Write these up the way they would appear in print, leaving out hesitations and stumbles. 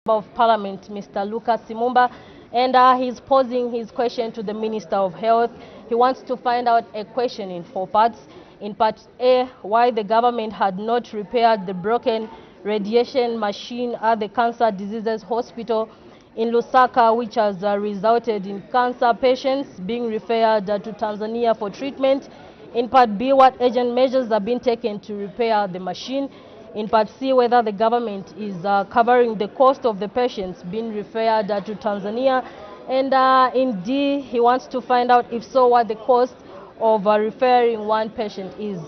of Parliament, Mr. Lucas Simumba, and he's posing his question to the Minister of Health. He wants to find out a question in 4 parts. In part A, why the government had not repaired the broken radiation machine at the Cancer Diseases Hospital in Lusaka, which has resulted in cancer patients being referred to Tanzania for treatment. In part B, what urgent measures have been taken to repair the machine. In part C, whether the government is covering the cost of the patients being referred to Tanzania. And in D, he wants to find out, if so, what the cost of referring one patient is.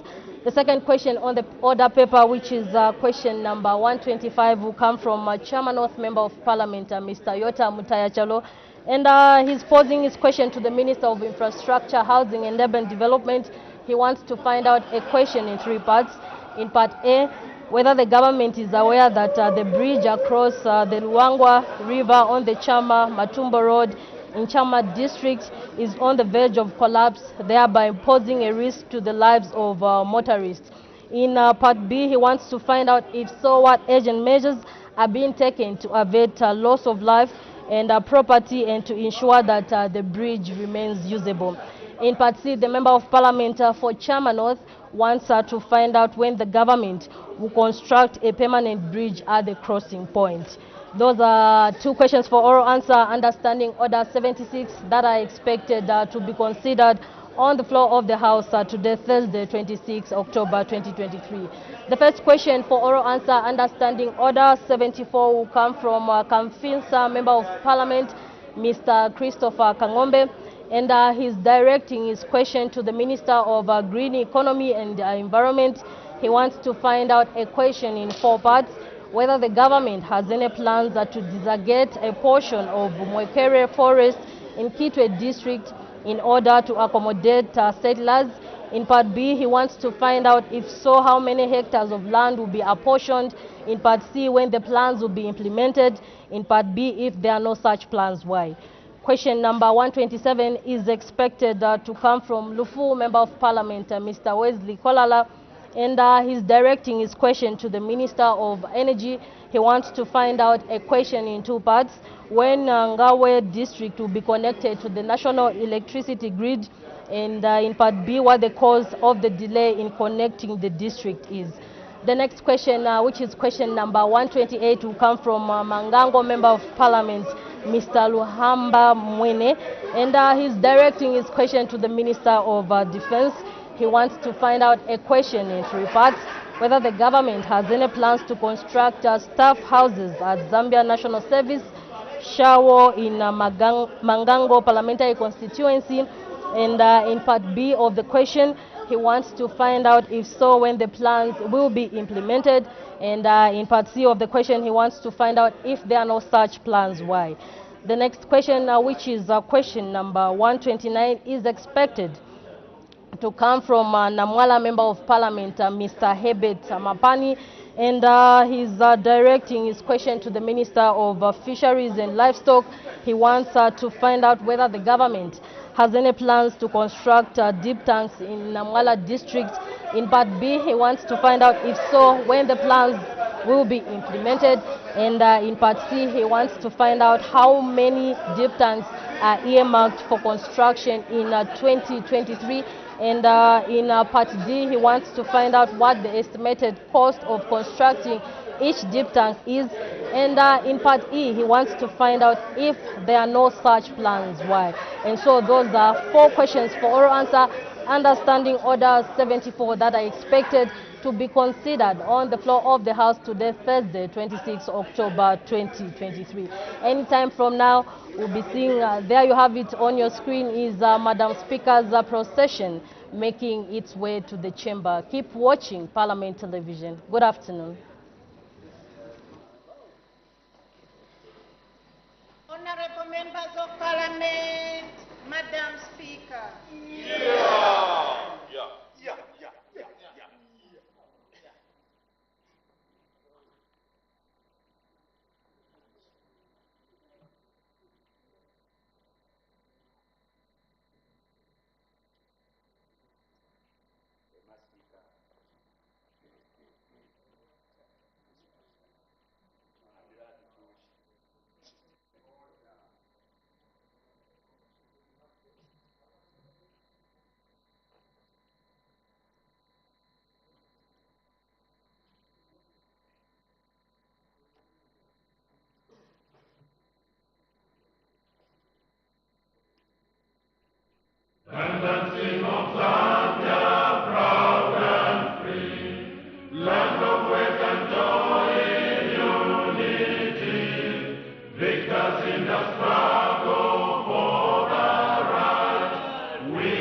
The second question on the order paper, which is question number 125, will come from Chairman North Member of Parliament, Mr. Yota Mutayachalo. And he's posing his question to the Minister of Infrastructure, Housing and Urban Development. He wants to find out a question in 3 parts. In part A, whether the government is aware that the bridge across the Luangwa River on the Chama Matumbo Road in Chama district is on the verge of collapse, thereby posing a risk to the lives of motorists. In part B, he wants to find out, if so, what urgent measures are being taken to avert loss of life and property and to ensure that the bridge remains usable. In part C, the Member of Parliament for Chama North wants to find out when the government will construct a permanent bridge at the crossing point. Those are 2 questions for oral answer, understanding Order 76, that are expected to be considered on the floor of the House today, Thursday, 26 October 2023. The first question for oral answer, understanding Order 74, will come from Kamfinsa Member of Parliament, Mr. Christopher Kangombe. And he's directing his question to the Minister of Green Economy and Environment. He wants to find out a question in 4 parts, whether the government has any plans to disaggregate a portion of Mwekere Forest in Kitwe District in order to accommodate settlers. In part B, he wants to find out, if so, how many hectares of land will be apportioned. In part C, when the plans will be implemented. In part B, if there are no such plans, why. Question number 127 is expected to come from Lufu Member of Parliament, Mr. Wesley Kolala, and he's directing his question to the Minister of Energy. He wants to find out a question in 2 parts, when Ngawe district will be connected to the national electricity grid, and in part B, what the cause of the delay in connecting the district is. The next question, which is question number 128, will come from Mangango Member of Parliament, Mr. Luhamba Mwene, and he's directing his question to the Minister of Defense. He wants to find out a question in 3 parts, whether the government has any plans to construct staff houses at Zambia National Service, Shawo in Mangango Parliamentary Constituency. And in part B of the question, he wants to find out, if so, when the plans will be implemented. And in part C of the question, he wants to find out, if there are no such plans, why. The next question, which is question number 129, is expected to come from Namwala Member of Parliament, Mr. Hebert Mapani, and he's directing his question to the Minister of Fisheries and Livestock. He wants to find out whether the government has any plans to construct deep tanks in Namwala district. In part B, he wants to find out, if so, when the plans will be implemented. And in part C, he wants to find out how many deep tanks are earmarked for construction in 2023. And in part D, he wants to find out what the estimated cost of constructing each deep tank is. And in part E, he wants to find out if there are no such plans, why. And so those are 4 questions for oral answer, understanding Order 74, that are expected to be considered on the floor of the House today, Thursday, 26 October 2023. Anytime from now, we'll be seeing, there you have it on your screen, is Madam Speaker's procession making its way to the chamber. Keep watching Parliament Television. Good afternoon. Honorable members of Parliament, Madam Speaker. dancing of Zambia, proud and free, land of wealth and joy in unity, victors in the struggle for the right. We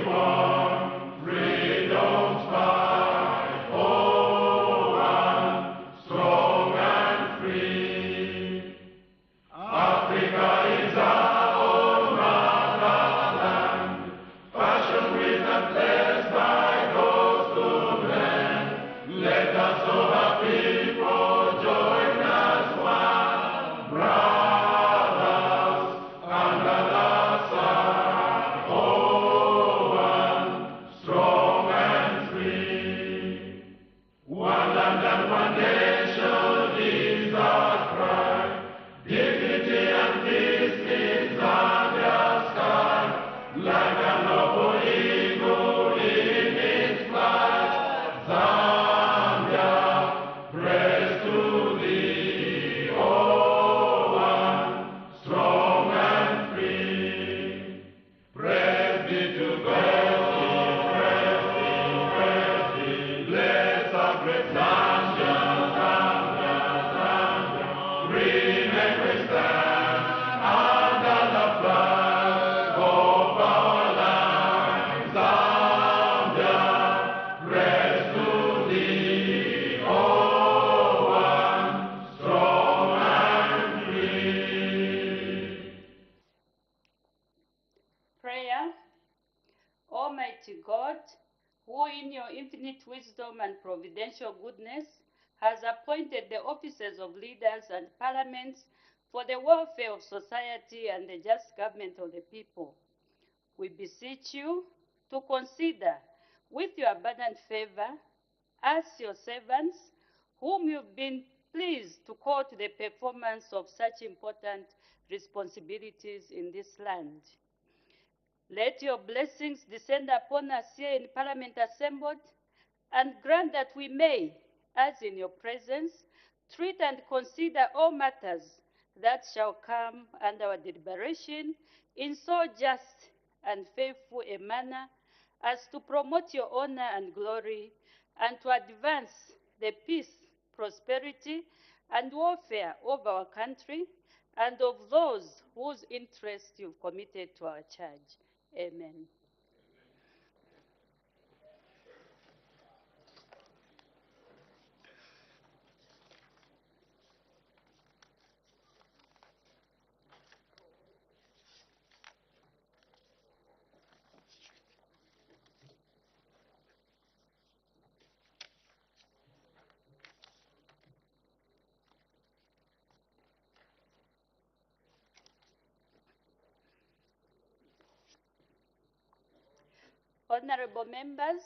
want freedom's fight, oh, one, strong and free. Africa is our own motherland, fashioned with and blessed by those who blend. Let us all our people join as one, brothers under the sun, oh, one, strong and free. One land and one nation is our cry. Dignity and peace in Zambia's sky, like a noble eagle in its flight. Zambia, praise to thee, oh, one, strong and free. Praise be to God, praise be, bless our great Zambia, Zambia, Zambia, green and we stand under the flag of our land. Zambia, praise to thee, oh, one, strong and free. Prayer. Almighty God, who in your infinite wisdom and providential goodness has appointed the offices of leaders and parliaments for the welfare of society and the just government of the people, we beseech you to consider with your abundant favor us, your servants, whom you've been pleased to call to the performance of such important responsibilities in this land. Let your blessings descend upon us here in Parliament assembled, and grant that we may, as in your presence, treat and consider all matters that shall come under our deliberation in so just and faithful a manner as to promote your honor and glory, and to advance the peace, prosperity, and welfare of our country and of those whose interests you've committed to our charge. Amen. Honorable members,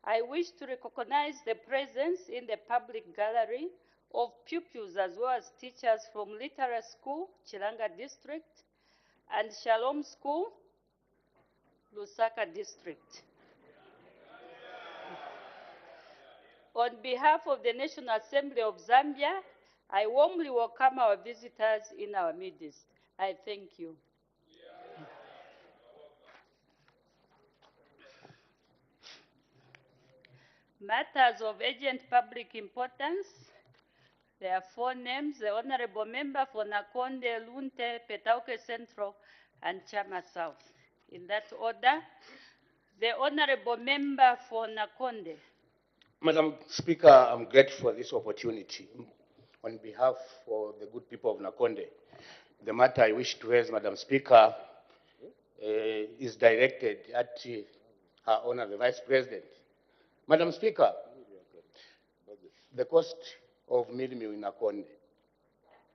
I wish to recognize the presence in the public gallery of pupils as well as teachers from Litera School, Chilanga District, and Shalom School, Lusaka District. On behalf of the National Assembly of Zambia, I warmly welcome our visitors in our midst. I thank you. Matters of urgent public importance. There are 4 names: the Honorable Member for Nakonde, Lunte, Petauke Central, and Chama South. In that order, the Honorable Member for Nakonde. Madam Speaker, I'm grateful for this opportunity. On behalf of the good people of Nakonde, the matter I wish to raise, Madam Speaker, is directed at Her Honor the Vice President. Madam Speaker, the cost of meal in Nakonde,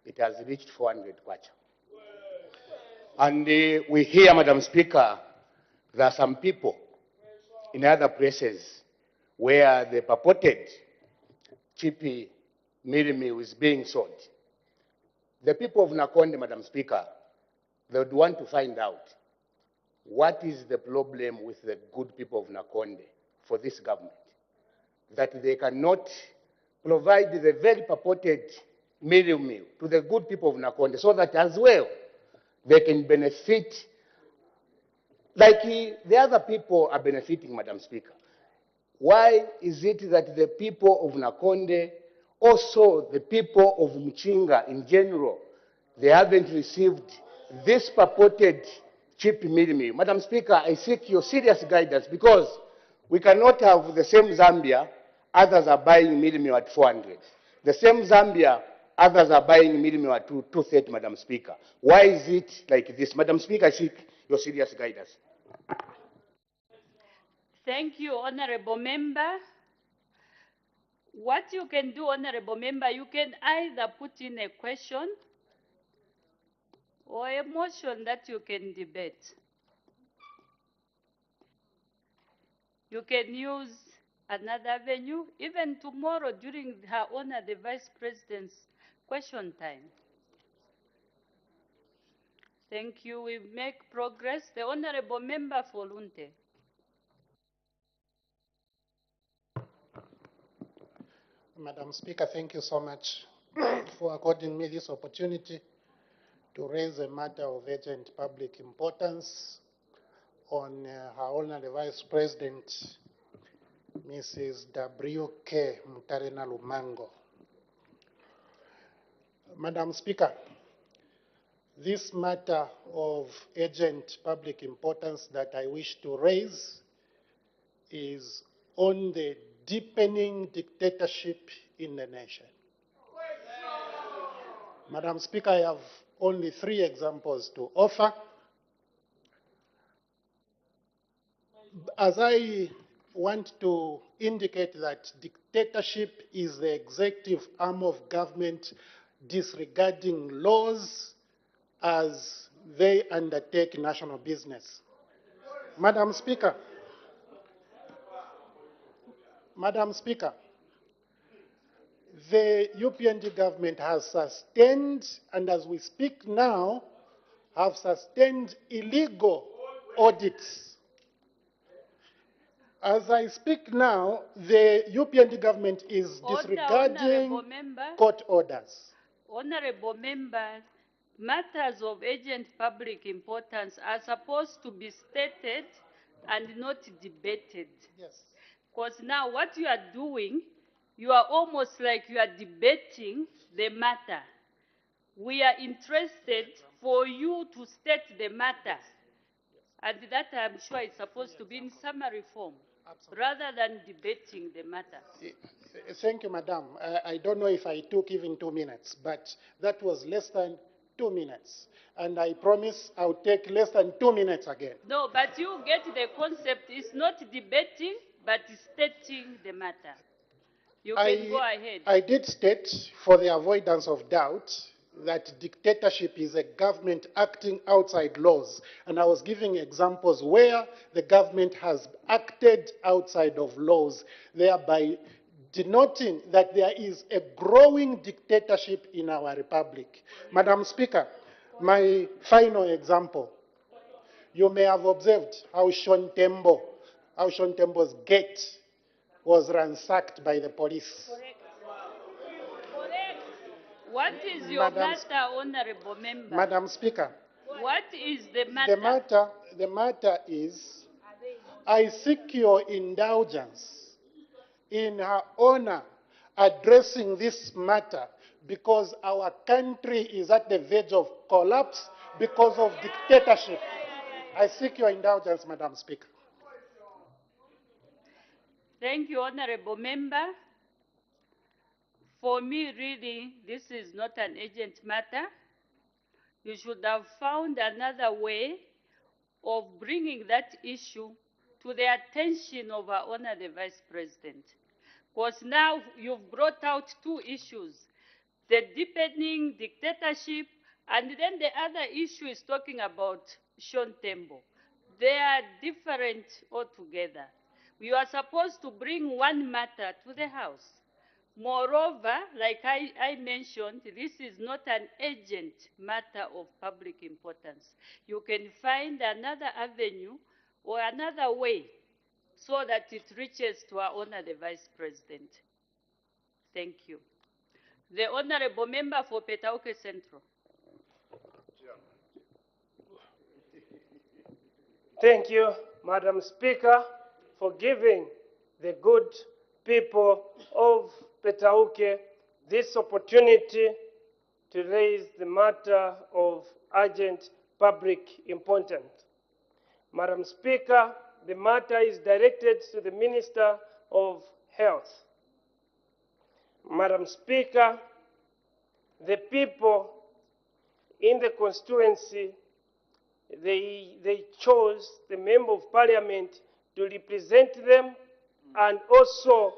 it has reached 400 kwacha. And we hear, Madam Speaker, there are some people in other places where the purported cheap meal is being sold. The people of Nakonde, Madam Speaker, they would want to find out what is the problem with the good people of Nakonde for this government, that they cannot provide the very purported meal to the good people of Nakonde so that as well they can benefit Like the other people are benefiting, Madam Speaker. Why is it that the people of Nakonde, also the people of Mchinga in general, they haven't received this purported cheap meal? Madam Speaker, I seek your serious guidance because we cannot have the same Zambia, others are buying meal at 400. The same Zambia, others are buying meal at 230, Madam Speaker. Why is it like this? Madam Speaker, I seek your serious guidance. Thank you, Honorable Member. What you can do, Honorable Member, you can either put in a question or a motion that you can debate. You can use another avenue, even tomorrow during Her Honor the Vice President's question time. Thank you. We make progress. The Honorable Member for Lunte. Madam Speaker, thank you so much for according me this opportunity to raise a matter of urgent public importance on Her Honor the Vice President, Mrs. W.K. Mutarena Lumango. Madam Speaker, this matter of urgent public importance that I wish to raise is on the deepening dictatorship in the nation. Madam Speaker, I have only 3 examples to offer. As I want to indicate that dictatorship is the executive arm of government disregarding laws as they undertake national business. Madam Speaker, the UPND government has sustained, and as we speak now, have sustained illegal audits. As I speak now, the UPND government is disregarding court orders. Honorable Member, matters of urgent public importance are supposed to be stated and not debated. Yes. Because now what you are doing, you are almost like you are debating the matter. We are interested for you to state the matter. And that I'm sure is supposed to be in summary form, rather than debating the matter. Thank you, Madam. I don't know if I took even 2 minutes, but that was less than 2 minutes. And I promise I'll take less than 2 minutes again. No, but you get the concept. It's not debating, but stating the matter. You can go ahead. I did state, for the avoidance of doubt, that dictatorship is a government acting outside laws. And I was giving examples where the government has acted outside of laws, thereby denoting that there is a growing dictatorship in our republic. Madam Speaker, my final example. You may have observed how Sean Tembo's gate was ransacked by the police. Correct. What is your matter, Honorable Member? Madam Speaker. What is the matter? The matter is, I seek your indulgence in Her Honor addressing this matter because our country is at the verge of collapse because of dictatorship. I seek your indulgence, Madam Speaker. Thank you, Honorable Member. For me, really, this is not an urgent matter. You should have found another way of bringing that issue to the attention of Our Honor the Vice President. Because now you've brought out 2 issues, the deepening dictatorship, and then the other issue is talking about Sean Tembo. They are different altogether. You are supposed to bring one matter to the House. Moreover, like I mentioned, this is not an urgent matter of public importance. You can find another avenue or another way so that it reaches to Our Honor the Vice President. Thank you. The Honorable Member for Petauke Central. Thank you, Madam Speaker, for giving the good people of Petauke this opportunity to raise the matter of urgent public importance. Madam Speaker, the matter is directed to the Minister of Health. Madam Speaker, the people in the constituency, they chose the Member of Parliament to represent them and also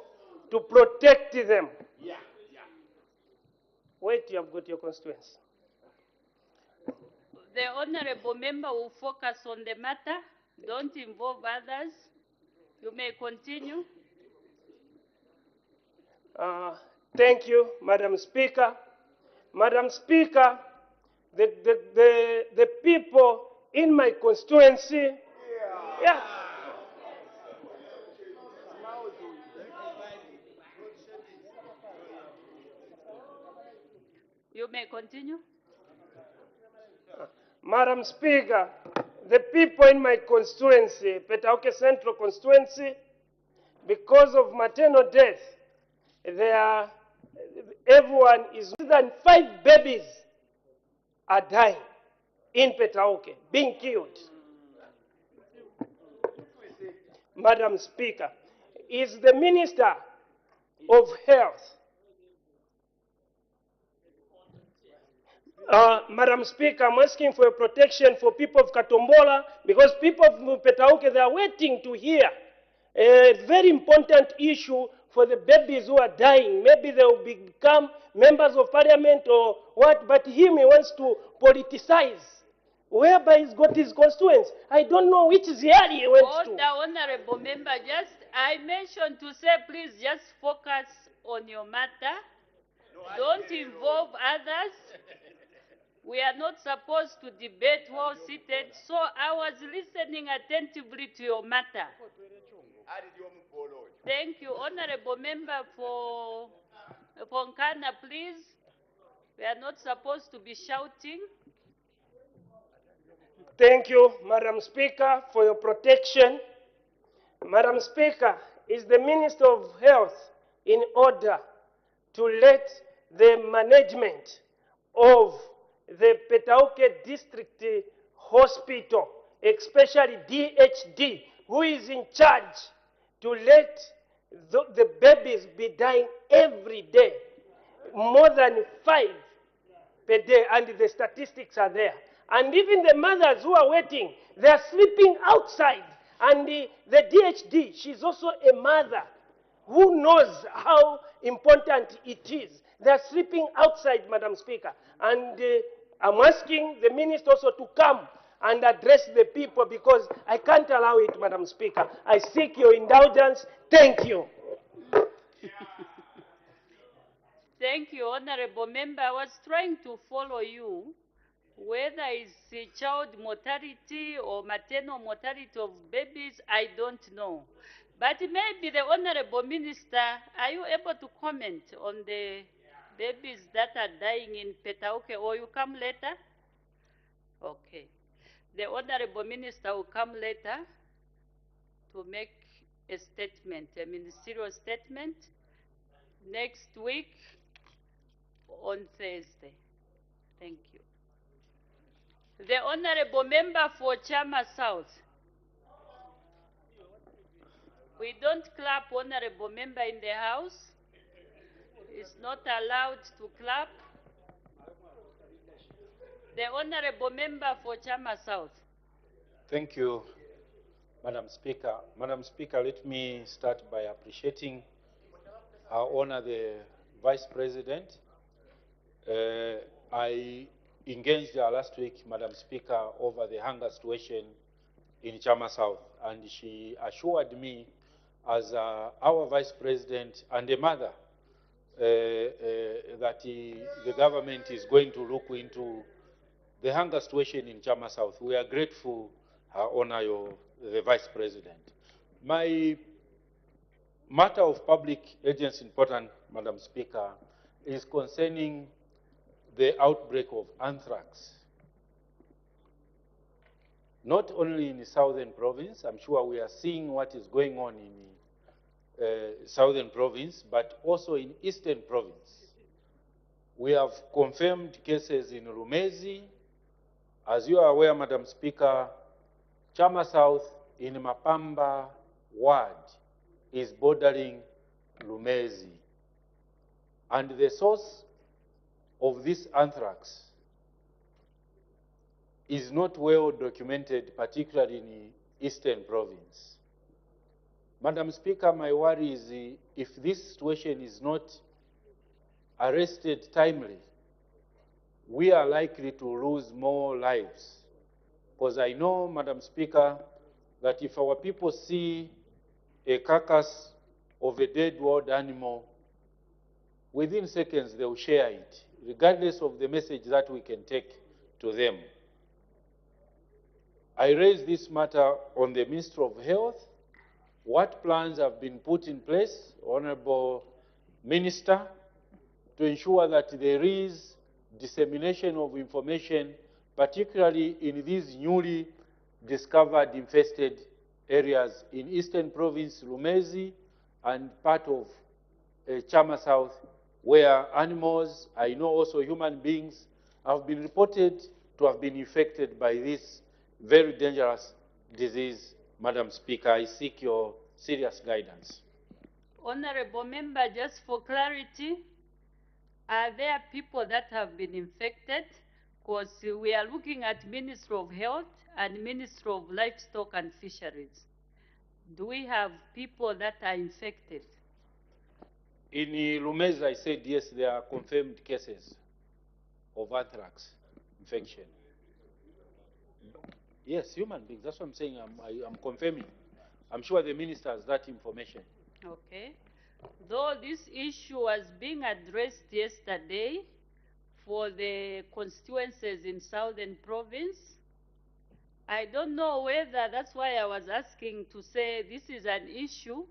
to protect them. Wait, you have got your constituency. The honorable member will focus on the matter. Don't involve others. You may continue. Thank you, Madam Speaker. Madam Speaker, the people in my constituency, yeah. You may continue. Madam Speaker, the people in my constituency, Petauke Central constituency, because of maternal death, everyone is more than 5 babies are dying in Petauke, being killed. Madam Speaker, is the Minister of Health. Madam Speaker, I'm asking for a protection for people of Katombola because people of Petauke, they are waiting to hear a very important issue for the babies who are dying. Maybe they will become members of parliament or what, but he wants to politicize, whereby he's got his constituents. I don't know which area he went to. Order, honorable member, I mentioned to say, please just focus on your matter. Don't involve others. We are not supposed to debate while seated, so I was listening attentively to your matter. Thank you, honorable member for Nkana, please. We are not supposed to be shouting. Thank you, Madam Speaker, for your protection. Madam Speaker, is the Minister of Health in order to let the management of the Petauke District Hospital, especially DHD, who is in charge, to let the babies be dying every day, more than 5 per day, and the statistics are there. And even the mothers who are waiting, they are sleeping outside. And the DHD, she's also a mother who knows how important it is. They are sleeping outside, Madam Speaker. And I'm asking the minister also to come and address the people because I can't allow it, Madam Speaker. I seek your indulgence. Thank you. Thank you, honorable member. I was trying to follow you. Whether it's child mortality or maternal mortality of babies, I don't know. But maybe the honorable minister, are you able to comment on the babies that are dying in Petauke, or you come later? Okay. The honorable minister will come later to make a statement, a ministerial statement, next week on Thursday. Thank you. The honorable member for Chama South. We don't clap honorable member in the house. It's not allowed to clap. The honorable member for Chama South. Thank you, Madam Speaker. Madam Speaker, let me start by appreciating our honor, the Vice President. I engaged her last week, Madam Speaker, over the hunger situation in Chama South, and she assured me as our Vice President and a mother that the government is going to look into the hunger situation in Chama South. We are grateful, Her Honor, the Vice President. My matter of public urgency important, Madam Speaker, is concerning the outbreak of anthrax. not only in the southern province, I'm sure we are seeing what is going on in southern province, but also in eastern province. We have confirmed cases in Rumezi. As you are aware, Madam Speaker, Chama South in Mapamba ward is bordering Rumezi. And the source of this anthrax is not well documented, particularly in the eastern province. Madam Speaker, my worry is if this situation is not arrested timely, we are likely to lose more lives. Because I know, Madam Speaker, that if our people see a carcass of a dead wild animal, within seconds they will share it, regardless of the message that we can take to them. I raise this matter on the Minister of Health. What plans have been put in place, Honorable Minister, to ensure that there is dissemination of information, particularly in these newly discovered infested areas in Eastern Province, Rumezi, and part of Chama South, where animals, I know also human beings, have been reported to have been infected by this very dangerous disease. Madam Speaker, I seek your serious guidance. Honorable Member, just for clarity, are there people that have been infected? Because we are looking at Ministry of Health and Ministry of Livestock and Fisheries. Do we have people that are infected? In Rumez, I said yes, there are confirmed cases of anthrax infection. Yes, human beings, that's what I'm saying, I'm confirming. I'm sure the minister has that information. Okay. Though this issue was being addressed yesterday for the constituencies in Southern Province, I don't know whether, that's why I was asking to say this is an issue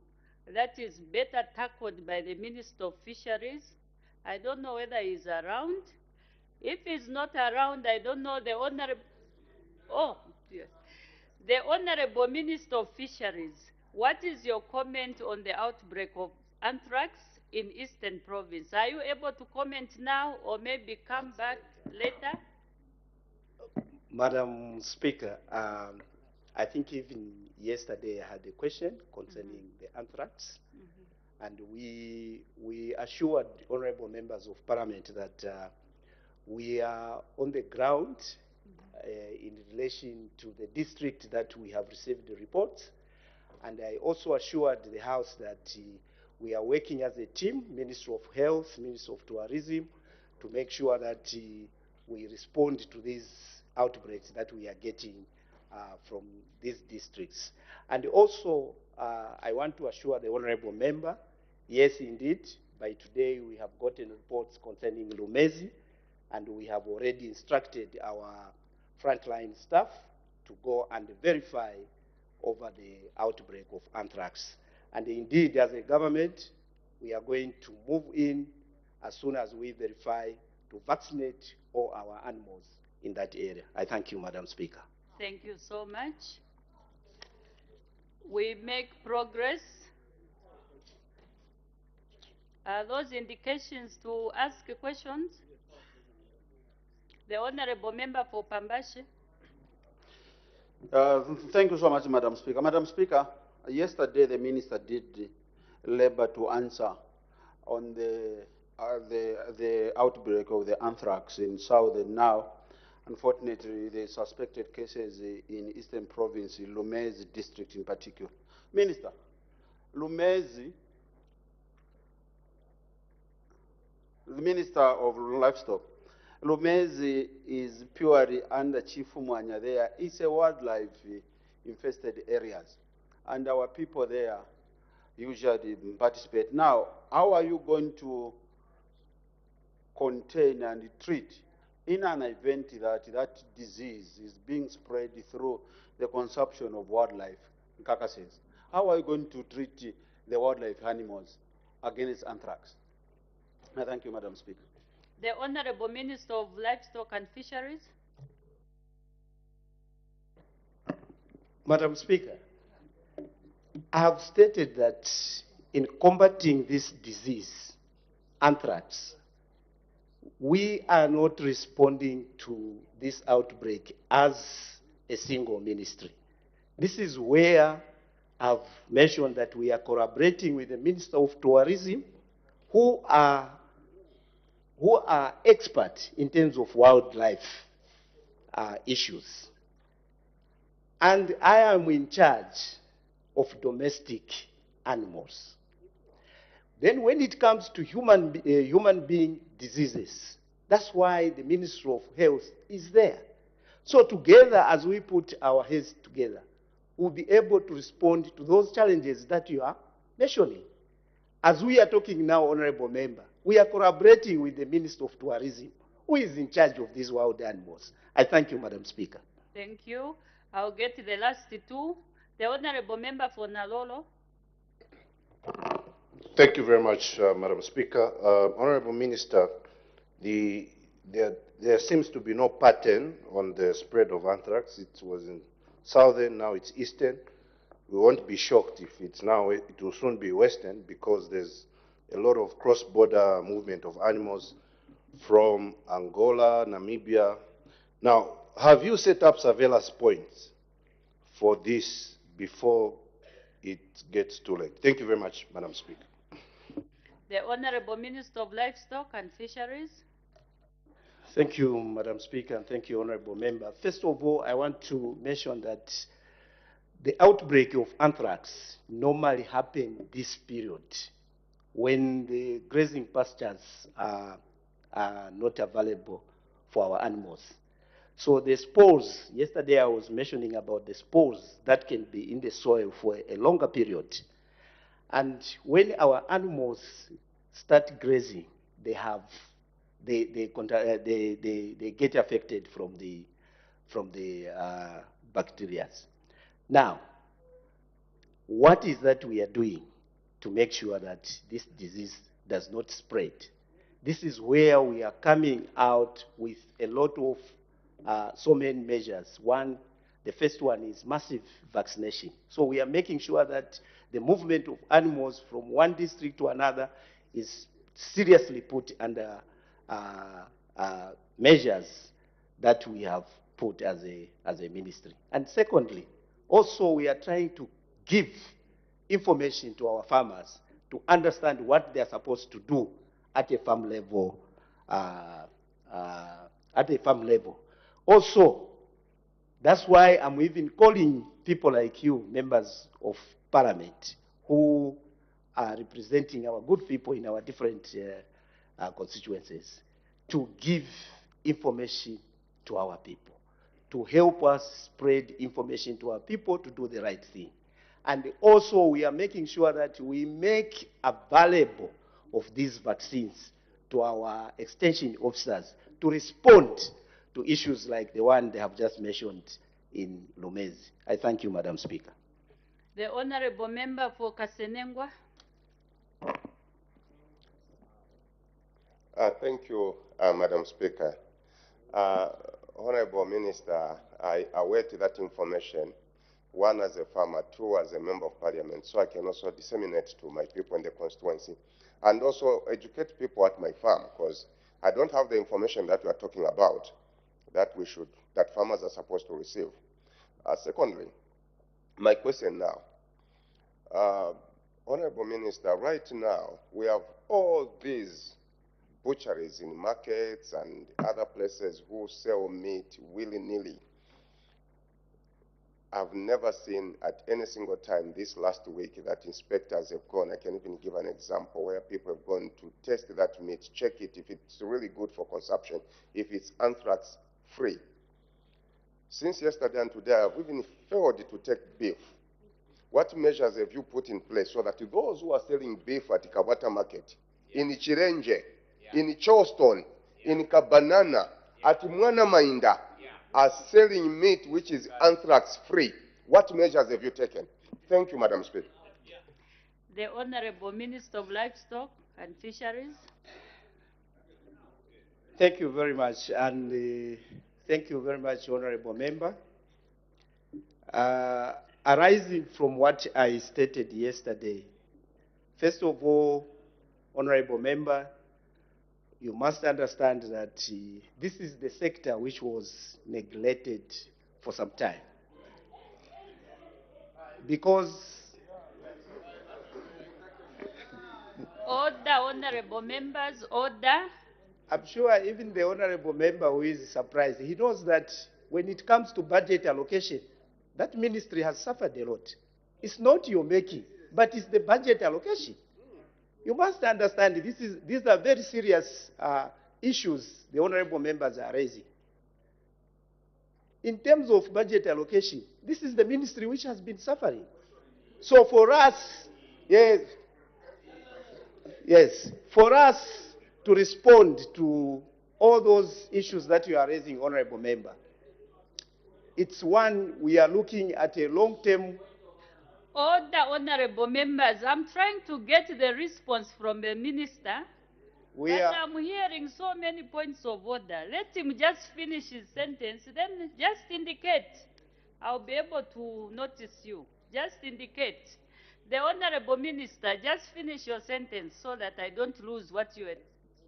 that is better tackled by the Minister of Fisheries. I don't know whether he's around. If he's not around, I don't know the Honorable, oh, yes. The Honorable Minister of Fisheries, what is your comment on the outbreak of anthrax in Eastern Province? Are you able to comment now or maybe come back later? Madam Speaker, I think even yesterday I had a question concerning the anthrax, and we assured honorable members of parliament that we are on the ground in relation to the district that we have received the reports, and I also assured the House that we are working as a team, Ministry of Health, Ministry of Tourism, to make sure that we respond to these outbreaks that we are getting from these districts. And also, I want to assure the honorable member, yes, indeed, by today we have gotten reports concerning Rumezi, and we have already instructed our frontline staff to go and verify over the outbreak of anthrax. And indeed, as a government, we are going to move in as soon as we verify to vaccinate all our animals in that area. I thank you, Madam Speaker. Thank you so much. We make progress. Are those indications to ask questions? The Honorable Member for Pambashi. Thank you so much, Madam Speaker. Madam Speaker, yesterday the minister did labor to answer on the outbreak of the anthrax in southern now. Unfortunately, the suspected cases in Eastern Province, Lumezi district in particular. Minister, Lumezi, the Minister of Livestock, Lumezi is purely under Chief Mwanya there. It's a wildlife infested areas, and our people there usually participate. Now, how are you going to contain and treat in an event that that disease is being spread through the consumption of wildlife carcasses? How are you going to treat the wildlife animals against anthrax? Thank you, Madam Speaker. The Honorable Minister of Livestock and Fisheries. Madam Speaker, I have stated that in combating this disease, anthrax, we are not responding to this outbreak as a single ministry. This is where I've mentioned that we are collaborating with the Minister of Tourism, who are experts in terms of wildlife issues. And I am in charge of domestic animals. Then when it comes to human being diseases, that's why the Ministry of Health is there. So together, as we put our heads together, we'll be able to respond to those challenges that you are mentioning. As we are talking now, Honorable Member, we are collaborating with the Minister of Tourism, who is in charge of these wild animals. I thank you, Madam Speaker. Thank you. I'll get the last two. The Honorable Member for Nalolo. Thank you very much, Madam Speaker. Honorable Minister, there seems to be no pattern on the spread of anthrax. It was in southern, now it's eastern. We won't be shocked if it's now, it will soon be western, because there's a lot of cross-border movement of animals from Angola, Namibia. Now, have you set up surveillance points for this before it gets too late? Thank you very much, Madam Speaker. The Honorable Minister of Livestock and Fisheries. Thank you, Madam Speaker, and thank you, Honorable Member. First of all, I want to mention that the outbreak of anthrax normally happens this period when the grazing pastures are not available for our animals. So the spores, yesterday I was mentioning about the spores that can be in the soil for a longer period. And when our animals start grazing, they get affected from the bacteria. Now, what is that we are doing to make sure that this disease does not spread? This is where we are coming out with a lot of so many measures. The first one is massive vaccination. So we are making sure that the movement of animals from one district to another is seriously put under measures that we have put as a ministry. And secondly, also we are trying to give information to our farmers to understand what they are supposed to do at a farm level. Also, that's why I'm even calling people like you, members of parliament, who are representing our good people in our different constituencies, to give information to our people, to help us spread information to our people to do the right thing. And also, we are making sure that we make available of these vaccines to our extension officers to respond to issues like the one they have just mentioned in Lumezi. I thank you, Madam Speaker. The Honorable Member for Kasenengwa. Thank you, Madam Speaker. Honorable Minister, I await that information, one as a farmer, two as a member of parliament, so I can also disseminate to my people in the constituency and also educate people at my farm, because I don't have the information that we are talking about that farmers are supposed to receive. Secondly, my question now, Honorable Minister, right now we have all these butcheries in markets and other places who sell meat willy-nilly. I've never seen at any single time this last week that inspectors have gone. I can even give an example where people have gone to test that meat, check it if it's really good for consumption, if it's anthrax free. Since yesterday and today, I've even failed to take beef. What measures have you put in place so that those who are selling beef at Kabata Market, in Chirenje, in Charleston, in Kabanana, at Mwana Mainda, are selling meat which is anthrax free? What measures have you taken? Thank you, Madam Speaker. The Honorable Minister of Livestock and Fisheries. Thank you very much, and thank you very much, Honorable Member. Arising from what I stated yesterday, first of all, Honorable Member, you must understand that this is the sector which was neglected for some time. Because Order, honorable members, order. I'm sure even the honorable member who is surprised, he knows that when it comes to budget allocation, that ministry has suffered a lot. It's not your making, but it's the budget allocation. You must understand these are very serious issues the honorable members are raising. In terms of budget allocation, this is the ministry which has been suffering. So for us, yes, for us to respond to all those issues that you are raising, honorable member, it's one we are looking at a long-term. Order, honorable members. I'm trying to get the response from the minister. I'm hearing so many points of order. Let him just finish his sentence, then just indicate. I'll be able to notice you. Just indicate. The honorable minister, just finish your sentence so that I don't lose what you were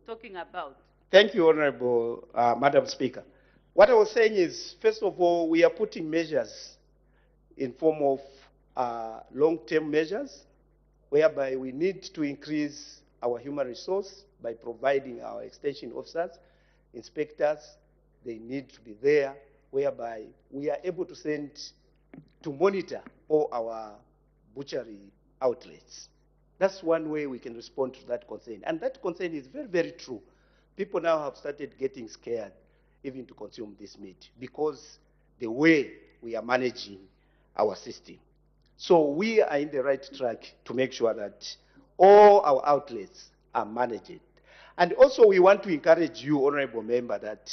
talking about. Thank you, honorable Madam Speaker. What I was saying is, first of all, we are putting measures in form of long-term measures, whereby we need to increase our human resource by providing our extension officers, inspectors, they need to be there, whereby we are able to send to monitor all our butchery outlets. That's one way we can respond to that concern. And that concern is very, very true. People now have started getting scared even to consume this meat because the way we are managing our system. So we are in the right track to make sure that all our outlets are managed. And also we want to encourage you, honorable member, that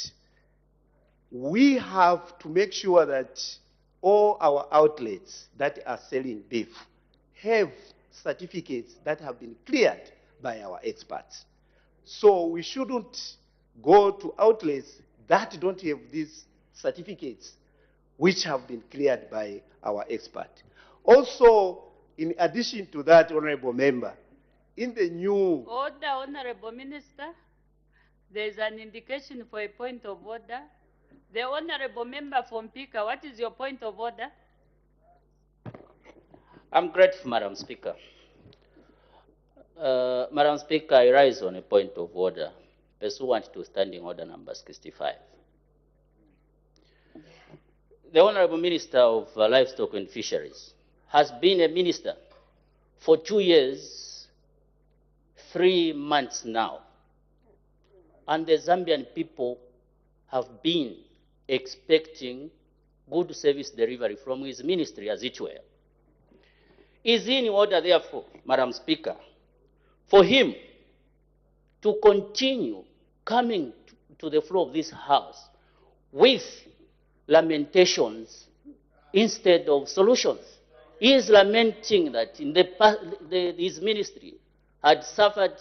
we have to make sure that all our outlets that are selling beef have certificates that have been cleared by our experts. So we shouldn't go to outlets that don't have these certificates which have been cleared by our expert. Also, in addition to that, honorable member, in the new... Order, honorable minister. There is an indication for a point of order. The honorable member from Pika, what is your point of order? I'm grateful, Madam Speaker. Madam Speaker, I rise on a point of order pursuant to Standing Order number 65. The Honorable Minister of Livestock and Fisheries has been a minister for 2 years, 3 months now. And the Zambian people have been expecting good service delivery from his ministry as it were. Is in order, therefore, Madam Speaker, for him to continue coming to the floor of this House with lamentations instead of solutions. He is lamenting that in his ministry had suffered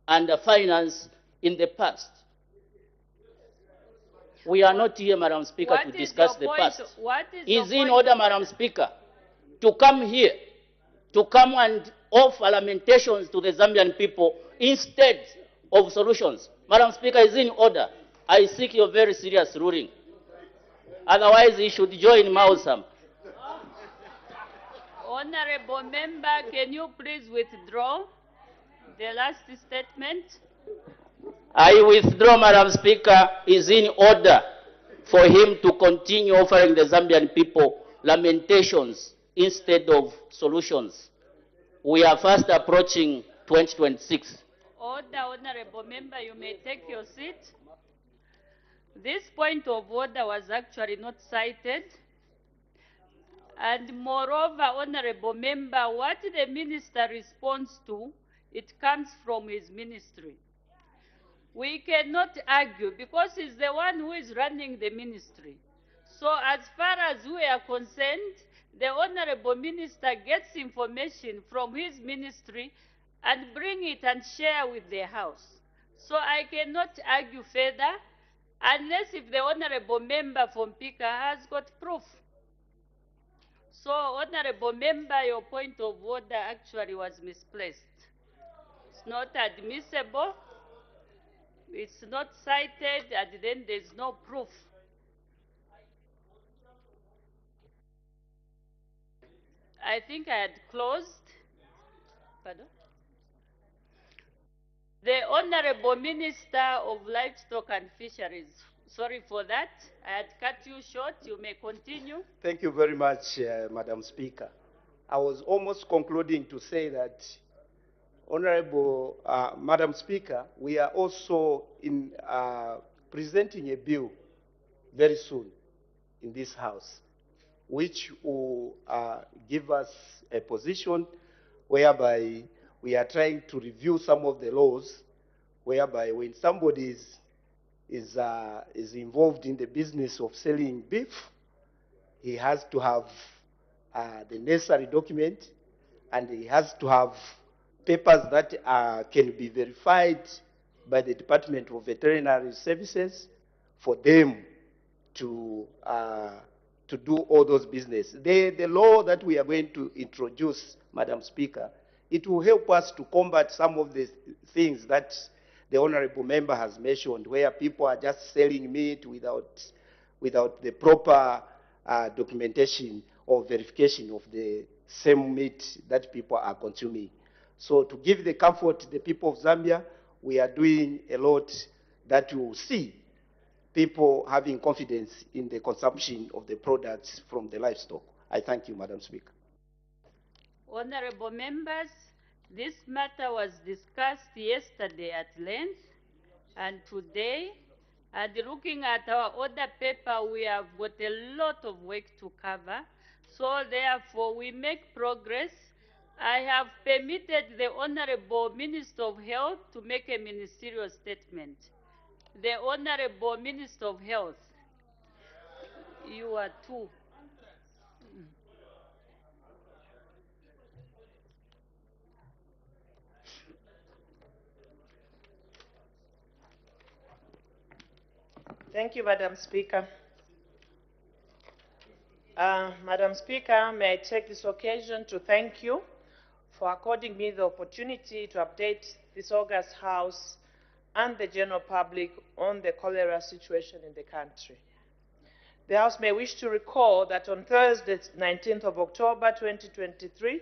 under finance in the past. We are not here, Madam Speaker, to discuss the past. Is in order, Madam Speaker, to come here, to come and offer lamentations to the Zambian people instead of solutions. Madam Speaker, is in order. I seek your very serious ruling. Otherwise, he should join Mausam. Honorable member, can you please withdraw the last statement? I withdraw, Madam Speaker. Is in order for him to continue offering the Zambian people lamentations instead of solutions. We are fast approaching 2026. Order, honorable member, you may take your seat. This point of order was actually not cited. And moreover, honorable member, what the minister responds to, it comes from his ministry. We cannot argue because he's the one who is running the ministry. So as far as we are concerned, the honorable minister gets information from his ministry and bring it and share with the House. So I cannot argue further unless if the honorable member from Pika has got proof. So, Honorable Member, your point of order actually was misplaced. It's not admissible, it's not cited, and then there's no proof. I think I had closed. Pardon? The Honorable Minister of Livestock and Fisheries. Sorry for that. I had cut you short. You may continue. Thank you very much, Madam Speaker. I was almost concluding to say that, Honorable Madam Speaker, we are also in presenting a bill very soon in this House, which will give us a position whereby we are trying to review some of the laws, whereby when somebody is involved in the business of selling beef, he has to have the necessary document, and he has to have papers that can be verified by the Department of Veterinary Services for them to do all those business. The law that we are going to introduce, Madam Speaker, it will help us to combat some of the things that the Honorable Member has mentioned, where people are just selling meat without the proper documentation or verification of the same meat that people are consuming. So to give the comfort to the people of Zambia, we are doing a lot that will see people having confidence in the consumption of the products from the livestock. I thank you, Madam Speaker. Honorable members, this matter was discussed yesterday at length and today. And looking at our order paper, we have got a lot of work to cover. So therefore, we make progress. I have permitted the Honorable Minister of Health to make a ministerial statement. The Honorable Minister of Health, you are two. Thank you, Madam Speaker. Madam Speaker, may I take this occasion to thank you for according me the opportunity to update this August House and the general public on the cholera situation in the country. The House may wish to recall that on Thursday, 19th of October 2023,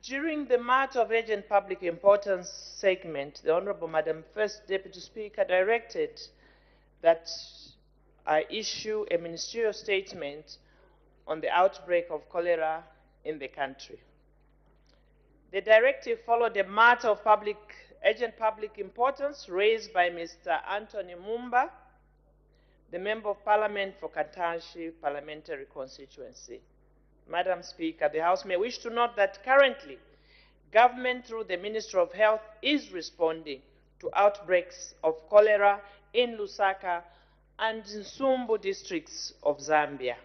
during the matter of urgent public importance segment, the Honorable Madam First Deputy Speaker directed that I issue a ministerial statement on the outbreak of cholera in the country. The directive followed a matter of urgent public importance raised by Mr. Anthony Mumba, the Member of Parliament for Katanshi Parliamentary Constituency. Madam Speaker, the House may wish to note that currently, government through the Ministry of Health is responding to outbreaks of cholera in Lusaka and Nsumbu districts of Zambia.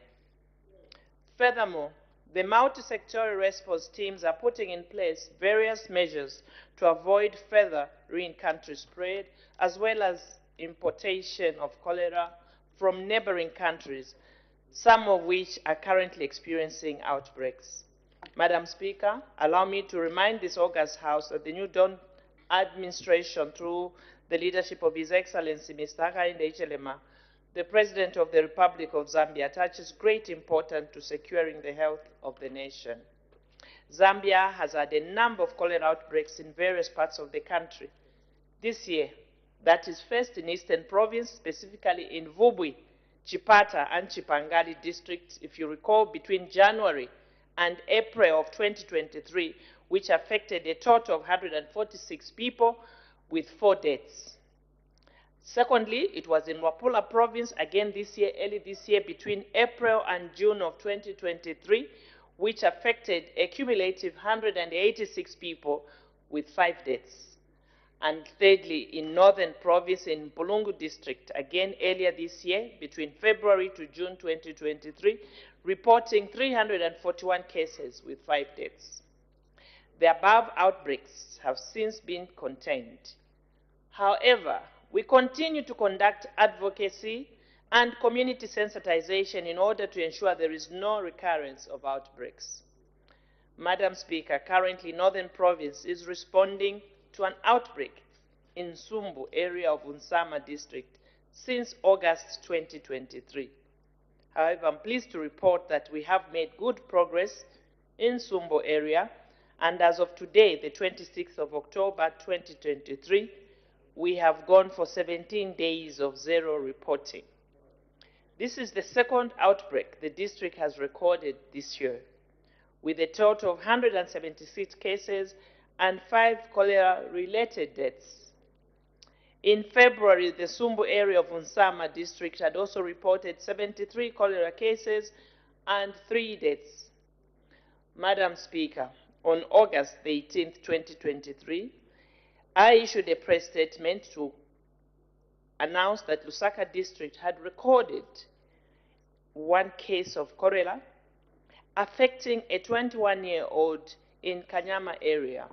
Furthermore, the multi-sectoral response teams are putting in place various measures to avoid further re-country spread, as well as importation of cholera from neighboring countries, some of which are currently experiencing outbreaks. Madam Speaker, allow me to remind this August House that the New Dawn administration, through the leadership of His Excellency Mr. Hakainde Hichilema, the President of the Republic of Zambia, attaches great importance to securing the health of the nation. Zambia has had a number of cholera outbreaks in various parts of the country. This year, that is first in Eastern Province, specifically in Vubwi, Chipata, and Chipangali districts, if you recall, between January and April of 2023, which affected a total of 146 people with 4 deaths. Secondly, it was in Wapula Province, again this year, early this year, between April and June of 2023, which affected a cumulative 186 people with 5 deaths. And thirdly, in Northern Province in Bulungu District, again earlier this year, between February to June 2023, reporting 341 cases with 5 deaths. The above outbreaks have since been contained. However, we continue to conduct advocacy and community sensitization in order to ensure there is no recurrence of outbreaks. Madam Speaker, currently Northern Province is responding to an outbreak in Sumbu area of Unsama district since August 2023. However, I'm pleased to report that we have made good progress in Sumbu area, and as of today, the 26th of October 2023, we have gone for 17 days of zero reporting. This is the second outbreak the district has recorded this year, with a total of 176 cases and 5 cholera-related deaths. In February, the Sumbu area of Unsama district had also reported 73 cholera cases and 3 deaths. Madam Speaker, on August 18, 2023, I issued a press statement to announce that Lusaka district had recorded 1 case of cholera affecting a 21-year-old in Kanyama area.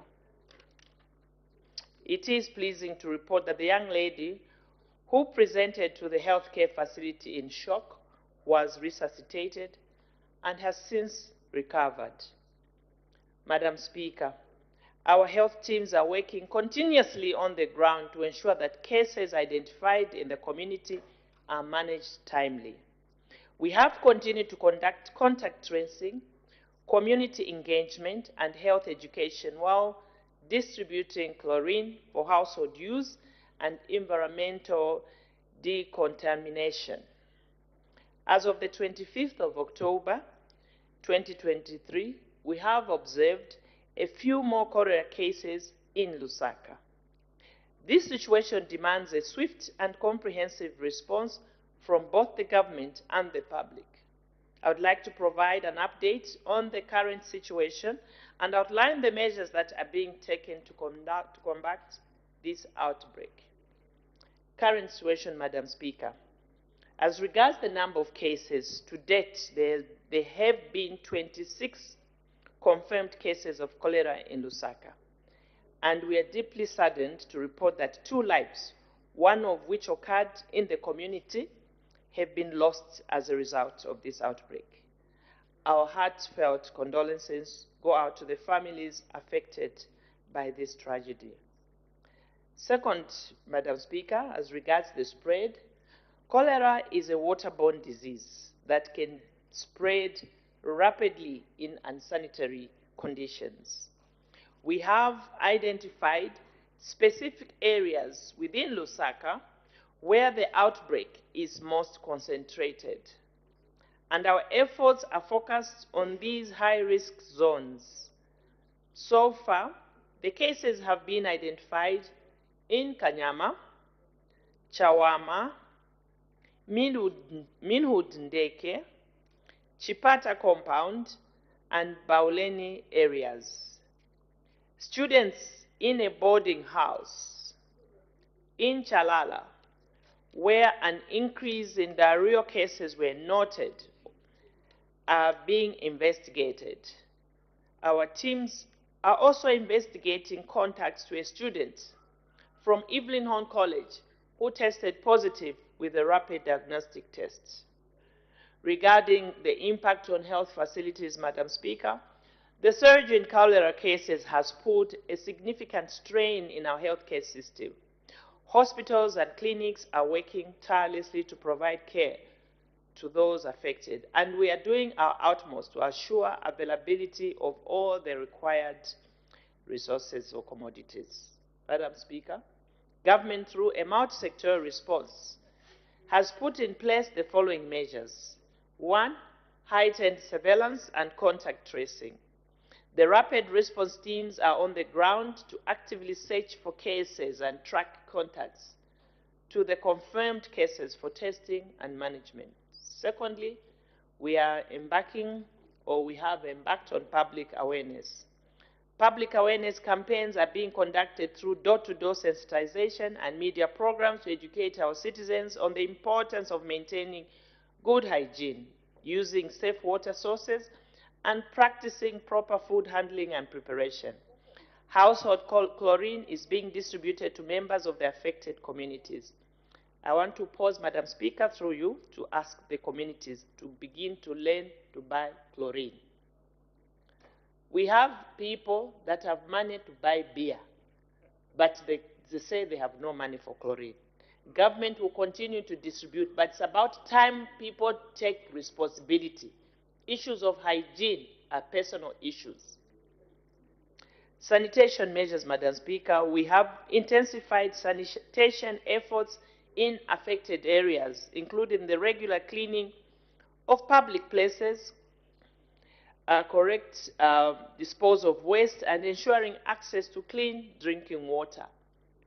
It is pleasing to report that the young lady who presented to the healthcare facility in shock was resuscitated and has since recovered. Madam Speaker, our health teams are working continuously on the ground to ensure that cases identified in the community are managed timely. We have continued to conduct contact tracing, community engagement, and health education while distributing chlorine for household use and environmental decontamination. As of the 25th of October 2023, we have observed a few more cholera cases in Lusaka. This situation demands a swift and comprehensive response from both the government and the public. I would like to provide an update on the current situation and outline the measures that are being taken to combat this outbreak. Current situation, Madam Speaker. As regards the number of cases, to date, there have been 26 confirmed cases of cholera in Lusaka. And we are deeply saddened to report that 2 lives, one of which occurred in the community, have been lost as a result of this outbreak. Our heartfelt condolences go out to the families affected by this tragedy. Second, Madam Speaker, as regards the spread, cholera is a waterborne disease that can spread rapidly in unsanitary conditions. We have identified specific areas within Lusaka where the outbreak is most concentrated, and our efforts are focused on these high-risk zones. So far, the cases have been identified in Kanyama, Chawama, Minhud Ndeke, Chipata compound, and Bauleni areas. Students in a boarding house in Chalala, where an increase in diarrheal cases were noted, are being investigated. Our teams are also investigating contacts to a student from Evelyn Horn College who tested positive with a rapid diagnostic test. Regarding the impact on health facilities, Madam Speaker, the surge in cholera cases has put a significant strain in our healthcare system. Hospitals and clinics are working tirelessly to provide care to those affected, and we are doing our utmost to assure availability of all the required resources or commodities. Madam Speaker, government, through a multi-sectoral response, has put in place the following measures. 1, heightened surveillance and contact tracing. The rapid response teams are on the ground to actively search for cases and track contacts to the confirmed cases for testing and management. Secondly, we have embarked on public awareness. Public awareness campaigns are being conducted through door-to-door sensitization and media programs to educate our citizens on the importance of maintaining good hygiene, using safe water sources, and practicing proper food handling and preparation. Household chlorine is being distributed to members of the affected communities. I want to pause, Madam Speaker, through you to ask the communities to begin to learn to buy chlorine. We have people that have money to buy beer, but they say they have no money for chlorine. Government will continue to distribute, but it's about time people take responsibility. Issues of hygiene are personal issues. Sanitation measures, Madam Speaker. We have intensified sanitation efforts in affected areas, including the regular cleaning of public places, correct disposal of waste, and ensuring access to clean drinking water.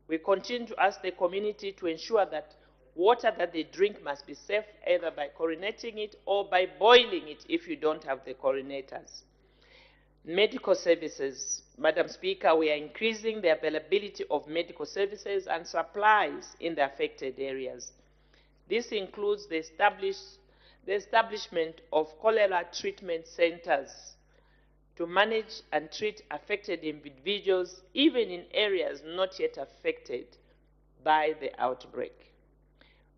We continue to ask the community to ensure that water that they drink must be safe, either by chlorinating it or by boiling it if you don't have the chlorinators. Medical services. Madam Speaker, we are increasing the availability of medical services and supplies in the affected areas. This includes the establishment of cholera treatment centers to manage and treat affected individuals, even in areas not yet affected by the outbreak.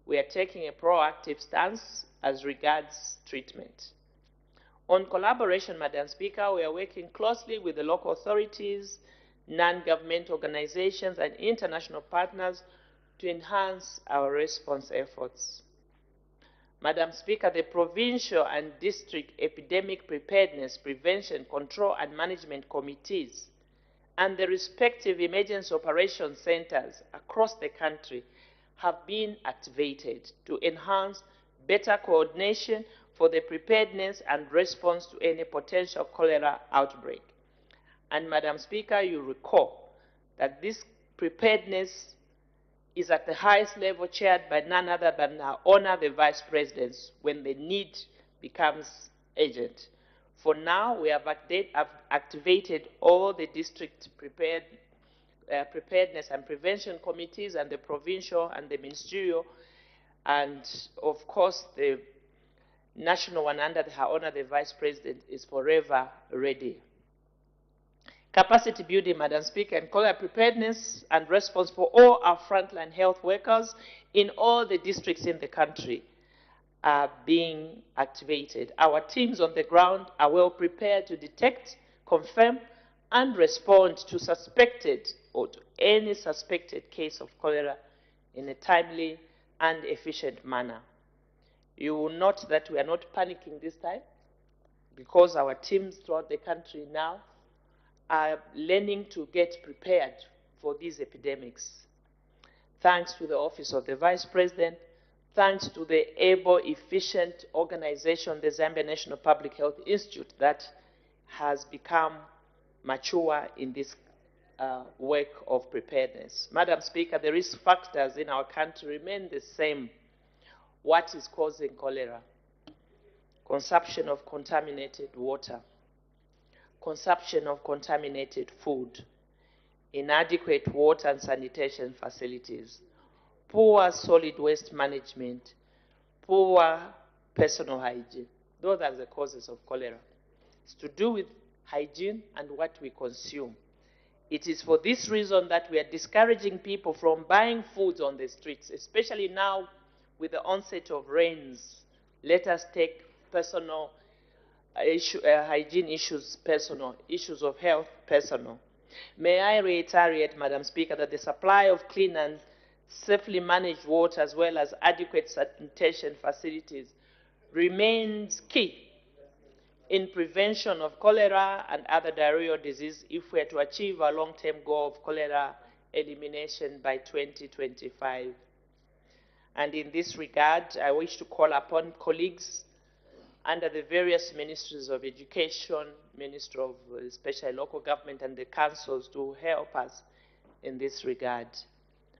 We are taking a proactive stance as regards treatment. On collaboration, Madam Speaker, we are working closely with the local authorities, non-government organizations, and international partners to enhance our response efforts. Madam Speaker, the provincial and district epidemic preparedness, prevention, control, and management committees and the respective emergency operations centers across the country have been activated to enhance better coordination for the preparedness and response to any potential cholera outbreak. And Madam Speaker, you recall that this preparedness is at the highest level, chaired by none other than our honor, the Vice Presidents, when the need becomes urgent. For now, we have activated all the district preparedness and prevention committees and the provincial and the ministerial, and of course the national one under her honor, the Vice President, is forever ready. Capacity building, Madam Speaker, and cholera preparedness and response for all our frontline health workers in all the districts in the country are being activated. Our teams on the ground are well prepared to detect, confirm, and respond to suspected or to any suspected case of cholera in a timely and efficient manner. You will note that we are not panicking this time because our teams throughout the country now are learning to get prepared for these epidemics. Thanks to the Office of the Vice President, thanks to the able, efficient organization, the Zambia National Public Health Institute, that has become mature in this work of preparedness. Madam Speaker, the risk factors in our country remain the same. What is causing cholera? Consumption of contaminated water, consumption of contaminated food, inadequate water and sanitation facilities, poor solid waste management, poor personal hygiene. Those are the causes of cholera. It's to do with hygiene and what we consume. It is for this reason that we are discouraging people from buying foods on the streets, especially now with the onset of rains. Let us take personal hygiene issues personal, issues of health personal. May I reiterate, Madam Speaker, that the supply of clean and safely managed water as well as adequate sanitation facilities remains key in prevention of cholera and other diarrheal disease if we are to achieve our long-term goal of cholera elimination by 2025. And in this regard, I wish to call upon colleagues under the various ministries of education, Ministry of especially local government, and the councils to help us in this regard.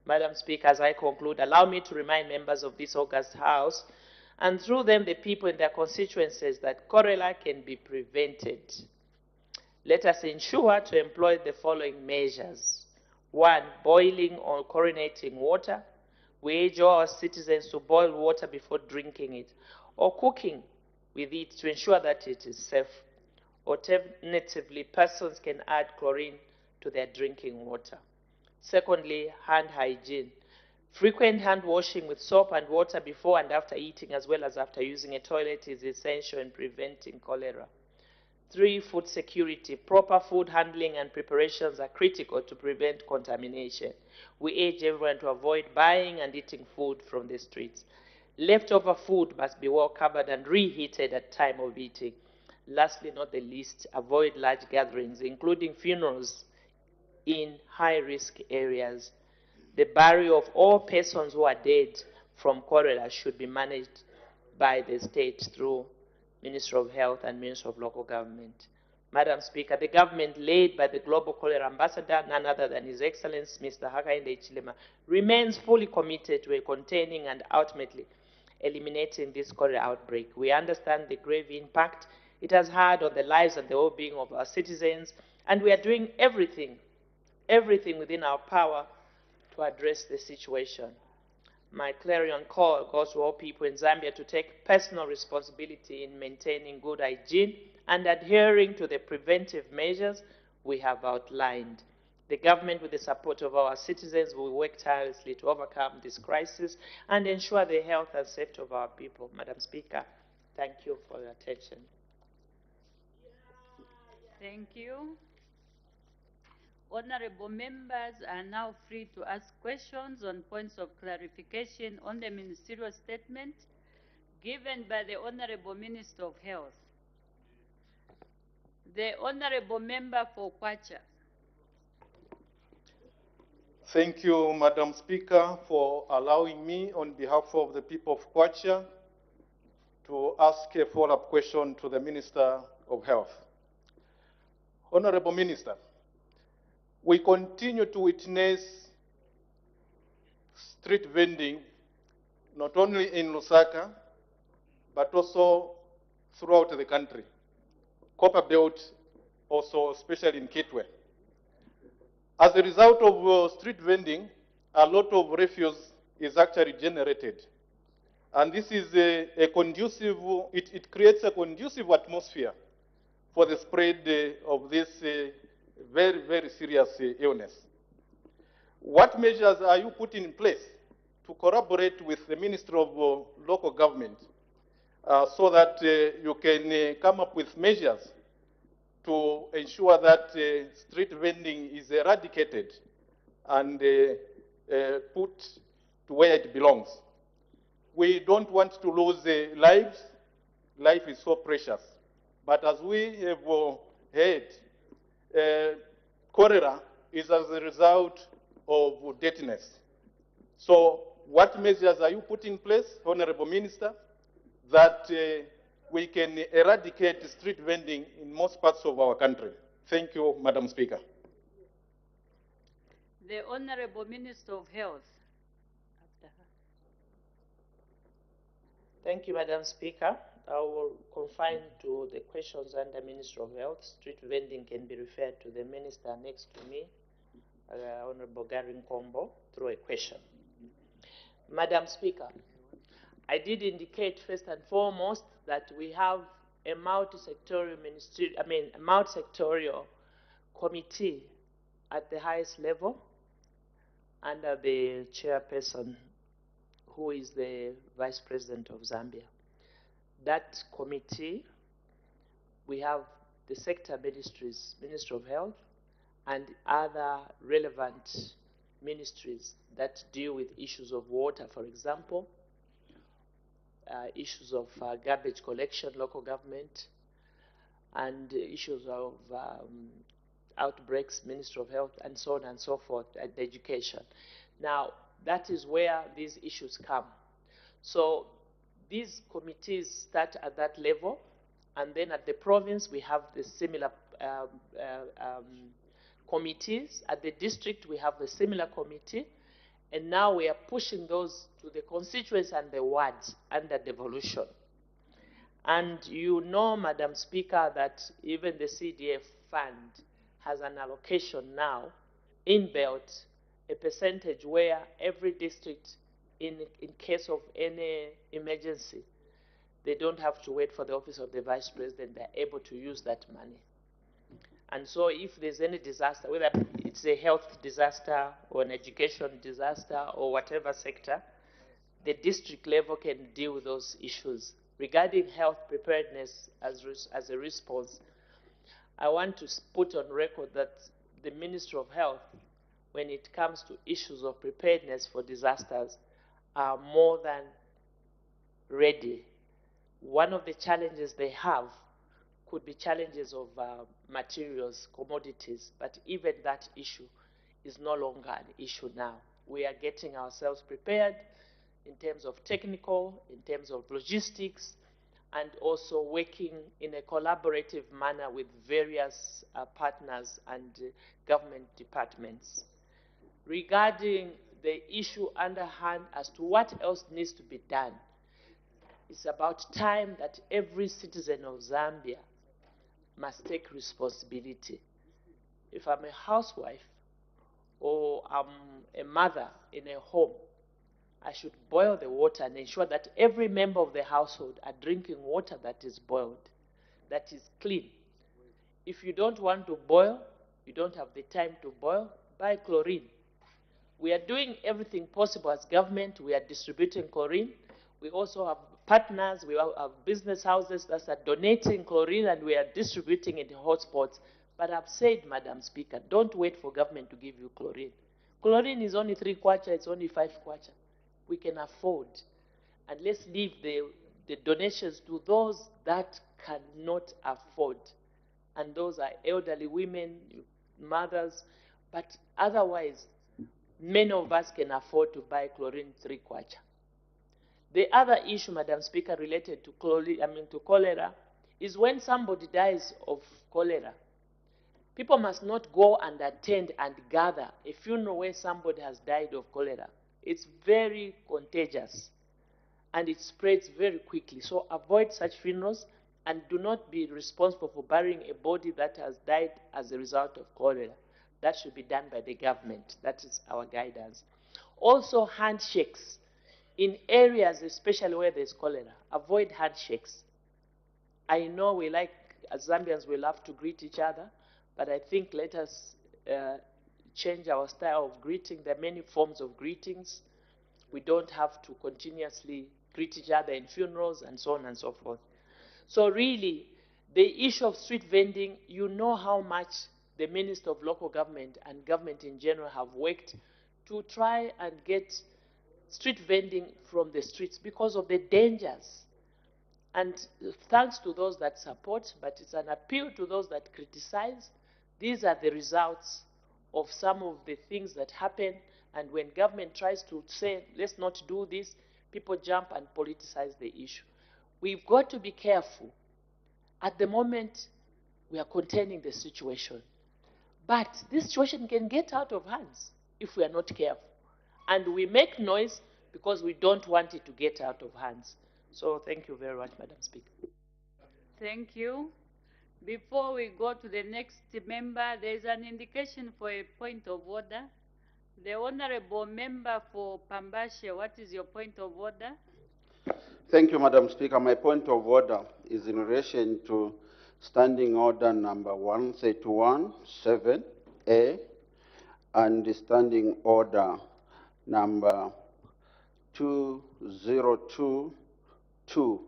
Madam Speaker, as I conclude, allow me to remind members of this august House, and through them the people in their constituencies, that cholera can be prevented. Let us ensure to employ the following measures. 1, boiling or chlorinating water. We urge all our citizens to boil water before drinking it, or cooking with it to ensure that it is safe. Alternatively, persons can add chlorine to their drinking water. Secondly, hand hygiene. Frequent hand washing with soap and water before and after eating, as well as after using a toilet, is essential in preventing cholera. 3, food security. Proper food handling and preparations are critical to prevent contamination. We urge everyone to avoid buying and eating food from the streets. Leftover food must be well covered and reheated at time of eating. Lastly, not the least, avoid large gatherings, including funerals in high-risk areas. The burial of all persons who are dead from cholera should be managed by the state through Ministry of Health and Ministry of Local Government. Madam Speaker, the government led by the Global Cholera Ambassador, none other than His Excellency Mr. Hakainde Hichilema, remains fully committed to containing and ultimately eliminating this cholera outbreak. We understand the grave impact it has had on the lives and the well-being of our citizens, and we are doing everything within our power to address the situation. My clarion call goes to all people in Zambia to take personal responsibility in maintaining good hygiene and adhering to the preventive measures we have outlined. The government, with the support of our citizens, will work tirelessly to overcome this crisis and ensure the health and safety of our people. Madam Speaker, thank you for your attention. Thank you. Honorable members are now free to ask questions on points of clarification on the ministerial statement given by the Honorable Minister of Health. The Honorable Member for Kwacha. Thank you, Madam Speaker, for allowing me, on behalf of the people of Kwacha, to ask a follow-up question to the Minister of Health. Honorable Minister, we continue to witness street vending, not only in Lusaka, but also throughout the country. Copper Belt also, especially in Kitwe. As a result of street vending, a lot of refuse is actually generated. And this is a conducive, it creates a conducive atmosphere for the spread of this very, very serious illness. What measures are you putting in place to collaborate with the Ministry of Local Government so that you can come up with measures to ensure that street vending is eradicated and put to where it belongs? We don't want to lose lives. Life is so precious. But as we have heard, cholera is as a result of deadness. So what measures are you putting in place, Honorable Minister, that we can eradicate street vending in most parts of our country? Thank you, Madam Speaker. The Honorable Minister of Health. Thank you, Madam Speaker. I will confine to the questions under Ministry of Health. Street vending can be referred to the minister next to me, Honorable Gary Nkombo, through a question. Madam Speaker, I did indicate first and foremost that we have a multi-sectorial committee at the highest level under the chairperson, who is the Vice President of Zambia. That committee, we have the sector ministries, Ministry of Health, and other relevant ministries that deal with issues of water, for example, issues of garbage collection, local government, and issues of outbreaks, Ministry of Health, and so on and so forth, and education. Now, that is where these issues come. So these committees start at that level, and then at the province we have the similar committees. At the district we have the similar committee, and now we are pushing those to the constituents and the wards under devolution. And you know, Madam Speaker, that even the CDF fund has an allocation now inbuilt, a percentage where every district, in case of any emergency, they don't have to wait for the office of the Vice President. They're able to use that money. And so if there's any disaster, whether it's a health disaster or an education disaster or whatever sector, the district level can deal with those issues. Regarding health preparedness as a response, I want to put on record that the Ministry of Health, when it comes to issues of preparedness for disasters, are more than ready. One of the challenges they have could be challenges of materials, commodities, but even that issue is no longer an issue now. We are getting ourselves prepared in terms of technical, in terms of logistics, and also working in a collaborative manner with various partners and government departments. Regarding the issue under hand as to what else needs to be done, it's about time that every citizen of Zambia must take responsibility. If I'm a housewife or I'm a mother in a home, I should boil the water and ensure that every member of the household are drinking water that is boiled, that is clean. If you don't want to boil, you don't have the time to boil, buy chlorine. We are doing everything possible as government. We are distributing chlorine. We also have partners, we have business houses that are donating chlorine, and we are distributing it in hotspots. But I've said, Madam Speaker, don't wait for government to give you chlorine. Chlorine is only 3 kwacha, it's only 5 kwacha. We can afford. And let's leave the donations to those that cannot afford. And those are elderly women, mothers, but otherwise, many of us can afford to buy chlorine 3 kwacha. The other issue, Madam Speaker, related to cholera, is when somebody dies of cholera, people must not go and attend and gather a funeral where somebody has died of cholera. It's very contagious and it spreads very quickly. So avoid such funerals and do not be responsible for burying a body that has died as a result of cholera. That should be done by the government. That is our guidance. Also, handshakes. In areas, especially where there's cholera, avoid handshakes. I know we like, as Zambians, we love to greet each other, but I think let us change our style of greeting. There are many forms of greetings. We don't have to continuously greet each other in funerals and so on and so forth. So really, the issue of street vending, you know how much the Minister of Local Government and government in general have worked to try and get street vending from the streets because of the dangers. And thanks to those that support, but it's an appeal to those that criticize. These are the results of some of the things that happen. And when government tries to say, let's not do this, people jump and politicize the issue. We've got to be careful. At the moment, we are containing the situation. But this situation can get out of hands if we are not careful. And we make noise because we don't want it to get out of hands. So thank you very much, Madam Speaker. Thank you. Before we go to the next member, there is an indication for a point of order. The Honorable Member for Pambashe, what is your point of order? Thank you, Madam Speaker. My point of order is in relation to Standing Order number 131, 7A, and Standing Order number 2022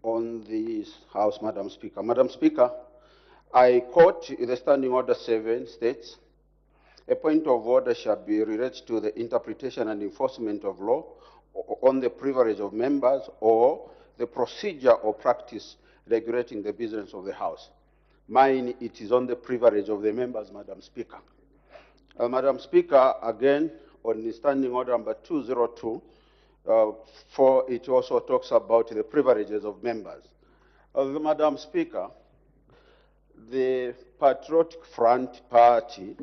on this House, Madam Speaker. Madam Speaker, I quote the Standing Order 7 states, a point of order shall be related to the interpretation and enforcement of law on the privilege of members or the procedure or practice regulating the business of the House. Mine, it is on the privilege of the members, Madam Speaker. Madam Speaker, again, on the Standing Order number 202, for it also talks about the privileges of members. Madam Speaker, the Patriotic Front Party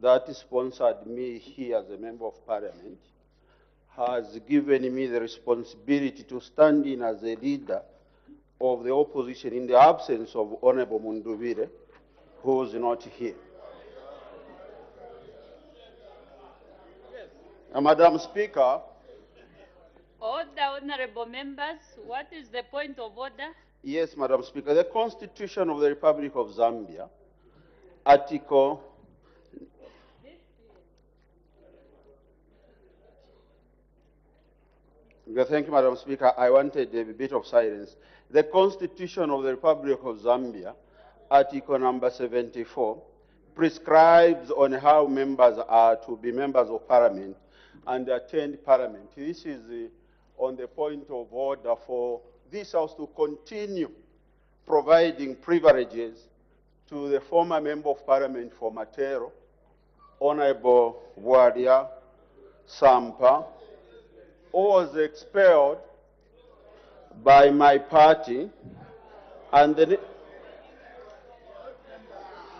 that sponsored me here as a Member of Parliament has given me the responsibility to stand in as a leader of the opposition in the absence of Honorable Mundubire, who is not here. Madam Speaker. Order, honorable members. What is the point of order? Yes, Madam Speaker. The Constitution of the Republic of Zambia, Article Thank you, Madam Speaker. I wanted a bit of silence. The Constitution of the Republic of Zambia, Article number 74, prescribes on how members are to be members of Parliament and attend Parliament. This is on the point of order for this House to continue providing privileges to the former Member of Parliament for Matero, Honorable Wadia Sampa, who was expelled by my party and the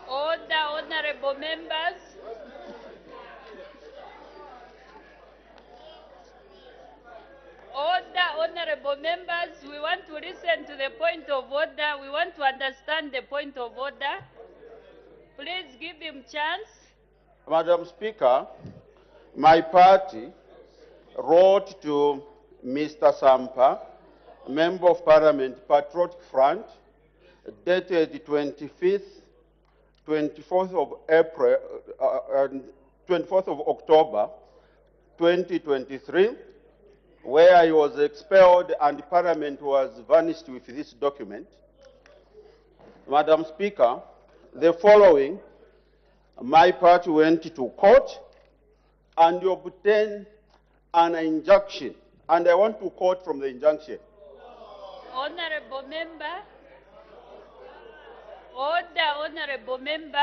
Order, honorable members. Order, honorable members. We want to listen to the point of order. We want to understand the point of order. Please give him chance. Madam Speaker, my party wrote to Mr. Sampa, Member of Parliament, Patriotic Front, dated 24th of April, 24th of October, 2023, where he was expelled and Parliament was vanished with this document. Madam Speaker, the following, my party went to court and obtained an injunction, and I want to quote from the injunction. Honorable member. Order, honorable member.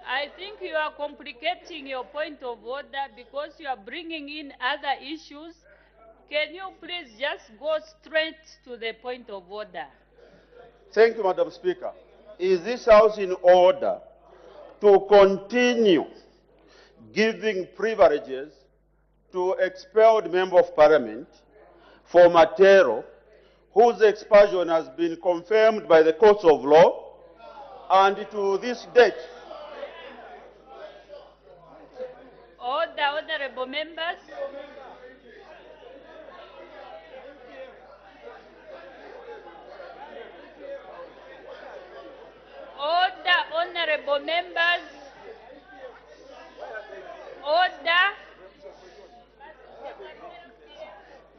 I think you are complicating your point of order because you are bringing in other issues. Can you please just go straight to the point of order? Thank you, Madam Speaker. Is this House in order to continue giving privileges to expelled Member of Parliament for Matero, whose expulsion has been confirmed by the courts of law, and to this date? Order, honorable members. Order, honorable members. Order.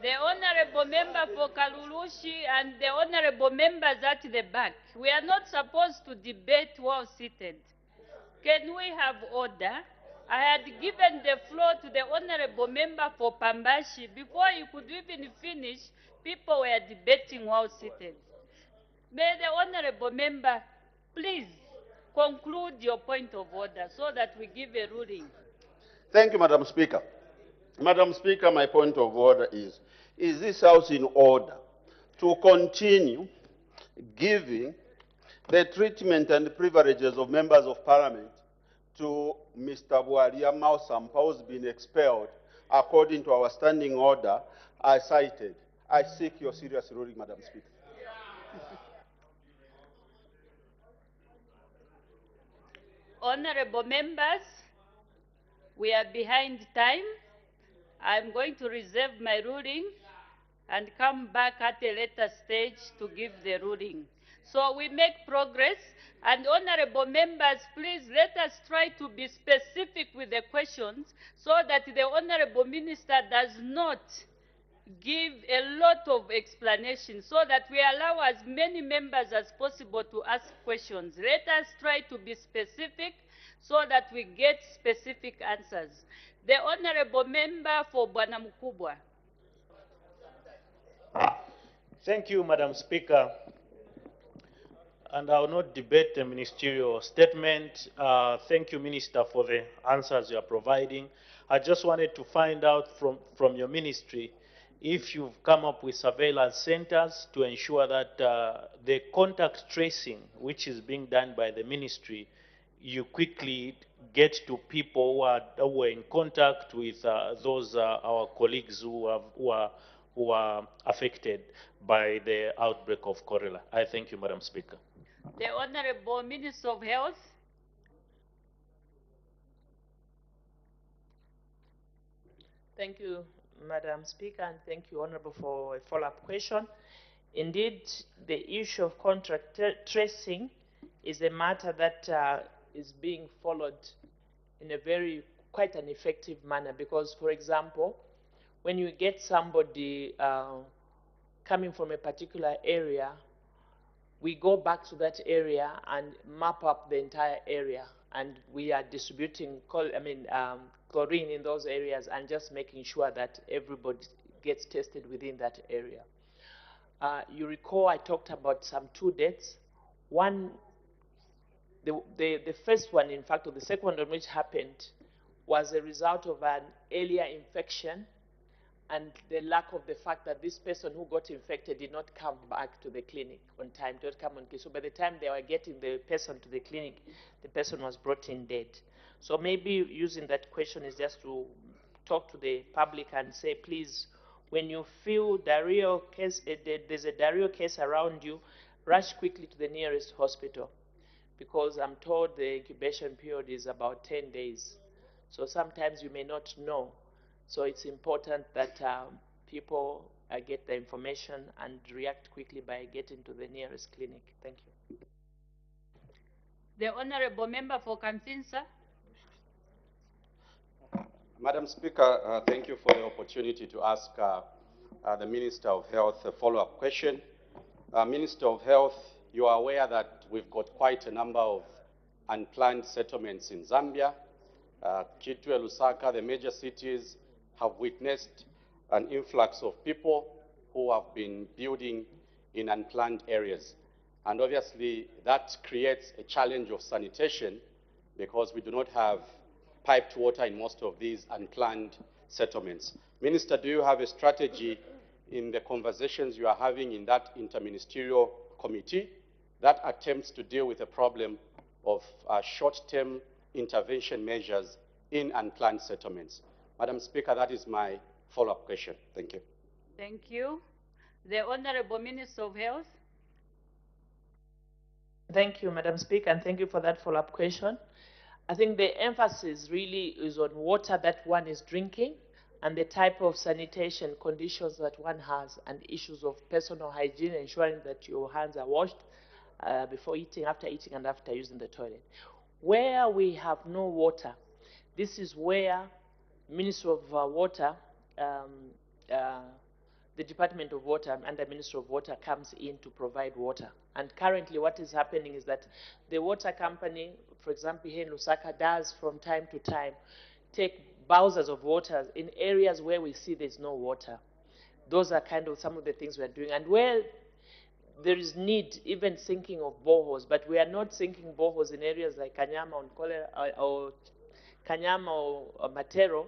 The honorable member for Kalulushi and the honorable members at the back. We are not supposed to debate while seated. Can we have order? I had given the floor to the honorable member for Pambashi. Before you could even finish, people were debating while seated. May the honorable member please conclude your point of order so that we give a ruling. Thank you, Madam Speaker. Madam Speaker, my point of order is this House in order to continue giving the treatment and privileges of members of Parliament to Mr. Wadia Sampa, who has been expelled according to our standing order as cited? I seek your serious ruling, Madam Speaker. Honorable members, we are behind time. I'm going to reserve my ruling and come back at a later stage to give the ruling. So we make progress. And honorable members, please let us try to be specific with the questions so that the honorable minister does not give a lot of explanation, so that we allow as many members as possible to ask questions. Let us try to be specific so that we get specific answers. The honorable member for Bwana Mukubwa. Thank you, Madam Speaker. And I will not debate the ministerial statement. Thank you, Minister, for the answers you are providing. I just wanted to find out from your ministry if you've come up with surveillance centers to ensure that the contact tracing, which is being done by the ministry, you quickly get to people who were in contact with those our colleagues who are affected by the outbreak of cholera. I thank you, Madam Speaker. The Honorable Minister of Health. Thank you, Madam Speaker, and thank you, Honorable, for a follow-up question. Indeed, the issue of contact tracing is a matter that is being followed in a quite an effective manner because, for example, when you get somebody coming from a particular area, we go back to that area and map up the entire area, and we are distributing chlorine in those areas and just making sure that everybody gets tested within that area. You recall I talked about some 2 deaths. One, the first one, in fact, or the second one which happened was a result of an earlier infection and the lack of the fact that this person who got infected did not come back to the clinic on time, did not come on clinic. So by the time they were getting the person to the clinic, the person was brought in dead. So maybe using that question is just to talk to the public and say, please, when you feel diarrheal case, there's a diarrheal case around you, rush quickly to the nearest hospital, because I'm told the incubation period is about 10 days. So sometimes you may not know. So it's important that people get the information and react quickly by getting to the nearest clinic. Thank you. The Honorable Member for Kamfinsa. Madam Speaker, thank you for the opportunity to ask the Minister of Health a follow-up question. Minister of Health, you are aware that we've got quite a number of unplanned settlements in Zambia. Kitwe, Lusaka, the major cities have witnessed an influx of people who have been building in unplanned areas. And obviously, that creates a challenge of sanitation because we do not have piped water in most of these unplanned settlements. Minister, do you have a strategy in the conversations you are having in that interministerial committee that attempts to deal with the problem of short-term intervention measures in unplanned settlements? Madam Speaker, that is my follow-up question. Thank you. Thank you. The Honorable Minister of Health. Thank you, Madam Speaker, and thank you for that follow-up question. I think the emphasis really is on water that one is drinking and the type of sanitation conditions that one has and issues of personal hygiene, ensuring that your hands are washed before eating, after eating, and after using the toilet. Where we have no water, this is where Ministry of Water, the Department of Water and the Ministry of Water comes in to provide water. And currently what is happening is that the water company, for example, here in Lusaka, does from time to time take bowsers of water in areas where we see there's no water. Those are kind of some of the things we're doing. And where there is need, even sinking of boreholes, but we are not sinking boreholes in areas like Kanyama or Kanyama or Matero,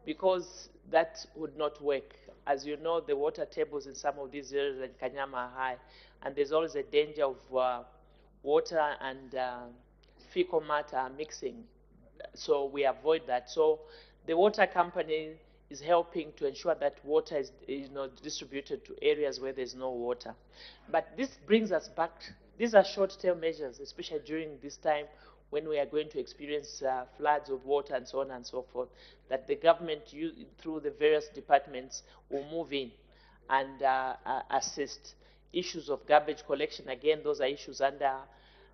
because that would not work. As you know, the water tables in some of these areas like Kanyama are high, and there's always a danger of water and fecal matter mixing. So we avoid that. So the water company is helping to ensure that water is distributed to areas where there's no water. But this brings us back, these are short-term measures, especially during this time when we are going to experience floods of water and so on and so forth, that the government, through the various departments, will move in and assist. Issues of garbage collection, again, those are issues under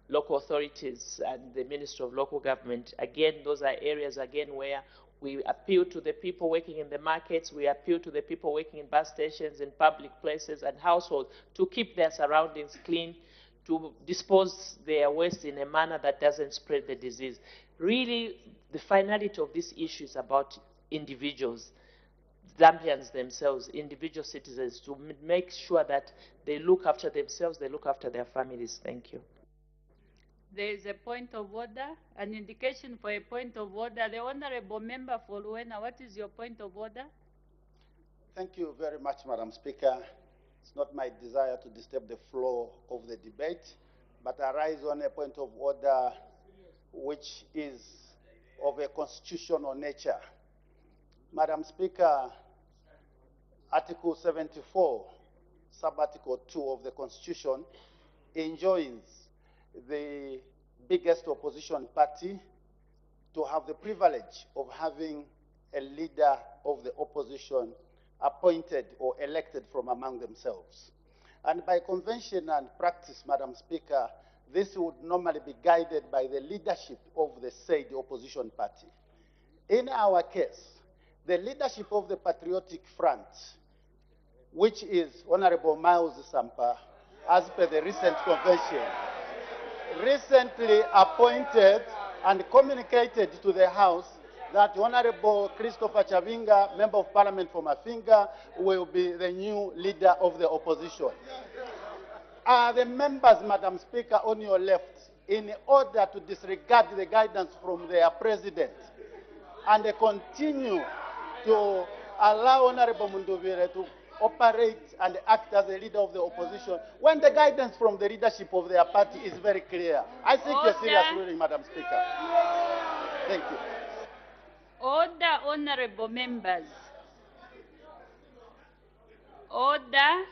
local authorities and the Ministry of Local Government. Again, those are areas, again, where we appeal to the people working in the markets, we appeal to the people working in bus stations, in public places and households to keep their surroundings clean, to dispose their waste in a manner that doesn't spread the disease. Really, the finality of this issue is about individuals, Zambians themselves, individual citizens, to make sure that they look after themselves, they look after their families. Thank you. There is a point of order, an indication for a point of order. The Honorable Member for Luena, what is your point of order? Thank you very much, Madam Speaker. It's not my desire to disturb the flow of the debate, but I rise on a point of order which is of a constitutional nature. Madam Speaker, Article 74, Sub-Article 2 of the Constitution enjoins the biggest opposition party to have the privilege of having a leader of the opposition appointed or elected from among themselves. And by convention and practice, Madam Speaker, this would normally be guided by the leadership of the said opposition party. In our case, the leadership of the Patriotic Front, which is Honorable Miles Sampa, as per the recent convention, recently appointed and communicated to the House that Honorable Christopher Chavinga, Member of Parliament for Mafinga, will be the new leader of the opposition. The members, Madam Speaker, on your left, in order to disregard the guidance from their president and continue to allow Honorable Munduvire to operate and act as a leader of the opposition, when the guidance from the leadership of their party is very clear. I think you're serious ruling, Madam Speaker. Thank you. Order, honorable members. Order.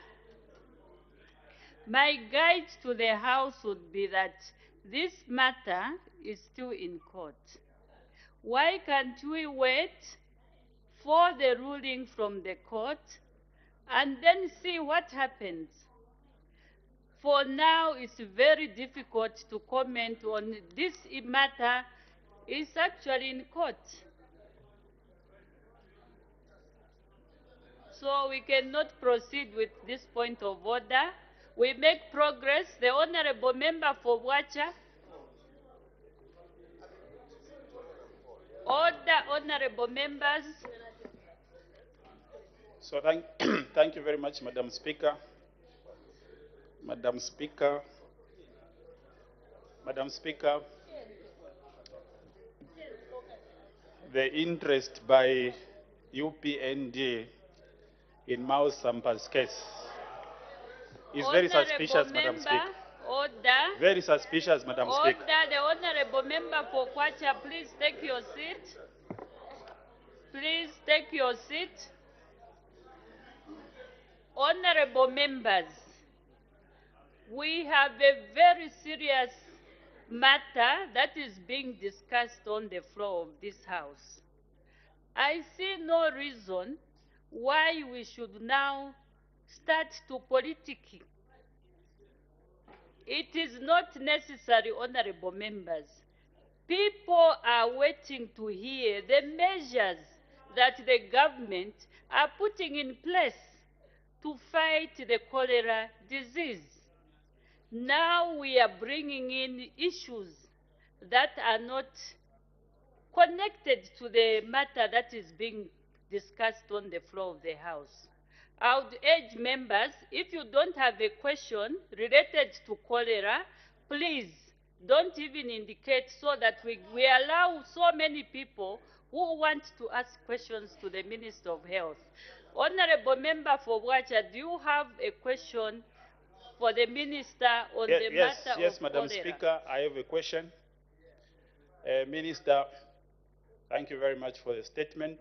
My guide to the House would be that this matter is still in court. Why can't we wait for the ruling from the court and then see what happens? For now, it's very difficult to comment on this matter. It's actually in court. So we cannot proceed with this point of order. We make progress. The Honorable Member for Wacha. Order, honorable members. So thank you very much, Madam Speaker. Madam Speaker. Madam Speaker, the interest by UPND in Miles Sampa's case is very suspicious, Madam Speaker. Order. Very suspicious, Madam Speaker. Order. The Honorable Member for Kwacha, please take your seat. Please take your seat. Honorable members, we have a very serious matter that is being discussed on the floor of this House. I see no reason why we should now start to politicking. It is not necessary, honorable members. People are waiting to hear the measures that the government are putting in place to fight the cholera disease. Now we are bringing in issues that are not connected to the matter that is being discussed on the floor of the House. I would urge members, if you don't have a question related to cholera, please don't even indicate, so that we allow so many people who want to ask questions to the Minister of Health. Honorable Member for Wacha, do you have a question for the Minister on the matter yes, of Madam cholera? Speaker, I have a question. Minister, thank you very much for the statement.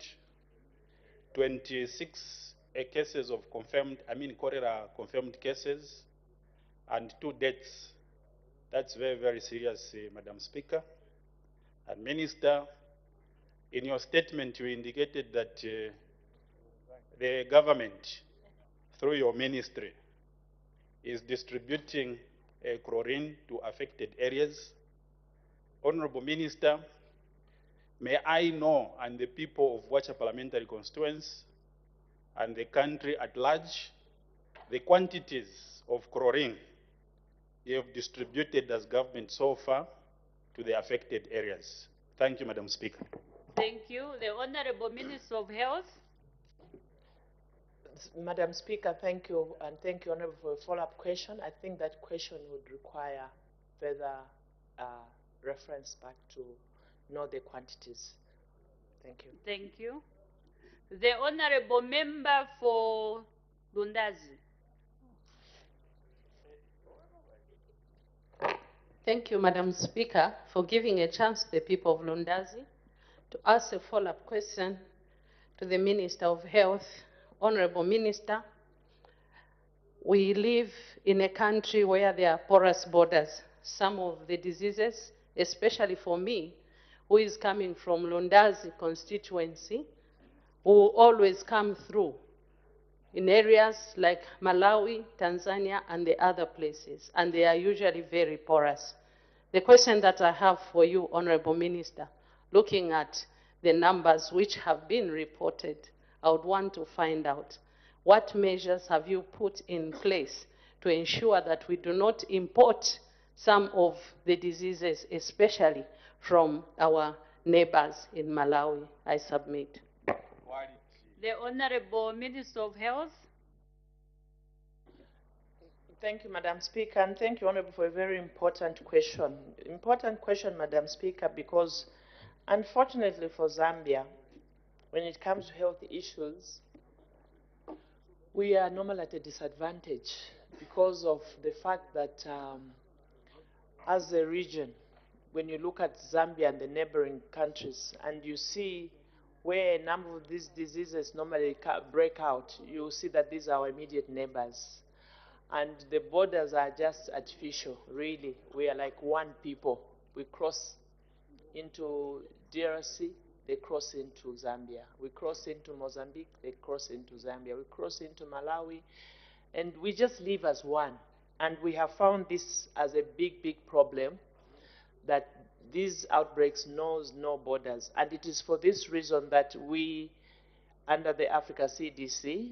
26 cases of cholera confirmed cases and 2 deaths. That's very, very serious, Madam Speaker. And Minister, in your statement, you indicated that the government, through your ministry, is distributing chlorine to affected areas. Honorable Minister, may I know, and the people of Wacha Parliamentary Constituency and the country at large, the quantities of chlorine you have distributed as government so far to the affected areas. Thank you, Madam Speaker. Thank you. The Honorable Minister of Health. Madam Speaker, thank you, and thank you, Honorable, for a follow-up question. I think that question would require further reference back to know the quantities. Thank you. Thank you. The Honorable Member for Lundazi. Thank you, Madam Speaker, for giving a chance to the people of Lundazi to ask a follow-up question to the Minister of Health. Honorable Minister, we live in a country where there are porous borders. Some of the diseases, especially for me, who is coming from Lundazi constituency, will always come through in areas like Malawi, Tanzania, and the other places, and they are usually very porous. The question that I have for you, Honorable Minister, looking at the numbers which have been reported, I would want to find out what measures have you put in place to ensure that we do not import some of the diseases, especially from our neighbors in Malawi. I submit. The Honorable Minister of Health. Thank you, Madam Speaker, and thank you, Honorable, for a very important question. Important question, Madam Speaker, because unfortunately for Zambia, when it comes to health issues, we are normally at a disadvantage because of the fact that as a region, when you look at Zambia and the neighboring countries and you see where a number of these diseases normally break out, you see that these are our immediate neighbors. And the borders are just artificial, really. We are like one people. We cross into DRC, they cross into Zambia. We cross into Mozambique, they cross into Zambia. We cross into Malawi, and we just live as one. And we have found this as a big, big problem, that these outbreaks knows no borders. And it is for this reason that we, under the Africa CDC,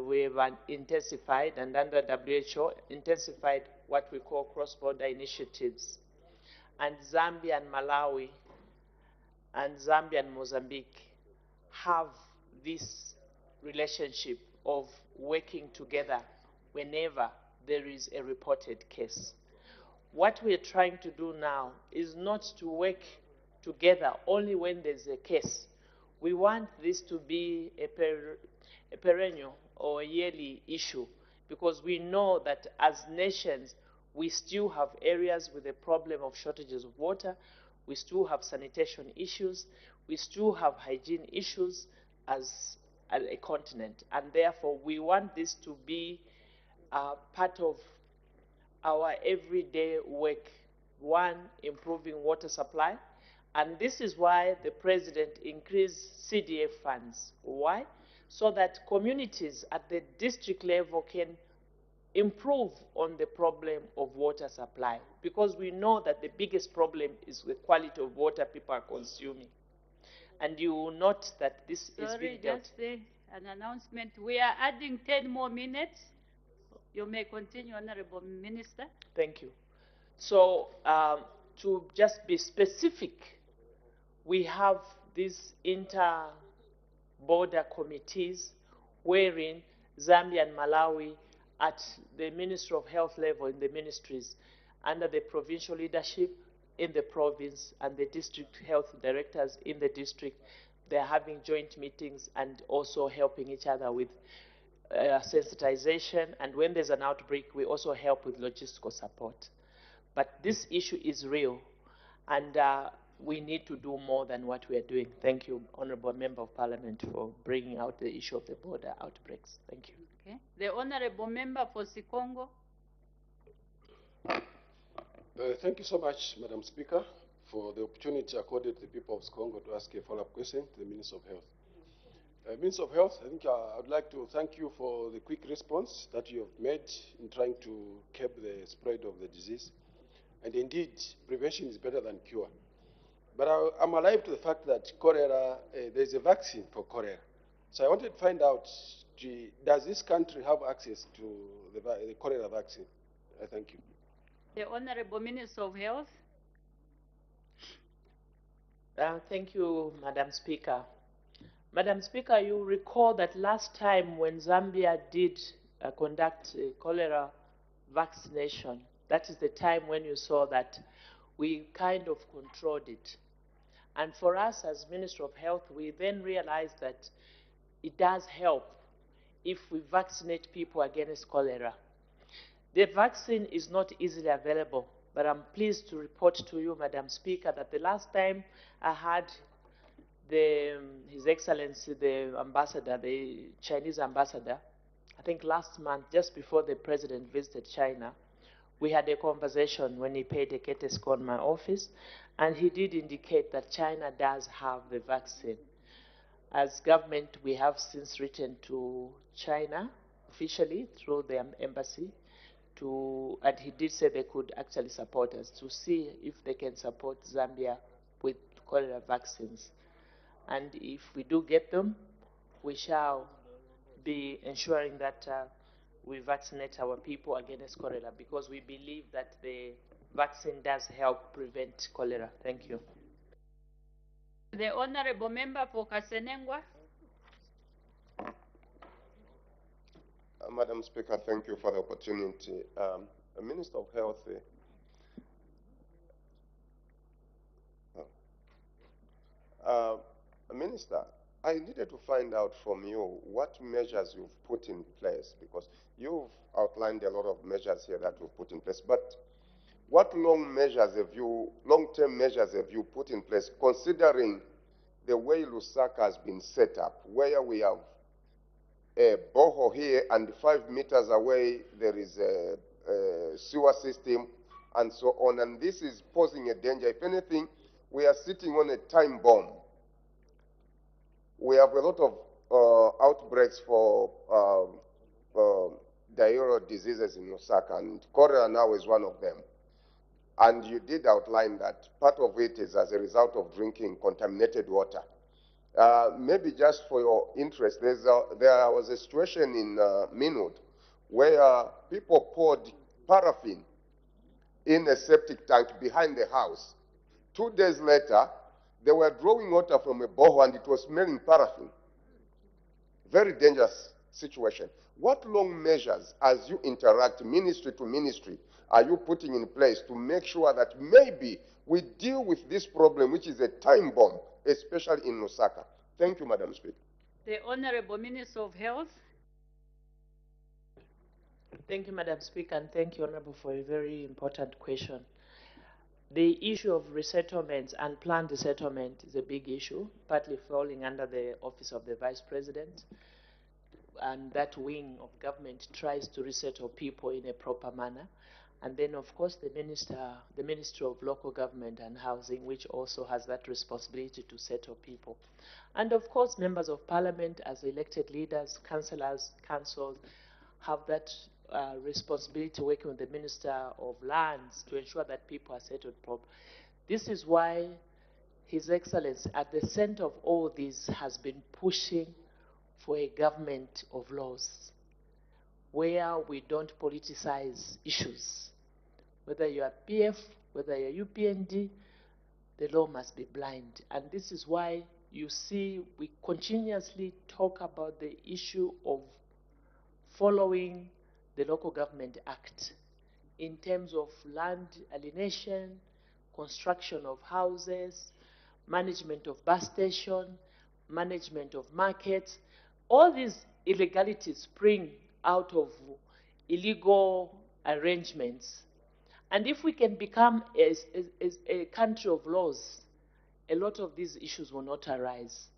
we have intensified, and under WHO, intensified what we call cross-border initiatives. And Zambia and Malawi and Zambia and Mozambique have this relationship of working together whenever there is a reported case. What we are trying to do now is not to work together only when there's a case. We want this to be a perennial or a yearly issue, because we know that as nations we still have areas with a problem of shortages of water, we still have sanitation issues, we still have hygiene issues as a continent, and therefore we want this to be part of our everyday work. One, improving water supply, and this is why the President increased CDF funds. Why? So that communities at the district level can improve on the problem of water supply, because we know that the biggest problem is the quality of water people are consuming. And you will note that this is being dealt. Sorry, just an announcement. We are adding 10 more minutes. You may continue, Honorable Minister. Thank you. So to just be specific, we have these inter-border committees wherein Zambia and Malawi at the Ministry of Health level in the ministries, under the provincial leadership in the province and the district health directors in the district, they're having joint meetings and also helping each other with sensitization, and when there's an outbreak, we also help with logistical support. But this issue is real, and we need to do more than what we are doing. Thank you, Honorable Member of Parliament, for bringing out the issue of the border outbreaks. Thank you. Okay. The Honorable Member for Sikongo. Thank you so much, Madam Speaker, for the opportunity accorded to the people of Congo to ask a follow-up question to the Minister of Health. Minister of Health, I think I would like to thank you for the quick response that you have made in trying to curb the spread of the disease. And indeed, prevention is better than cure. But I'm alive to the fact that cholera, there's a vaccine for cholera. So I wanted to find out, does this country have access to the cholera vaccine? Thank you. The Honorable Minister of Health. Thank you, Madam Speaker. Madam Speaker, you recall that last time when Zambia did conduct cholera vaccination, that is the time when you saw that we kind of controlled it. And for us as Minister of Health, we then realized that it does help if we vaccinate people against cholera. The vaccine is not easily available, but I'm pleased to report to you, Madam Speaker, that the last time I had His Excellency, the ambassador, the Chinese ambassador, I think last month, just before the President visited China, we had a conversation when he paid a courtesy call in my office, and he did indicate that China does have the vaccine. As government, we have since written to China officially through their embassy and he did say they could actually support us to see if they can support Zambia with cholera vaccines. And if we do get them, we shall be ensuring that we vaccinate our people against cholera because we believe that the vaccine does help prevent cholera. Thank you. The Honorable Member for Kasenengwa. Madam Speaker, thank you for the opportunity. Minister of Health, Minister, I needed to find out from you what measures you've put in place because you've outlined a lot of measures here that you've put in place, but what long-term measures have you put in place considering the way Lusaka has been set up, where we have a borehole here and 5 meters away there is a sewer system and so on, and this is posing a danger. If anything, we are sitting on a time bomb. We have a lot of outbreaks for diarrheal diseases in Lusaka, and cholera now is one of them. And you did outline that part of it is as a result of drinking contaminated water. Maybe just for your interest, there was a situation in Minwood where people poured paraffin in a septic tank behind the house. 2 days later, they were drawing water from a borehole and it was smelling paraffin. Very dangerous situation. What long measures, as you interact ministry to ministry, are you putting in place to make sure that maybe we deal with this problem, which is a time bomb, especially in Lusaka? Thank you, Madam Speaker. The Honorable Minister of Health. Thank you, Madam Speaker, and thank you, Honorable, for a very important question. The issue of resettlements and planned resettlement is a big issue, partly falling under the Office of the Vice President. And that wing of government tries to resettle people in a proper manner. And then, of course, the Ministry of Local Government and Housing, which also has that responsibility to settle people. And, of course, members of parliament as elected leaders, councillors, councils, have that responsibility working with the Minister of Lands to ensure that people are settled properly. This is why His Excellency, at the center of all this, has been pushing for a government of laws, where we don't politicize issues. Whether you are PF, whether you are UPND, the law must be blind. And this is why you see we continuously talk about the issue of following the Local Government Act in terms of land alienation, construction of houses, management of bus station, management of markets. All these illegalities spring out of illegal arrangements. And if we can become a country of laws, a lot of these issues will not arise.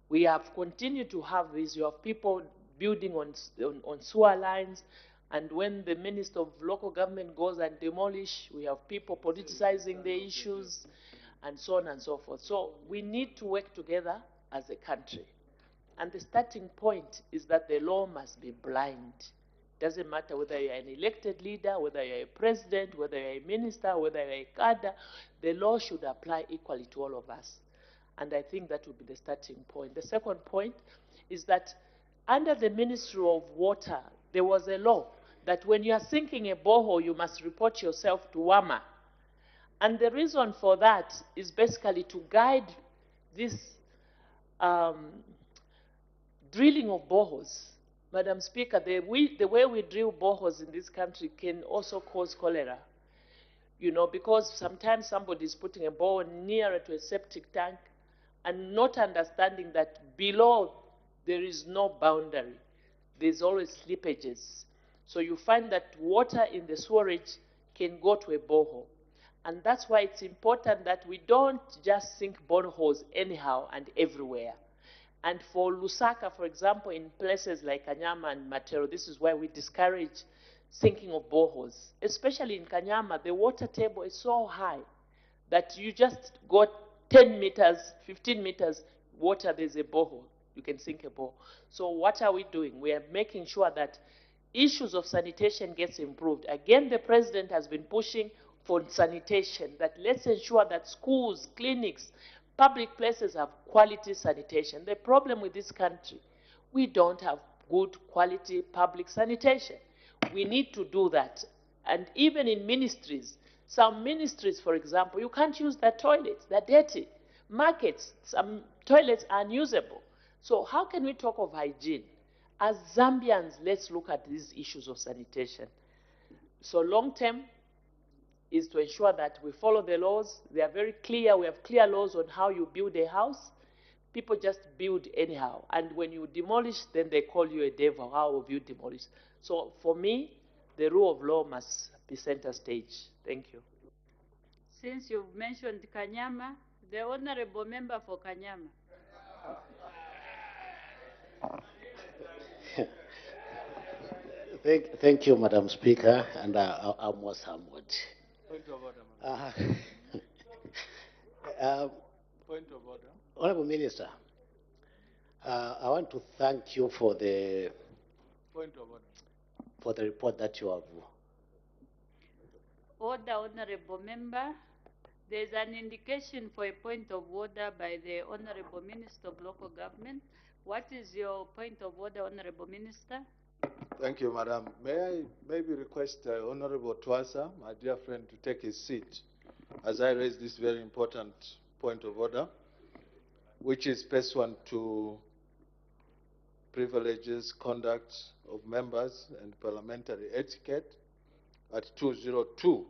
We have continued to have these. You have people building on sewer lines, and when the Minister of Local Government goes and demolish, we have people politicizing the issues, and so on and so forth. So we need to work together as a country. And the starting point is that the law must be blind. Doesn't matter whether you're an elected leader, whether you're a president, whether you're a minister, whether you're a cadre, the law should apply equally to all of us. And I think that would be the starting point. The second point is that under the Ministry of Water, there was a law that when you are sinking a borehole, you must report yourself to WAMA. And the reason for that is basically to guide this drilling of boreholes. Madam Speaker, the way we drill boreholes in this country can also cause cholera. You know, because sometimes somebody is putting a borehole nearer to a septic tank and not understanding that below there is no boundary. There's always slippages. So you find that water in the sewerage can go to a borehole. And that's why it's important that we don't just sink boreholes anyhow and everywhere. And for Lusaka, for example, in places like Kanyama and Matero, this is why we discourage sinking of boreholes. Especially in Kanyama, the water table is so high that you just got 10 meters, 15 meters, water, there's a borehole. You can sink a borehole. So what are we doing? We are making sure that issues of sanitation gets improved. Again, the president has been pushing for sanitation, that let's ensure that schools, clinics, public places have quality sanitation. The problem with this country, we don't have good quality public sanitation. We need to do that. And even in ministries, some ministries, for example, you can't use their toilets, they're dirty. Markets, some toilets are unusable. So how can we talk of hygiene? As Zambians, let's look at these issues of sanitation. So long term is to ensure that we follow the laws. They are very clear. We have clear laws on how you build a house. People just build anyhow. And when you demolish, then they call you a devil. How have you demolished? So for me, the rule of law must be center stage. Thank you. Since you've mentioned Kanyama, the honorable member for Kanyama. Thank you, Madam Speaker, and I was humbled. Point of order, Point of order. Honorable Minister, I want to thank you for the Point of order. report that you have. Order, honorable member. There is an indication for a point of order by the honorable Minister of Local Government. What is your point of order, honorable Minister? Thank you, Madam. May I maybe request Honorable Twasa, my dear friend, to take his seat as I raise this very important point of order, which is pursuant to privileges, conduct of members, and parliamentary etiquette at 202.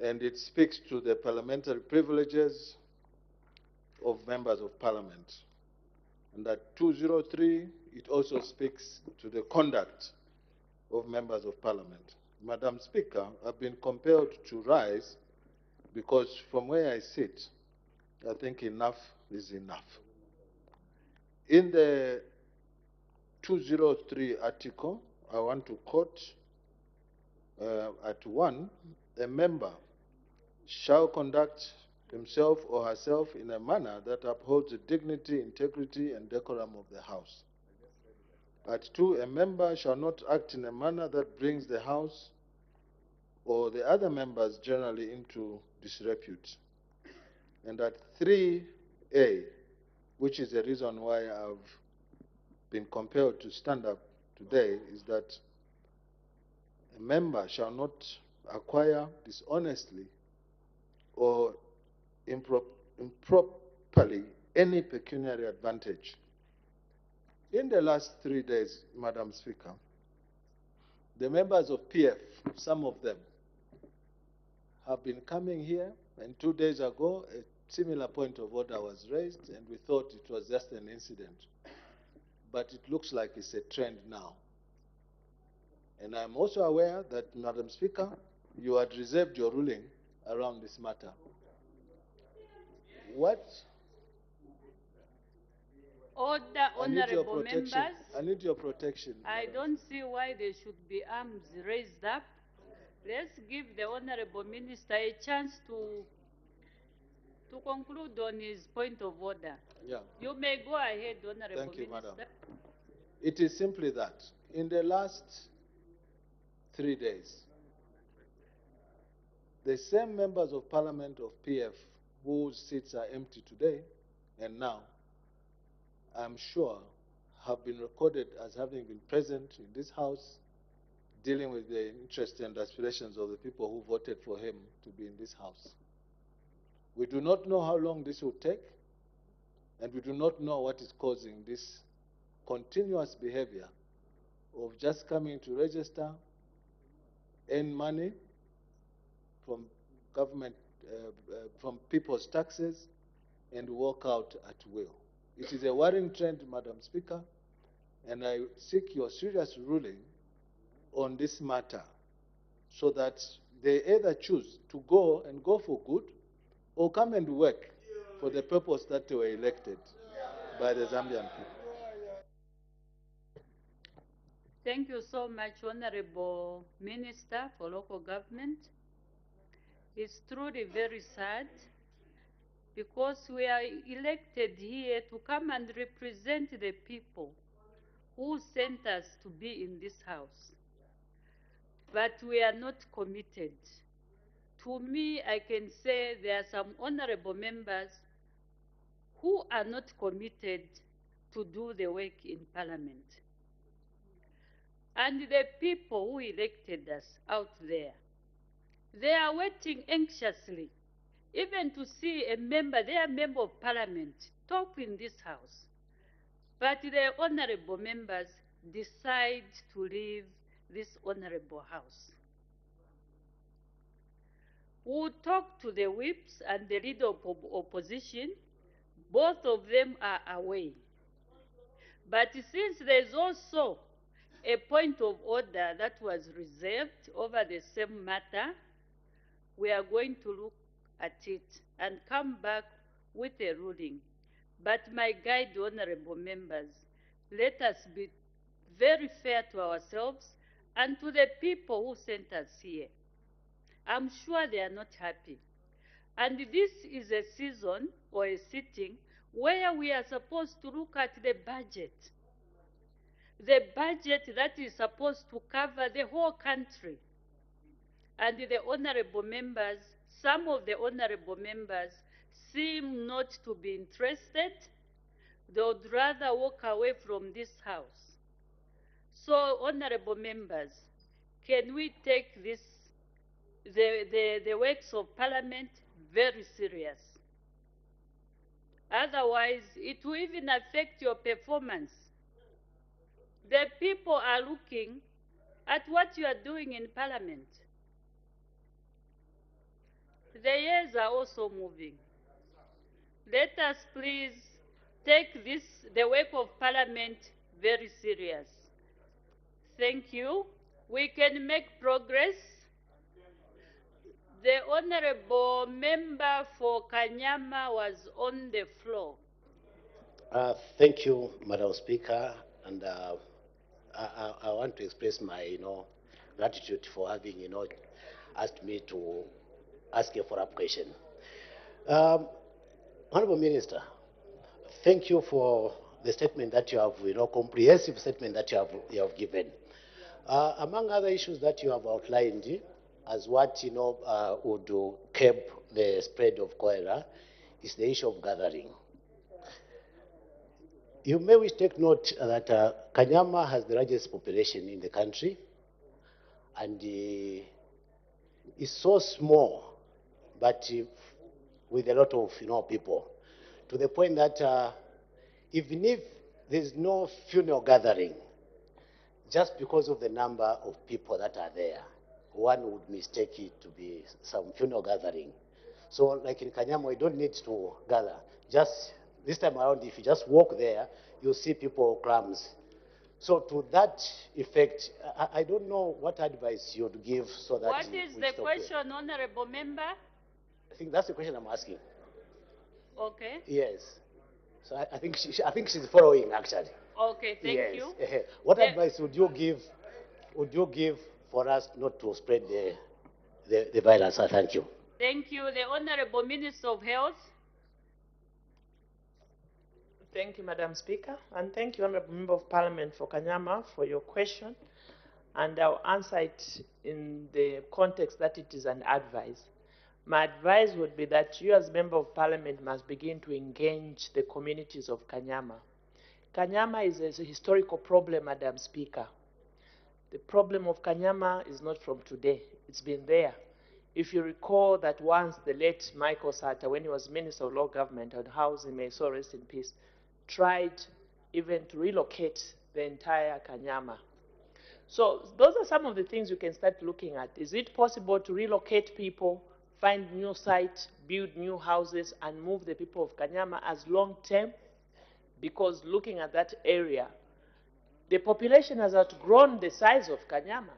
And it speaks to the parliamentary privileges of members of parliament. And at 203, it also speaks to the conduct of members of parliament. Madam Speaker, I've been compelled to rise because from where I sit, I think enough is enough. In the 203 article, I want to quote at 1, a member shall conduct himself or herself in a manner that upholds the dignity, integrity, and decorum of the House. At 2, a member shall not act in a manner that brings the House or the other members generally into disrepute. And at 3A, which is the reason why I've been compelled to stand up today, is that a member shall not acquire dishonestly or improperly any pecuniary advantage. In the last 3 days, Madam Speaker, the members of PF, some of them, have been coming here, and 2 days ago, a similar point of order was raised, and we thought it was just an incident. But it looks like it's a trend now. And I'm also aware that, Madam Speaker, you had reserved your ruling around this matter. What? Order, honorable members. I need your protection. I don't see why there should be arms raised up. Let's give the honorable minister a chance to conclude on his point of order. Yeah. You may go ahead, honorable Thank you, minister. Madam. It is simply that in the last 3 days, the same members of parliament of PF whose seats are empty today and now, I'm sure, have been recorded as having been present in this House, dealing with the interests and aspirations of the people who voted for him to be in this House. We do not know how long this will take, and we do not know what is causing this continuous behavior of just coming to register, earn money from government, from people's taxes, and walk out at will. It is a worrying trend, Madam Speaker, and I seek your serious ruling on this matter so that they either choose to go and go for good or come and work for the purpose that they were elected by the Zambian people. Thank you so much, Honorable Minister for Local Government. It's truly very sad because we are elected here to come and represent the people who sent us to be in this house. But we are not committed. To me, I can say there are some honorable members who are not committed to do the work in Parliament. And the people who elected us out there, they are waiting anxiously, even to see their member of Parliament, talk in this house. But the honorable members decide to leave this honorable house. We'll talk to the whips and the leader of opposition. Both of them are away. But since there's also a point of order that was reserved over the same matter, we are going to look at it and come back with a ruling. But my guide, honorable members, let us be very fair to ourselves and to the people who sent us here. I'm sure they are not happy. And this is a season or a sitting where we are supposed to look at the budget that is supposed to cover the whole country. And the honorable members, some of the honorable members seem not to be interested. They would rather walk away from this house. So, honorable members, can we take this, the works of Parliament very serious? Otherwise, it will even affect your performance. The people are looking at what you are doing in Parliament. The years are also moving. Let us please take the work of Parliament, very serious. Thank you. We can make progress. The honorable member for Kanyama was on the floor. Thank you, Madam Speaker, and I want to express my, gratitude for having, asked me to ask a follow-up question. Honorable Minister, thank you for the statement that you have, comprehensive statement that you have given. Among other issues that you have outlined as what, would curb the spread of cholera is the issue of gathering. You may wish to take note that Kanyama has the largest population in the country, and is so small, but with a lot of people, to the point that even if there's no funeral gathering, just because of the number of people that are there, one would mistake it to be some funeral gathering. So, like in Kanyama, we don't need to gather. Just this time around, if you just walk there, you'll see people crumbs. So, to that effect, I don't know what advice you would give so that. What is the question, honorable member? I think that's the question I'm asking. Okay. Yes. So I think she's following actually. Okay, thank you. What advice would you give for us not to spread the virus? Thank you. Thank you. The Honorable Minister of Health. Thank you, Madam Speaker, and thank you, Honorable Member of Parliament for Kanyama, for your question. And I'll answer it in the context that it is an advice. My advice would be that you as Member of Parliament must begin to engage the communities of Kanyama. Kanyama is a historical problem, Madam Speaker. The problem of Kanyama is not from today. It's been there. If you recall that once the late Michael Sata, when he was Minister of Law Government and Housing, may so rest in peace, tried even to relocate the entire Kanyama. So those are some of the things you can start looking at. Is it possible to relocate people, find new sites, build new houses, and move the people of Kanyama as long term? Because looking at that area, the population has outgrown the size of Kanyama,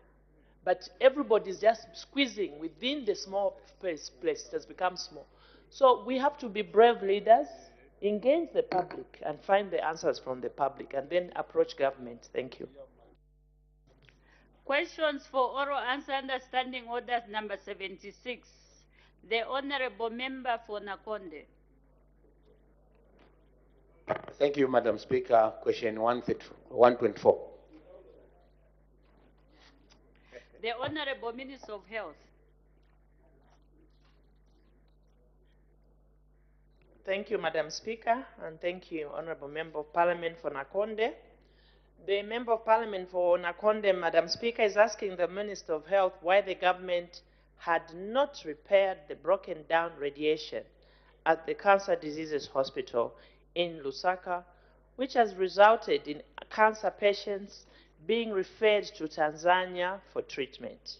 but everybody's just squeezing within the small place. It has become small. So we have to be brave leaders, engage the public, and find the answers from the public, and then approach government. Thank you. Questions for oral answer understanding orders number 76. The Honorable Member for Nakonde. Thank you, Madam Speaker. Question 124. The Honorable Minister of Health. Thank you, Madam Speaker, and thank you, Honorable Member of Parliament for Nakonde. The Member of Parliament for Nakonde, Madam Speaker, is asking the Minister of Health why the government had not repaired the broken down radiation at the Cancer Diseases Hospital in Lusaka, which has resulted in cancer patients being referred to Tanzania for treatment.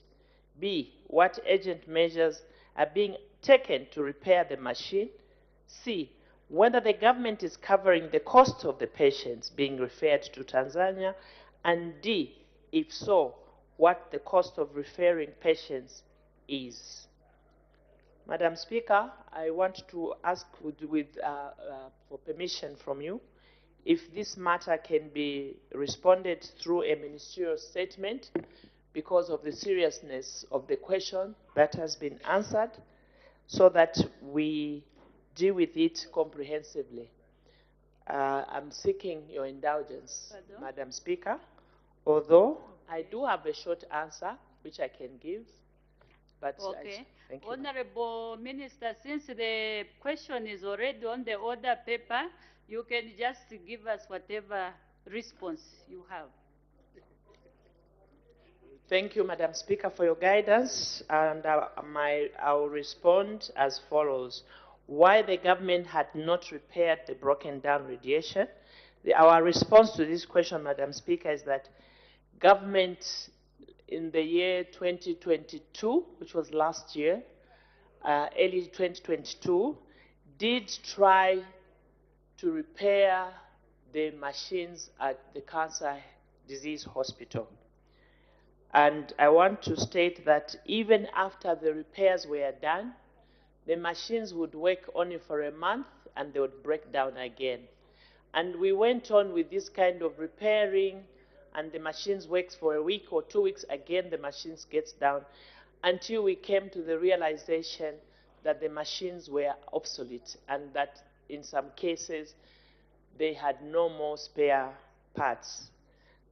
B, what urgent measures are being taken to repair the machine? C, whether the government is covering the cost of the patients being referred to Tanzania, and D, if so, what the cost of referring patients is. Madam Speaker, I want to ask for permission from you if this matter can be responded through a ministerial statement because of the seriousness of the question that has been answered, so that we deal with it comprehensively. I'm seeking your indulgence, Madam Speaker, although I do have a short answer which I can give. But Okay. thank you. Honorable Minister, since the question is already on the order paper, you can just give us whatever response you have. Thank you, Madam Speaker, for your guidance, and I'll respond as follows. Why the government had not repaired the broken down radiation? Our response to this question, Madam Speaker, is that government in the year 2022, which was last year, early 2022, did try to repair the machines at the Cancer Disease Hospital. And I want to state that even after the repairs were done, the machines would work only for a month and they would break down again. And we went on with this kind of repairing, and the machines works for a week or 2 weeks, again the machines gets down, until we came to the realization that the machines were obsolete and that in some cases they had no more spare parts.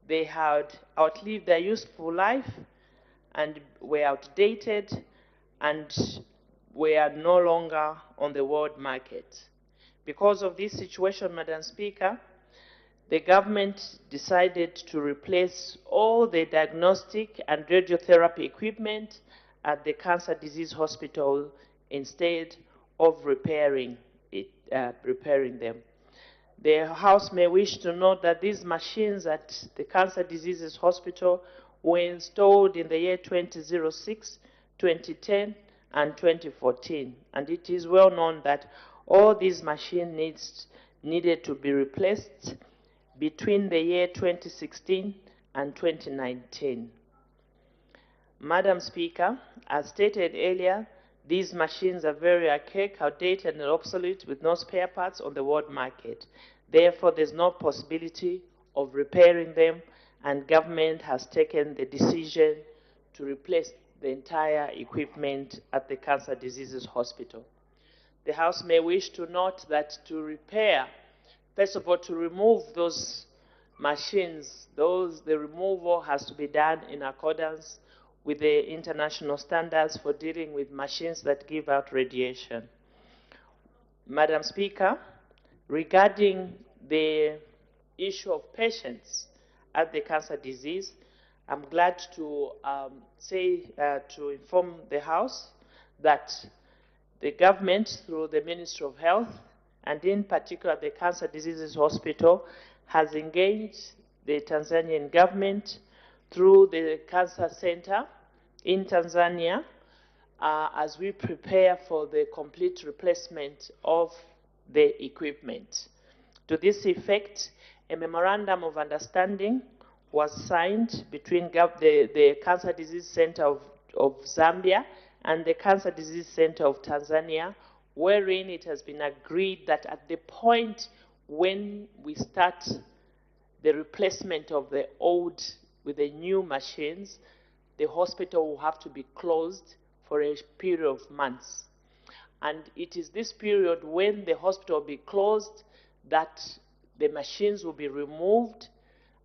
They had outlived their useful life and were outdated and were no longer on the world market. Because of this situation, Madam Speaker, the government decided to replace all the diagnostic and radiotherapy equipment at the Cancer Disease Hospital instead of repairing them. The House may wish to note that these machines at the Cancer Diseases Hospital were installed in the year 2006, 2010, and 2014. And it is well known that all these machines needed to be replaced between the year 2016 and 2019. Madam Speaker, as stated earlier, these machines are very archaic, outdated, and obsolete with no spare parts on the world market. Therefore, there's no possibility of repairing them, and government has taken the decision to replace the entire equipment at the Cancer Diseases Hospital. The House may wish to note that to repair, first of all, to remove those machines, the removal has to be done in accordance with the international standards for dealing with machines that give out radiation. Madam Speaker, regarding the issue of patients at the cancer disease, I'm glad to inform the House that the government, through the Ministry of Health, and in particular the Cancer Diseases Hospital, has engaged the Tanzanian government through the Cancer Center in Tanzania as we prepare for the complete replacement of the equipment. To this effect, a memorandum of understanding was signed between the Cancer Disease Center of Zambia and the Cancer Disease Center of Tanzania, wherein it has been agreed that at the point when we start the replacement of the old with the new machines, the hospital will have to be closed for a period of months. And it is this period when the hospital will be closed that the machines will be removed,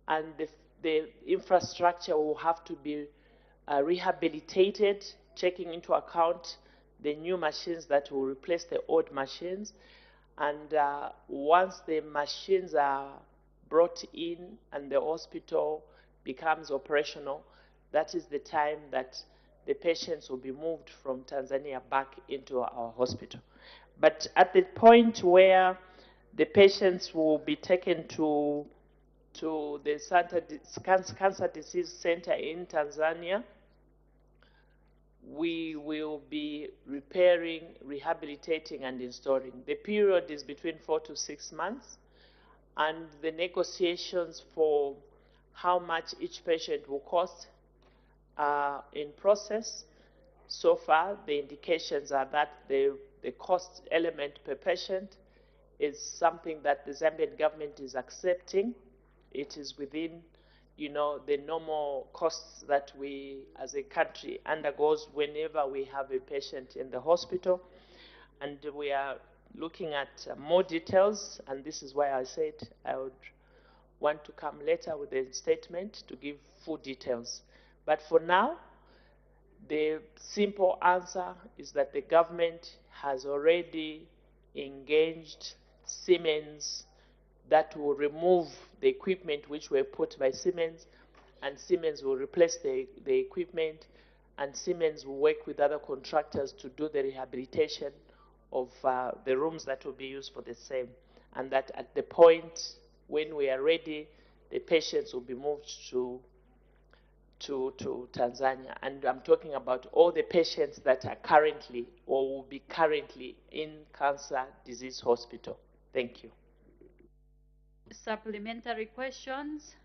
and the infrastructure will have to be rehabilitated, taking into account the new machines that will replace the old machines. And once the machines are brought in and the hospital becomes operational, that is the time that the patients will be moved from Tanzania back into our hospital. But at the point where the patients will be taken to the Cancer Disease Center in Tanzania, we will be repairing, rehabilitating, and installing. The period is between 4 to 6 months, and the negotiations for how much each patient will cost are in process. So far, the indications are that the cost element per patient is something that the Zambian government is accepting. It is within, the normal costs that we as a country undergoes whenever we have a patient in the hospital. And we are looking at more details, and this is why I said I would want to come later with a statement to give full details. But for now, the simple answer is that the government has already engaged Siemens that will remove the equipment which were put by Siemens, and Siemens will replace the equipment, and Siemens will work with other contractors to do the rehabilitation of the rooms that will be used for the same. And that at the point when we are ready, the patients will be moved to Tanzania. And I'm talking about all the patients that are currently or will be currently in Cancer Disease Hospital. Thank you. Supplementary questions?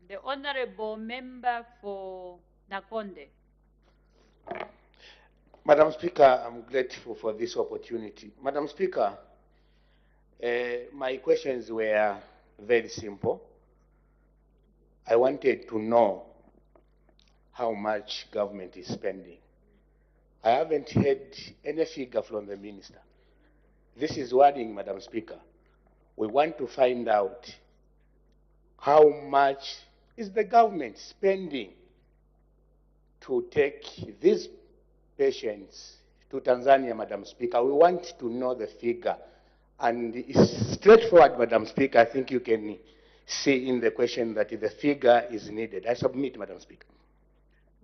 The Honorable Member for Nakonde. Madam Speaker, I'm grateful for this opportunity. Madam Speaker, my questions were very simple. I wanted to know how much government is spending. I haven't heard any figure from the minister. This is worrying, Madam Speaker. We want to find out how much is the government spending to take these patients to Tanzania, Madam Speaker. We want to know the figure. And it's straightforward, Madam Speaker. I think you can see in the question that the figure is needed. I submit, Madam Speaker.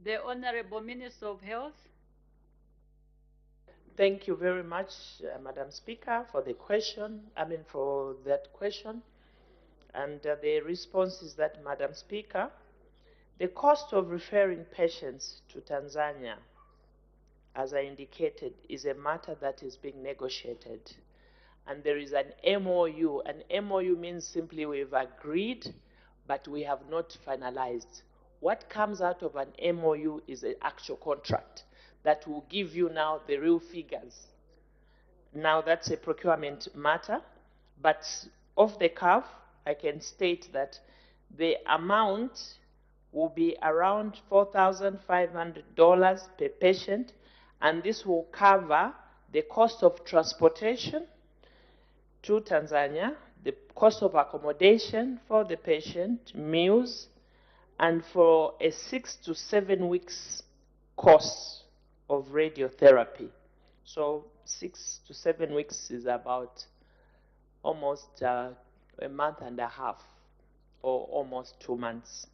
The Honorable Minister of Health. Thank you very much, Madam Speaker, for the question. For that question. And the response is that, Madam Speaker, the cost of referring patients to Tanzania, as I indicated, is a matter that is being negotiated. And there is an MOU. An MOU means simply we've agreed, but we have not finalized. What comes out of an MOU is an actual contract that will give you now the real figures. Now that's a procurement matter, but off the cuff, I can state that the amount will be around $4,500 per patient, and this will cover the cost of transportation to Tanzania, the cost of accommodation for the patient, meals, and for a 6 to 7 weeks course of radiotherapy. So 6 to 7 weeks is about almost a month and a half, or almost 2 months.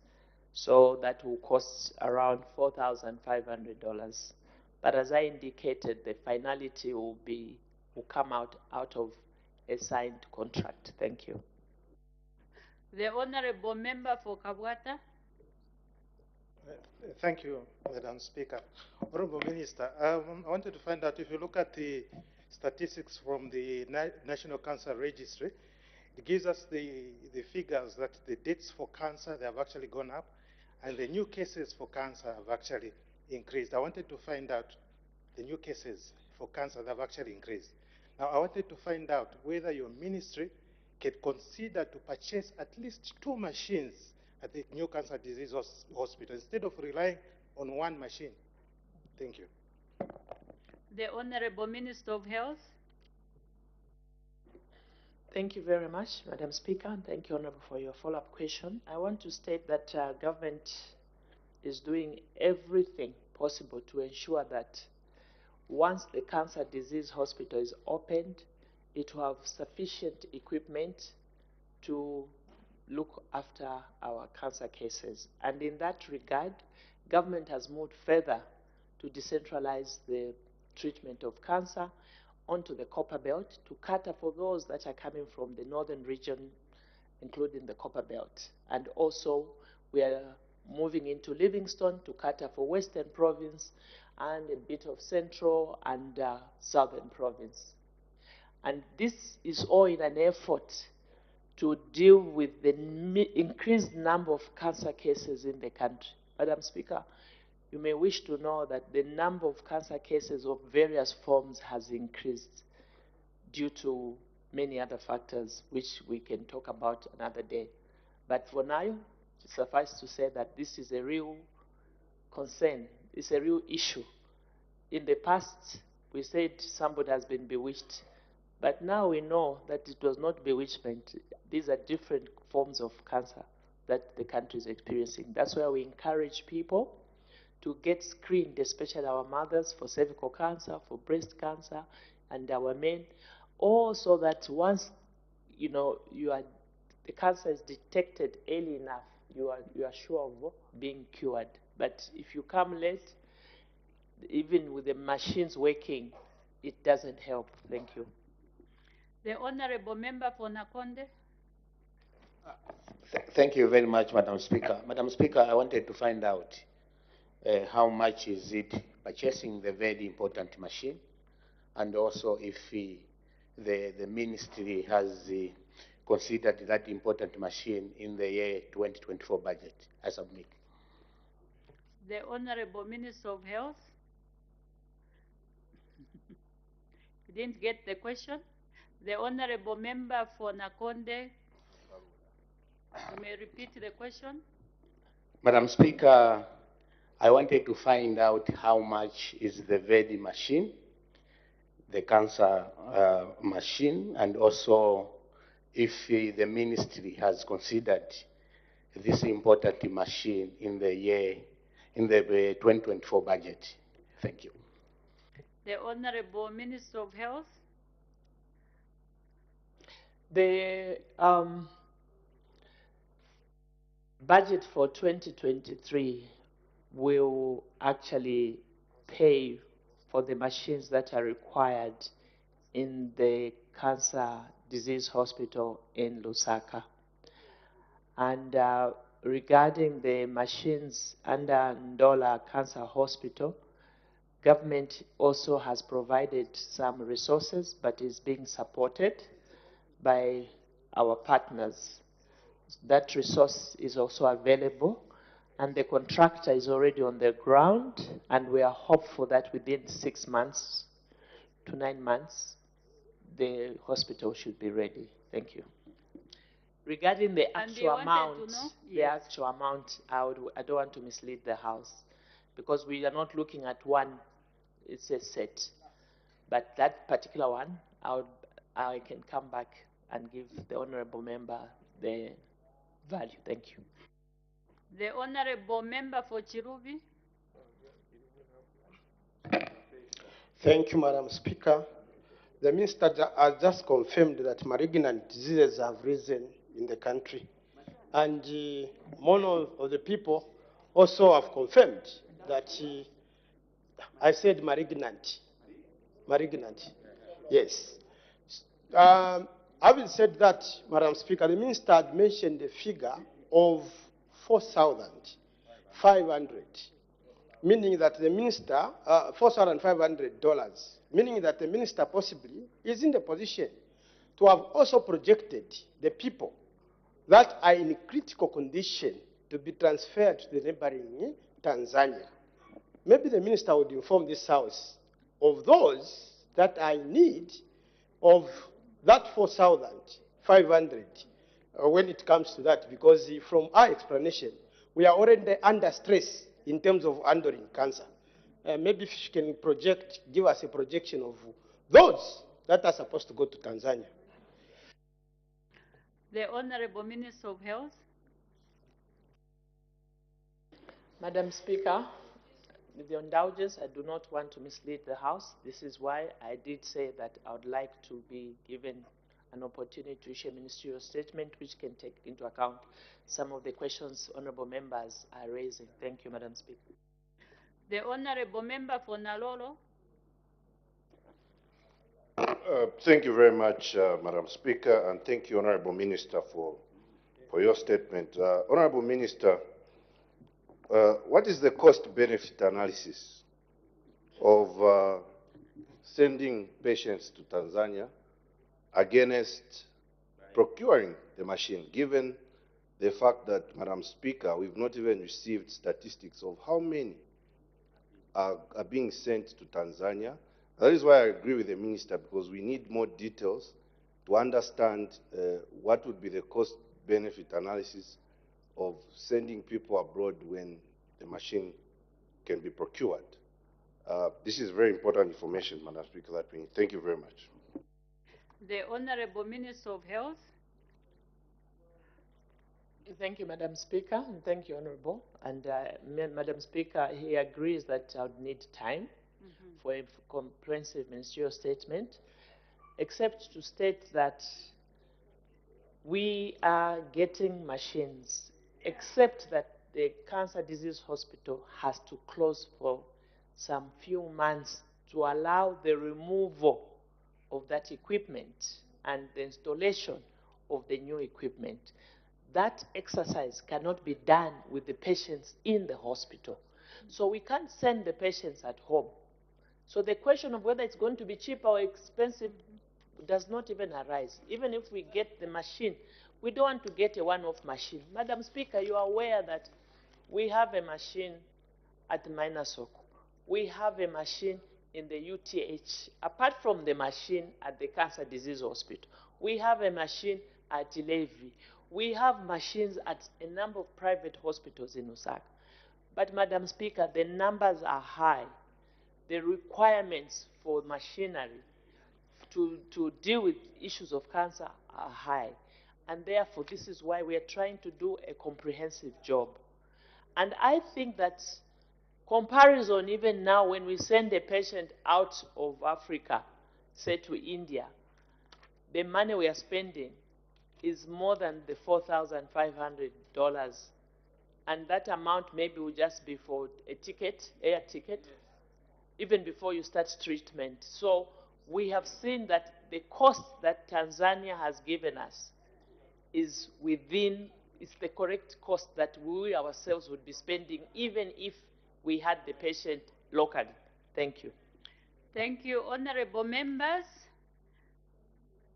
So that will cost around $4,500. But as I indicated, the finality will come out of a signed contract. Thank you. The Honorable Member for Kabwata. Thank you, Madam Speaker. Honorable Minister, I wanted to find out if you look at the statistics from the National Cancer Registry, it gives us the figures that the deaths for cancer, they have actually gone up, and the new cases for cancer have actually increased. I wanted to find out the new cases for cancer that have actually increased. Now, I wanted to find out whether your ministry can consider to purchase at least 2 machines at the new cancer disease hospital instead of relying on 1 machine. Thank you. The Honorable Minister of Health. Thank you very much, Madam Speaker, and thank you, Honorable, for your follow-up question. I want to state that government is doing everything possible to ensure that once the cancer disease hospital is opened, it will have sufficient equipment to look after our cancer cases. And in that regard, government has moved further to decentralize the treatment of cancer onto the Copper Belt to cater for those that are coming from the northern region, including the Copper Belt. And also, we are moving into Livingstone to cater for Western Province and a bit of Central and Southern Province. And this is all in an effort to deal with the increased number of cancer cases in the country. Madam Speaker, you may wish to know that the number of cancer cases of various forms has increased due to many other factors, which we can talk about another day. But for now, suffice to say that this is a real concern, it's a real issue. In the past, we said somebody has been bewitched, but now we know that it was not bewitchment. These are different forms of cancer that the country is experiencing. That's why we encourage people to get screened, especially our mothers, for cervical cancer, for breast cancer, and our men, all so that once the cancer is detected early enough, you are sure of being cured. But if you come late, even with the machines working, it doesn't help. Thank you. The Honorable Member for Nakonde. Thank you very much, Madam Speaker. Madam Speaker, I wanted to find out how much is it purchasing the very important machine, and also if the ministry has considered that important machine in the year 2024 budget. I submit. The Honorable Minister of Health. You didn't get the question? The Honorable Member for Nakonde. You may repeat the question. Madam Speaker, I wanted to find out how much is the very machine, the cancer machine, and also if the ministry has considered this important machine in the 2024 budget. Thank you. The Honorable Minister of Health. The budget for 2023 will actually pay for the machines that are required in the cancer disease hospital in Lusaka. And regarding the machines under Ndola Cancer Hospital, government also has provided some resources, but is being supported by our partners. That resource is also available, and the contractor is already on the ground, and we are hopeful that within 6 months to 9 months, the hospital should be ready. Thank you. Regarding the actual amount, I don't want to mislead the House, because we are not looking at one, it's a set. But that particular one, I can come back and give the Honorable Member the value. Thank you. The Honorable Member for Chiruvi. Thank you, Madam Speaker. The Minister has just confirmed that malignant diseases have risen in the country. And one of the people also have confirmed that I said malignant. Malignant. Yes. Having said that, Madam Speaker, the Minister had mentioned the figure of 4,500, meaning that the Minister, $4,500, meaning that the Minister possibly is in the position to have also projected the people that are in critical condition to be transferred to the neighboring Tanzania. Maybe the Minister would inform this House of those that are in need of that 4,500 when it comes to that, because from our explanation, we are already under stress in terms of handling cancer. Maybe if she can give us a projection of those that are supposed to go to Tanzania. The Honorable Minister of Health. Madam Speaker, with your indulgence, I do not want to mislead the House. This is why I did say that I would like to be given an opportunity to issue a ministerial statement which can take into account some of the questions honorable members are raising. Thank you, Madam Speaker. The Honorable Member for Nalolo. Thank you very much, Madam Speaker, and thank you, Honorable Minister, for your statement. Honorable Minister, what is the cost-benefit analysis of sending patients to Tanzania against procuring the machine, given the fact that, Madam Speaker, we've not even received statistics of how many are being sent to Tanzania? That is why I agree with the Minister, because we need more details to understand what would be the cost-benefit analysis of sending people abroad when the machine can be procured. This is very important information, Madam Speaker, that we need. Thank you very much. The Honorable Minister of Health. Thank you, Madam Speaker, and thank you, Honorable. And Madam Speaker, he agrees that I would need time for a comprehensive ministerial statement, except to state that we are getting machines, except that the Cancer Disease Hospital has to close for some few months to allow the removal of that equipment and the installation of the new equipment. That exercise cannot be done with the patients in the hospital. So we can't send the patients at home. So the question of whether it's going to be cheap or expensive does not even arise. Even if we get the machine, we don't want to get a one-off machine. Madam Speaker, you are aware that we have a machine at Minasoko. We have a machine in the UTH. Apart from the machine at the Cancer Disease Hospital, we have a machine at Levi. We have machines at a number of private hospitals in Lusaka. But, Madam Speaker, the numbers are high. The requirements for machinery to deal with issues of cancer are high. And therefore, this is why we are trying to do a comprehensive job. And I think that comparison, even now, when we send a patient out of Africa, say to India, the money we are spending is more than the $4,500. And that amount maybe will just be for a ticket, air ticket, even before you start treatment. So we have seen that the cost that Tanzania has given us is within, it's the correct cost that we ourselves would be spending even if we had the patient locally. Thank you. Thank you, honorable members.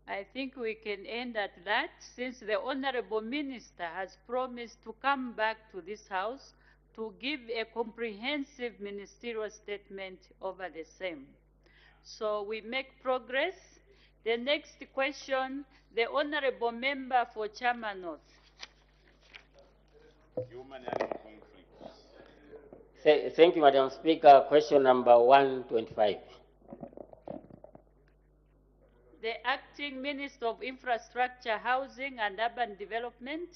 I think we can end at that, since the Honorable Minister has promised to come back to this House to give a comprehensive ministerial statement over the same. So we make progress. The next question, the Honorable Member for Chama North. Thank you, Madam Speaker. Question number 125. The Acting Minister of Infrastructure, Housing and Urban Development.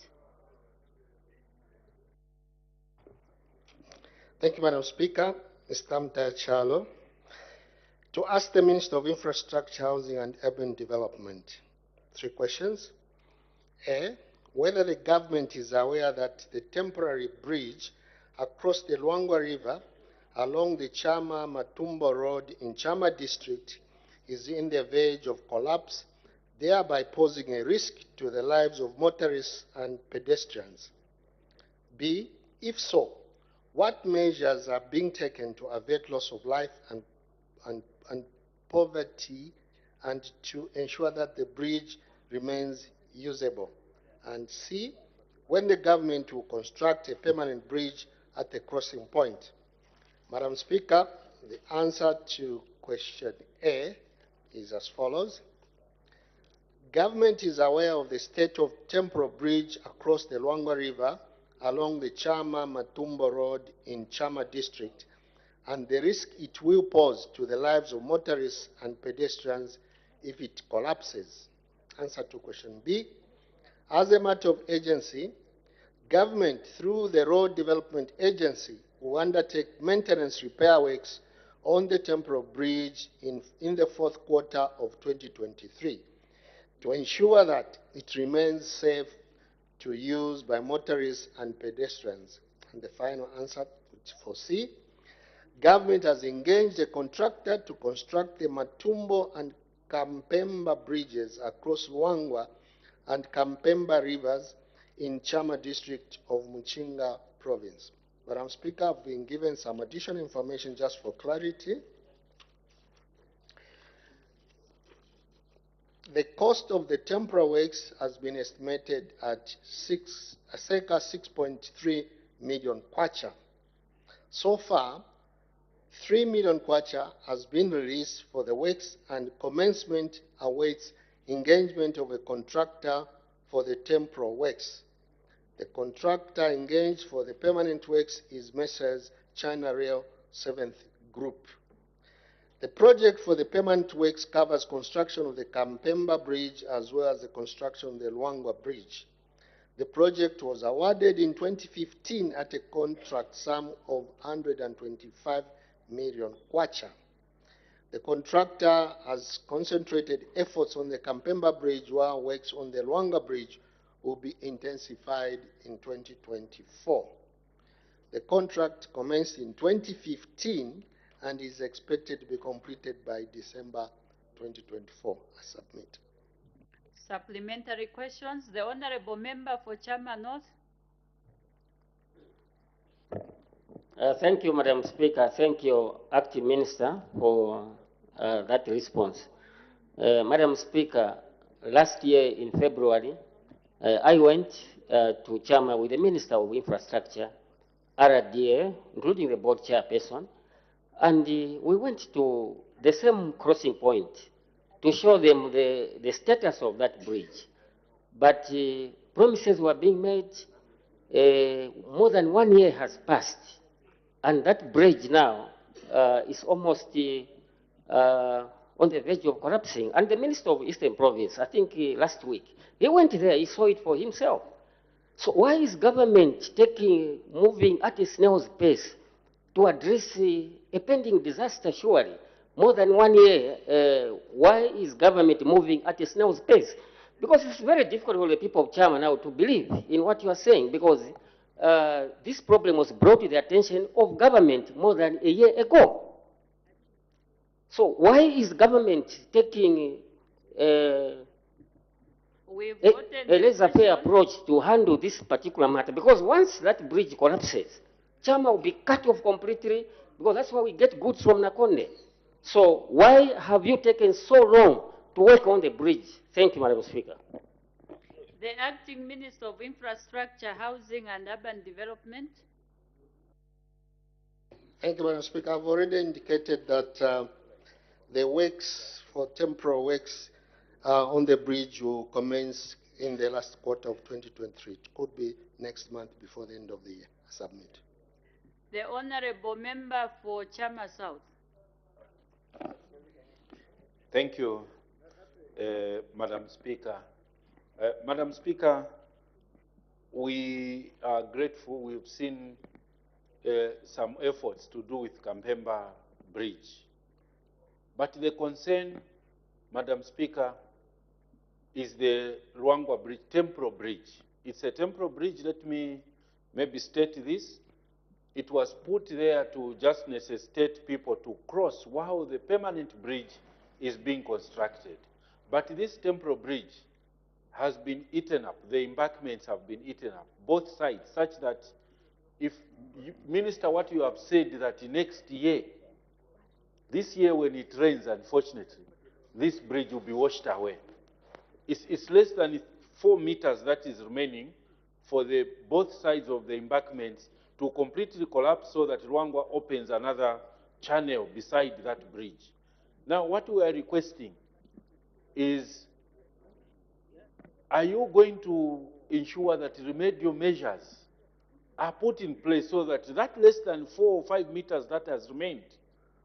Thank you, Madam Speaker. Mr. Chalo. To ask the Minister of Infrastructure, Housing and Urban Development 3 questions. A, whether the government is aware that the temporary bridge across the Luangwa River along the Chama Matumbo Road in Chama District is in the verge of collapse, thereby posing a risk to the lives of motorists and pedestrians. B, if so, what measures are being taken to avert loss of life and poverty and to ensure that the bridge remains usable? And C, when the government will construct a permanent bridge at the crossing point? Madam Speaker, the answer to question A is as follows. Government is aware of the state of temporary bridge across the Luangwa River along the Chama Matumbo Road in Chama District and the risk it will pose to the lives of motorists and pedestrians if it collapses. Answer to question B. As a matter of urgency, government, through the Road Development Agency, will undertake maintenance repair works on the temporary bridge in the fourth quarter of 2023 to ensure that it remains safe to use by motorists and pedestrians. And the final answer, which for C, government has engaged a contractor to construct the Matumbo and Kampemba bridges across Luangwa and Kampemba rivers in Chama district of Muchinga province. Madam Speaker, I've been given some additional information just for clarity. The cost of the temporary works has been estimated at circa 6.3 million kwacha. So far, 3 million kwacha has been released for the works, and commencement awaits engagement of a contractor for the temporary works. The contractor engaged for the permanent works is Messrs. China Rail 7th Group. The project for the permanent works covers construction of the Kampemba Bridge as well as the construction of the Luangwa Bridge. The project was awarded in 2015 at a contract sum of 125 million kwacha. The contractor has concentrated efforts on the Kampemba Bridge, while works on the Luangwa Bridge will be intensified in 2024. The contract commenced in 2015 and is expected to be completed by December 2024. I submit. Supplementary questions. The Honorable Member for Chama North. Thank you, Madam Speaker. Thank you, Acting Minister, for that response. Madam Speaker, last year in February, I went to Chama with the Minister of Infrastructure, RDA, including the board chairperson, and we went to the same crossing point to show them the status of that bridge. But promises were being made. More than 1 year has passed, and that bridge now is almost on the verge of collapsing. And the Minister of Eastern Province, I think last week, he went there, he saw it for himself. So why is government moving at a snail's pace to address a pending disaster, surely? More than 1 year, why is government moving at a snail's pace? Because it's very difficult for the people of Chama now to believe in what you are saying, because this problem was brought to the attention of government more than a year ago. So why is government taking a laissez-faire approach to handle this particular matter? Because once that bridge collapses, Chama will be cut off completely, because that's why we get goods from Nakonde. So why have you taken so long to work on the bridge? Thank you, Madam Speaker. The Acting Minister of Infrastructure, Housing and Urban Development. Thank you, Madam Speaker. I've already indicated that the works for temporary works on the bridge will commence in the last quarter of 2023. It could be next month before the end of the year. I submit. The Honorable Member for Chama South. Thank you, Madam Speaker. Madam Speaker, we are grateful. We've seen some efforts to do with Kampemba Bridge. But the concern, Madam Speaker, is the Luangwa Bridge, temporary bridge. It's a temporary bridge. Let me maybe state this. It was put there to just necessitate people to cross while the permanent bridge is being constructed. But this temporary bridge has been eaten up. The embankments have been eaten up, both sides, such that if, Minister, what you have said that next year, this year when it rains, unfortunately, this bridge will be washed away. It's less than 4 meters that is remaining for both sides of the embankments to completely collapse, so that Luangwa opens another channel beside that bridge. Now, what we are requesting is, are you going to ensure that remedial measures are put in place so that that less than 4 or 5 meters that has remained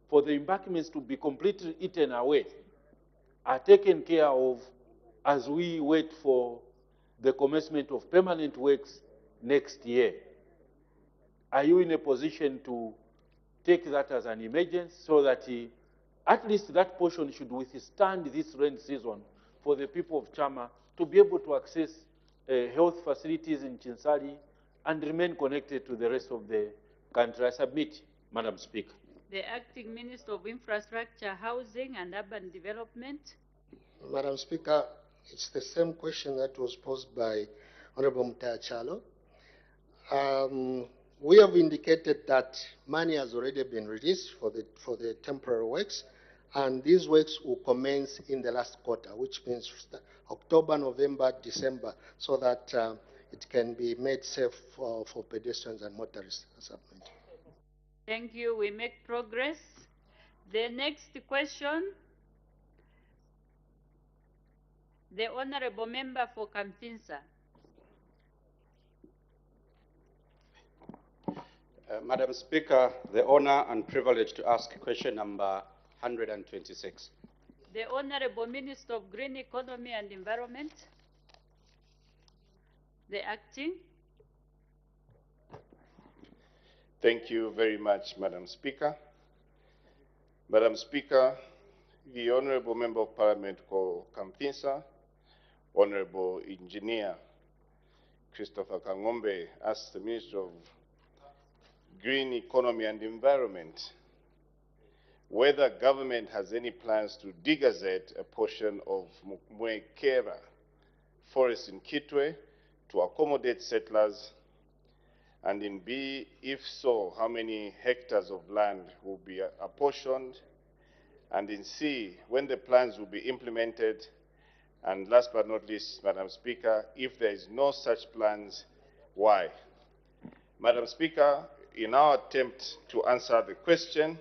for the embankments to be completely eaten away are taken care of as we wait for the commencement of permanent works next year. Are you in a position to take that as an emergency so that at least that portion should withstand this rain season for the people of Chama to be able to access health facilities in Chinsali and remain connected to the rest of the country? I submit, Madam Speaker. The Acting Minister of Infrastructure, Housing and Urban Development. Madam Speaker, it's the same question that was posed by Honorable Mutaya Chalo. We have indicated that money has already been released for the temporary works, and these works will commence in the last quarter, which means October, November, December, so that it can be made safe for pedestrians and motorists. Thank you. We make progress. The next question, the Honorable Member for Kamfinsa. Madam Speaker, the honor and privilege to ask question number 126. The Honorable Minister of Green Economy and Environment. The Acting. Thank you very much, Madam Speaker. Madam Speaker, the Honorable Member of Parliament for Kamfinsa, Honorable Engineer Christopher Kangombe, asked the Minister of Green Economy and Environment whether government has any plans to degazette a portion of Mwekera forest in Kitwe to accommodate settlers, and in B, if so, how many hectares of land will be apportioned, and in C, when the plans will be implemented, and last but not least, Madam Speaker, if there is no such plans, why? Madam Speaker, in our attempt to answer the question,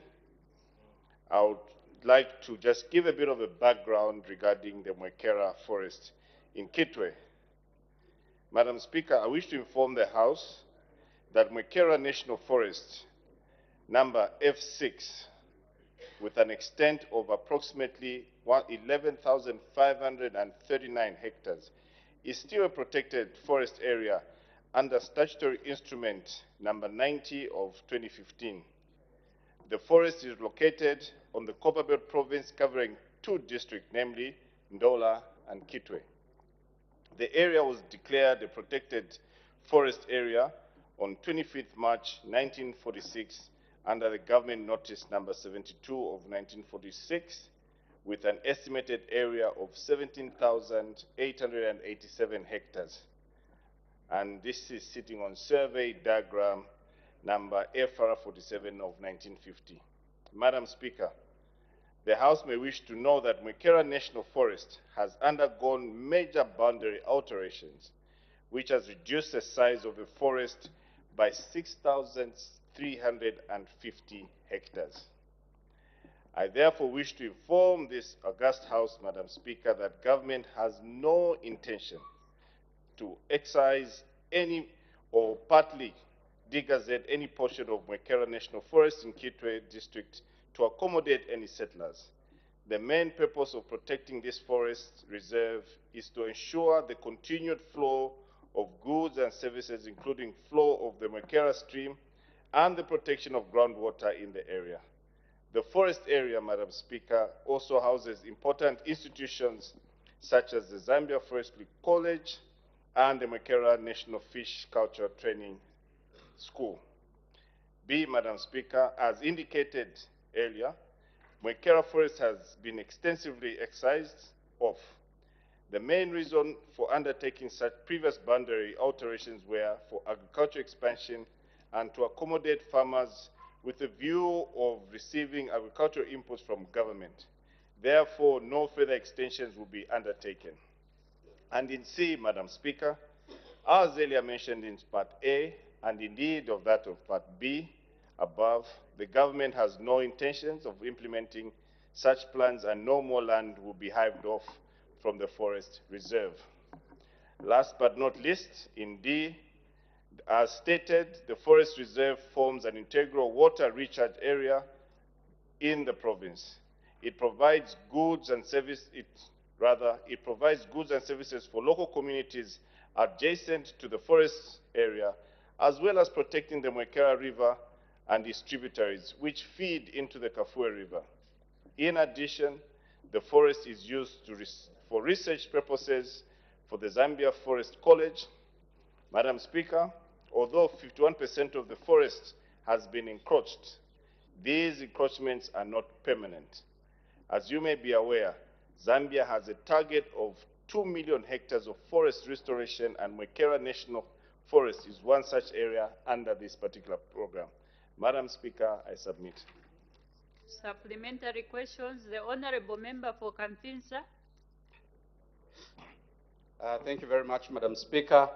I would like to just give a bit of a background regarding the Mwekera forest in Kitwe. Madam Speaker, I wish to inform the House that Mwekera National Forest, number F6, with an extent of approximately 11,539 hectares, is still a protected forest area under statutory instrument number 90 of 2015. The forest is located on the Copperbelt province, covering two districts, namely Ndola and Kitwe. The area was declared a protected forest area on 25th March 1946 under the government notice number 72 of 1946, with an estimated area of 17,887 hectares. And this is sitting on survey diagram number FR47 of 1950. Madam Speaker, the House may wish to know that Mwekera National Forest has undergone major boundary alterations, which has reduced the size of the forest by 6,350 hectares. I therefore wish to inform this august House, Madam Speaker, that government has no intention to excise any or partly degazette any portion of Mwekera National Forest in Kitwe District to accommodate any settlers. The main purpose of protecting this forest reserve is to ensure the continued flow of goods and services, including flow of the Mwekera stream and the protection of groundwater in the area. The forest area, Madam Speaker, also houses important institutions such as the Zambia Forestry College and the Mwekera National Fish Culture Training School. B, Madam Speaker, as indicated earlier, Mwekera Forest has been extensively excised off. The main reason for undertaking such previous boundary alterations were for agricultural expansion and to accommodate farmers with a view of receiving agricultural inputs from government. Therefore, no further extensions will be undertaken. And in C, Madam Speaker, as earlier mentioned in Part A, and indeed of that of Part B above, the government has no intentions of implementing such plans, and no more land will be hived off from the forest reserve. Last but not least, in D, as stated, the forest reserve forms an integral water recharge area in the province. It provides goods and services. It Rather, it provides goods and services for local communities adjacent to the forest area, as well as protecting the Mwekera River and its tributaries, which feed into the Kafue River. In addition, the forest is used for research purposes for the Zambia Forest College. Madam Speaker, although 51% of the forest has been encroached, these encroachments are not permanent. As you may be aware, Zambia has a target of 2 million hectares of forest restoration, and Mwekera National Forest is one such area under this particular program. Madam Speaker, I submit. Supplementary questions. The Honorable Member for Kamfinsa. Thank you very much, Madam Speaker.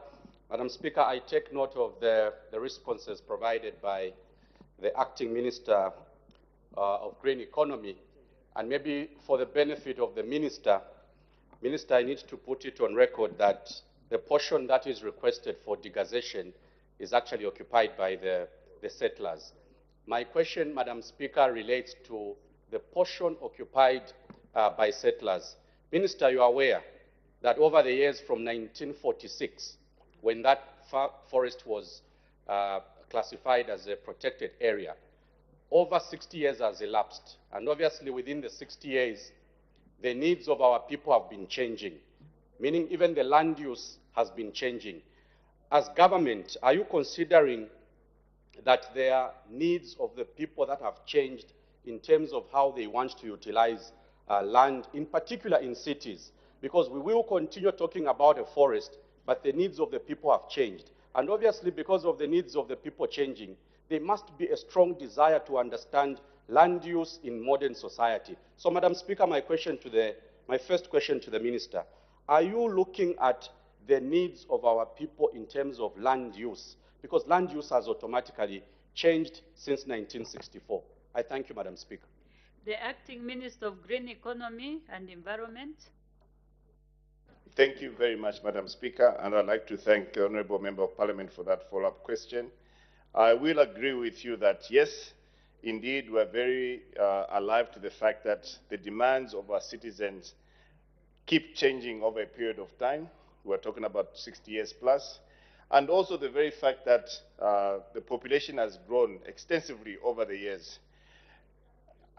Madam Speaker, I take note of the responses provided by the Acting Minister of Green Economy. And maybe for the benefit of the Minister, I need to put it on record that the portion that is requested for degazation is actually occupied by the settlers. My question, Madam Speaker, relates to the portion occupied by settlers. Minister, you are aware that over the years from 1946, when that forest was classified as a protected area, over 60 years has elapsed. And obviously within the 60 years, the needs of our people have been changing, meaning even the land use has been changing. As government, are you considering that there are needs of the people that have changed in terms of how they want to utilize land, in particular in cities? Because we will continue talking about a forest, but the needs of the people have changed. And obviously, because of the needs of the people changing, there must be a strong desire to understand land use in modern society. So, Madam Speaker, my first question to the Minister, are you looking at the needs of our people in terms of land use? Because land use has automatically changed since 1964. I thank you, Madam Speaker. The Acting Minister of Green Economy and Environment. Thank you very much, Madam Speaker, and I'd like to thank the Honourable Member of Parliament for that follow-up question. I will agree with you that, yes, indeed, we're very alive to the fact that the demands of our citizens keep changing over a period of time. We're talking about 60 years plus. And also the very fact that the population has grown extensively over the years.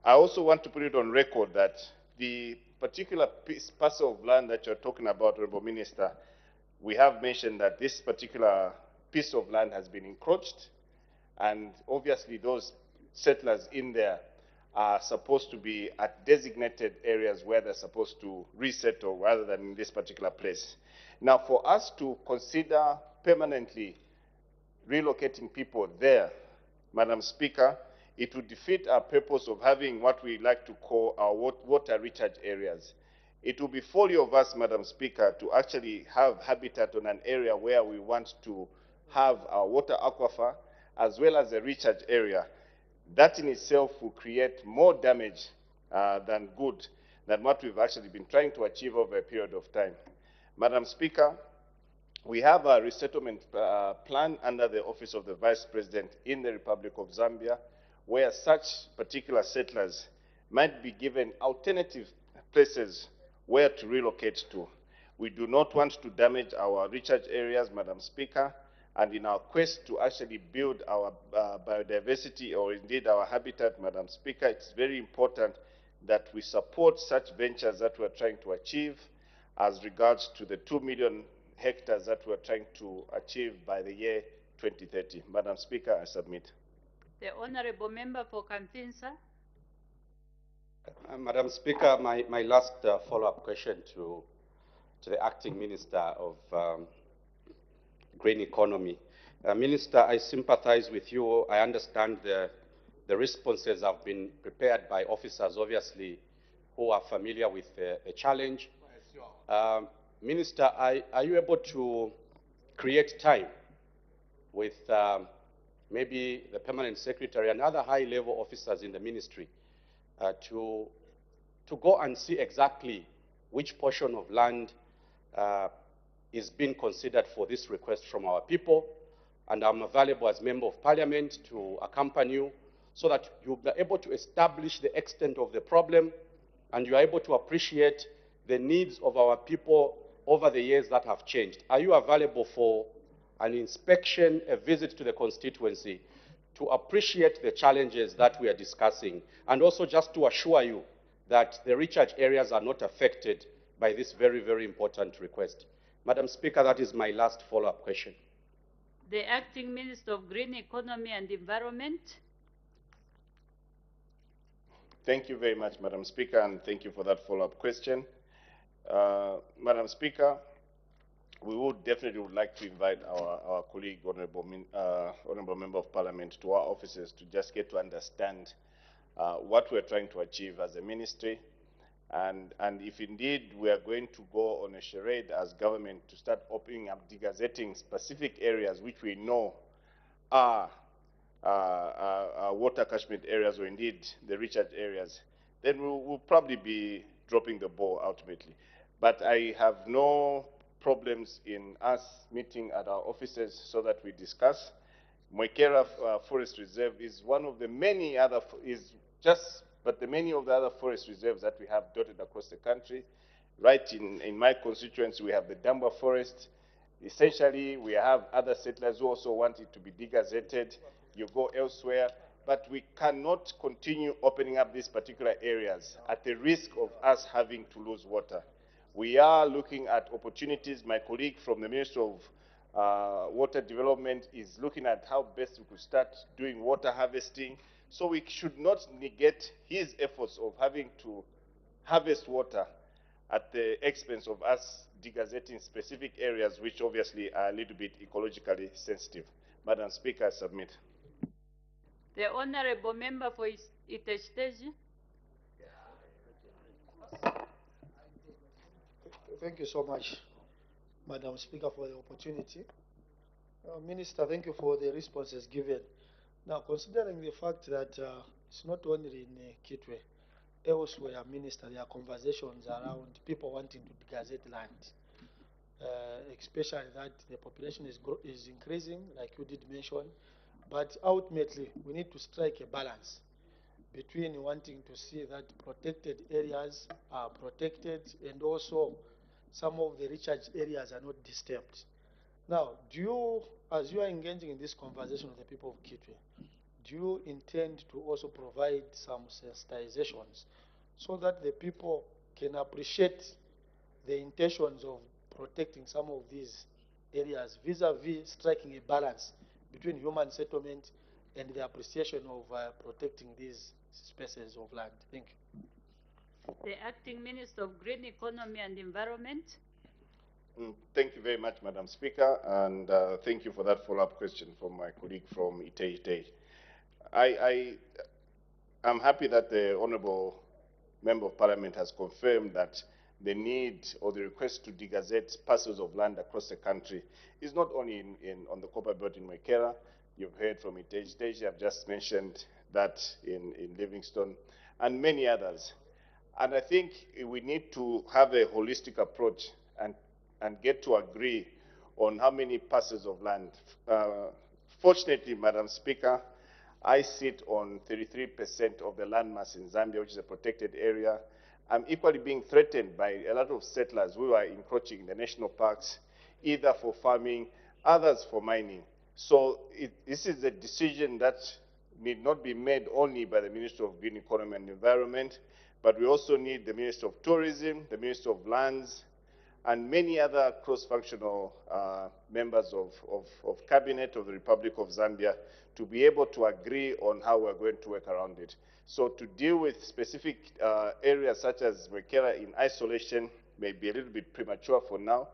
I also want to put it on record that the particular parcel of land that you're talking about, Honourable Minister, we have mentioned that this particular piece of land has been encroached, and obviously those settlers in there are supposed to be at designated areas where they're supposed to resettle rather than in this particular place. Now, for us to consider permanently relocating people there, Madam Speaker, it would defeat our purpose of having what we like to call our water recharge areas. It will be folly of us, Madam Speaker, to actually have habitat on an area where we want to have our water aquifer as well as a recharge area. That in itself will create more damage than good than what we've actually been trying to achieve over a period of time. Madam Speaker, we have a resettlement plan under the Office of the Vice President in the Republic of Zambia, where such particular settlers might be given alternative places where to relocate to. We do not want to damage our recharge areas, Madam Speaker, and in our quest to actually build our biodiversity or indeed our habitat, Madam Speaker, it's very important that we support such ventures that we're trying to achieve as regards to the 2 million hectares that we're trying to achieve by the year 2030. Madam Speaker, I submit. The Honourable Member for Kamfinsa. Madam Speaker, my last follow-up question to the Acting Minister of Green Economy. Minister, I sympathize with you. I understand the responses have been prepared by officers, obviously, who are familiar with the challenge. Minister, are you able to create time with maybe the Permanent Secretary and other high-level officers in the ministry to go and see exactly which portion of land is being considered for this request from our people? And I'm available as Member of Parliament to accompany you so that you'll be able to establish the extent of the problem and you are able to appreciate the needs of our people over the years that have changed. Are you available for an inspection, a visit to the constituency, to appreciate the challenges that we are discussing, and also just to assure you that the recharge areas are not affected by this very, very important request? Madam Speaker, that is my last follow-up question. The Acting Minister of Green Economy and Environment. Thank you very much, Madam Speaker, and thank you for that follow-up question. Madam Speaker, we would definitely like to invite our colleague, Honorable Member of Parliament, to our offices to just get to understand what we're trying to achieve as a ministry. And if indeed we are going to go on a charade as government to start opening up, degazetting specific areas which we know are water catchment areas, or indeed the recharge areas, then we'll probably be dropping the ball ultimately. But I have no problems in us meeting at our offices so that we discuss. Moikera Forest Reserve is one of the many other, but the many of the other forest reserves that we have dotted across the country. Right in my constituency, we have the Damba Forest. Essentially, we have other settlers who also want it to be degazetted. You go elsewhere, but we cannot continue opening up these particular areas at the risk of us having to lose water. We are looking at opportunities. My colleague from the Ministry of Water Development is looking at how best we could start doing water harvesting. So we should not negate his efforts of having to harvest water at the expense of us degazetting specific areas which obviously are a little bit ecologically sensitive. Madam Speaker, I submit. The Honorable Member for Itesteji. Thank you so much, Madam Speaker, for the opportunity. Minister, thank you for the responses given. Now, considering the fact that it's not only in Kitwe, elsewhere, Minister, there are conversations around people wanting to gazette land, especially that the population is increasing, like you did mention, but ultimately we need to strike a balance between wanting to see that protected areas are protected and also some of the recharge areas are not disturbed. Now, as you are engaging in this conversation with the people of Kitwe, do you intend to also provide some sensitizations so that the people can appreciate the intentions of protecting some of these areas vis-a-vis striking a balance between human settlement and the appreciation of protecting these spaces of land? Thank you. The Acting Minister of Green Economy and Environment. Thank you very much, Madam Speaker, and thank you for that follow-up question from my colleague from Itei. I'm happy that the Honourable Member of Parliament has confirmed that the need or the request to degazette parcels of land across the country is not only on the Copper Belt in Moikera. You've heard from Itei. I've just mentioned that in Livingstone and many others. And I think we need to have a holistic approach and get to agree on how many parcels of land. Fortunately, Madam Speaker, I sit on 33% of the landmass in Zambia, which is a protected area. I'm equally being threatened by a lot of settlers who are encroaching in the national parks, either for farming, others for mining. So this is a decision that need not be made only by the Minister of Green Economy and Environment, but we also need the Minister of Tourism, the Minister of Lands, and many other cross-functional members of Cabinet of the Republic of Zambia to be able to agree on how we're going to work around it. So to deal with specific areas such as Moikera in isolation may be a little bit premature for now,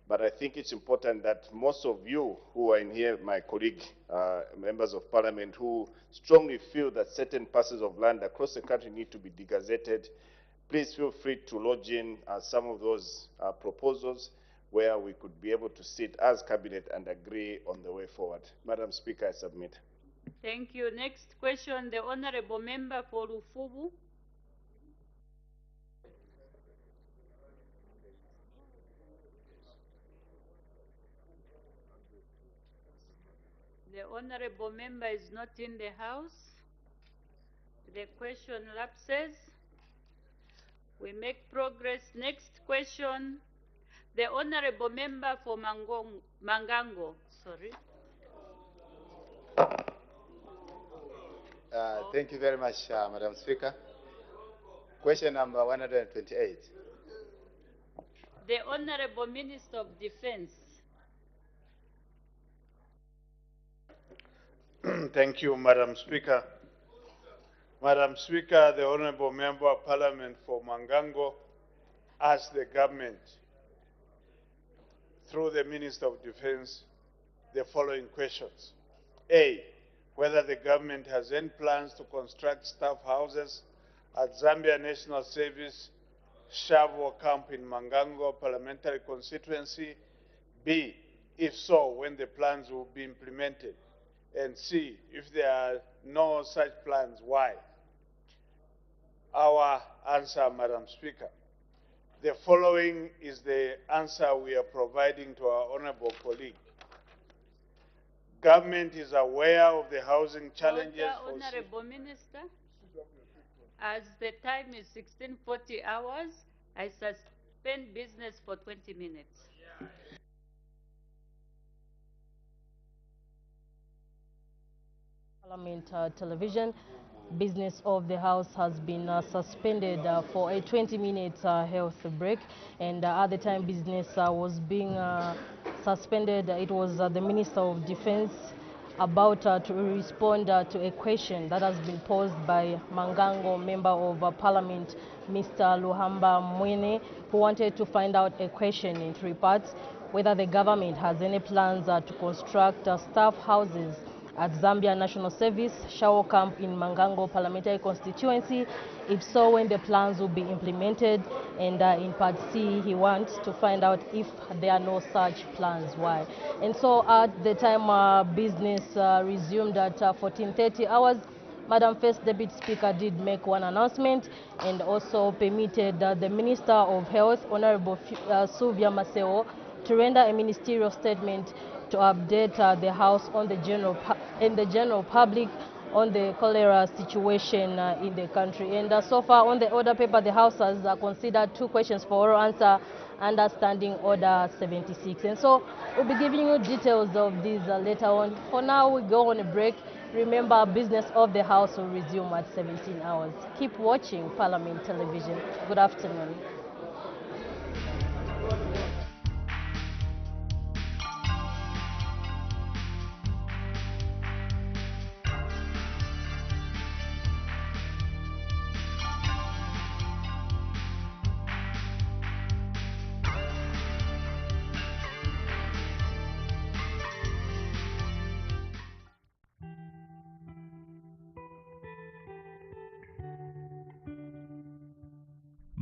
but I think it's important that most of you who are in here, my colleague, members of Parliament, who strongly feel that certain parcels of land across the country need to be degazetted, please feel free to lodge in some of those proposals where we could be able to sit as Cabinet and agree on the way forward. Madam Speaker, I submit. Thank you. Next question, the Honorable Member for Lufubu. The Honorable Member is not in the House. The question lapses. We make progress. Next question. The Honorable Member for Mangango. Sorry. Thank you very much, Madam Speaker. Question number 128. The Honorable Minister of Defense. Thank you, Madam Speaker. Madam Speaker, the Honorable Member of Parliament for Mangango asked the government, through the Minister of Defense, the following questions. A, whether the government has any plans to construct staff houses at Zambia National Service Shavo Camp in Mangango Parliamentary Constituency. B, if so, when the plans will be implemented. And C, if there are no such plans, why? Our answer, Madam Speaker. The following is the answer we are providing to our honorable colleague. Government is aware of the housing challenges. Honorable Minister, as the time is 16:40 hours, I suspend business for 20 minutes. Parliament television. Business of the House has been suspended for a 20-minute health break, and at the time business was being suspended, it was the Minister of Defense about to respond to a question that has been posed by Mangango Member of Parliament, Mr. Luhamba Mwene, who wanted to find out a question in three parts: whether the government has any plans to construct staff houses at Zambia National Service Shao Camp in Mangango Parliamentary Constituency. If so, when the plans will be implemented. And in part C, he wants to find out if there are no such plans, why. And so at the time business resumed at 14:30 hours, Madam First Deputy Speaker did make one announcement and also permitted the Minister of Health, Honorable Suvia Maseo, to render a ministerial statement to update the House on the general public on the cholera situation in the country. And so far on the order paper, the House has considered two questions for oral answer under Standing Order 76. And so we'll be giving you details of these later on. For now, we go on a break. Remember, business of the House will resume at 17 hours. Keep watching Parliament Television. Good afternoon.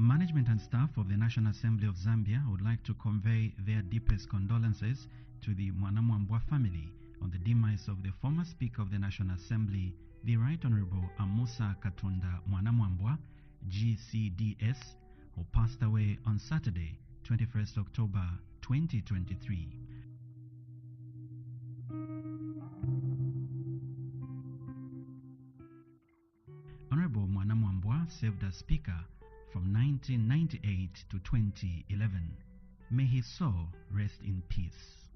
Management and staff of the National Assembly of Zambia would like to convey their deepest condolences to the Mwanamwambwa family on the demise of the former Speaker of the National Assembly, the Right Honorable Amusa Katunda Mwanamwambwa, GCDS, who passed away on Saturday, 21st October 2023. Honorable Mwanamwambwa served as Speaker from 1998 to 2011. May his soul rest in peace.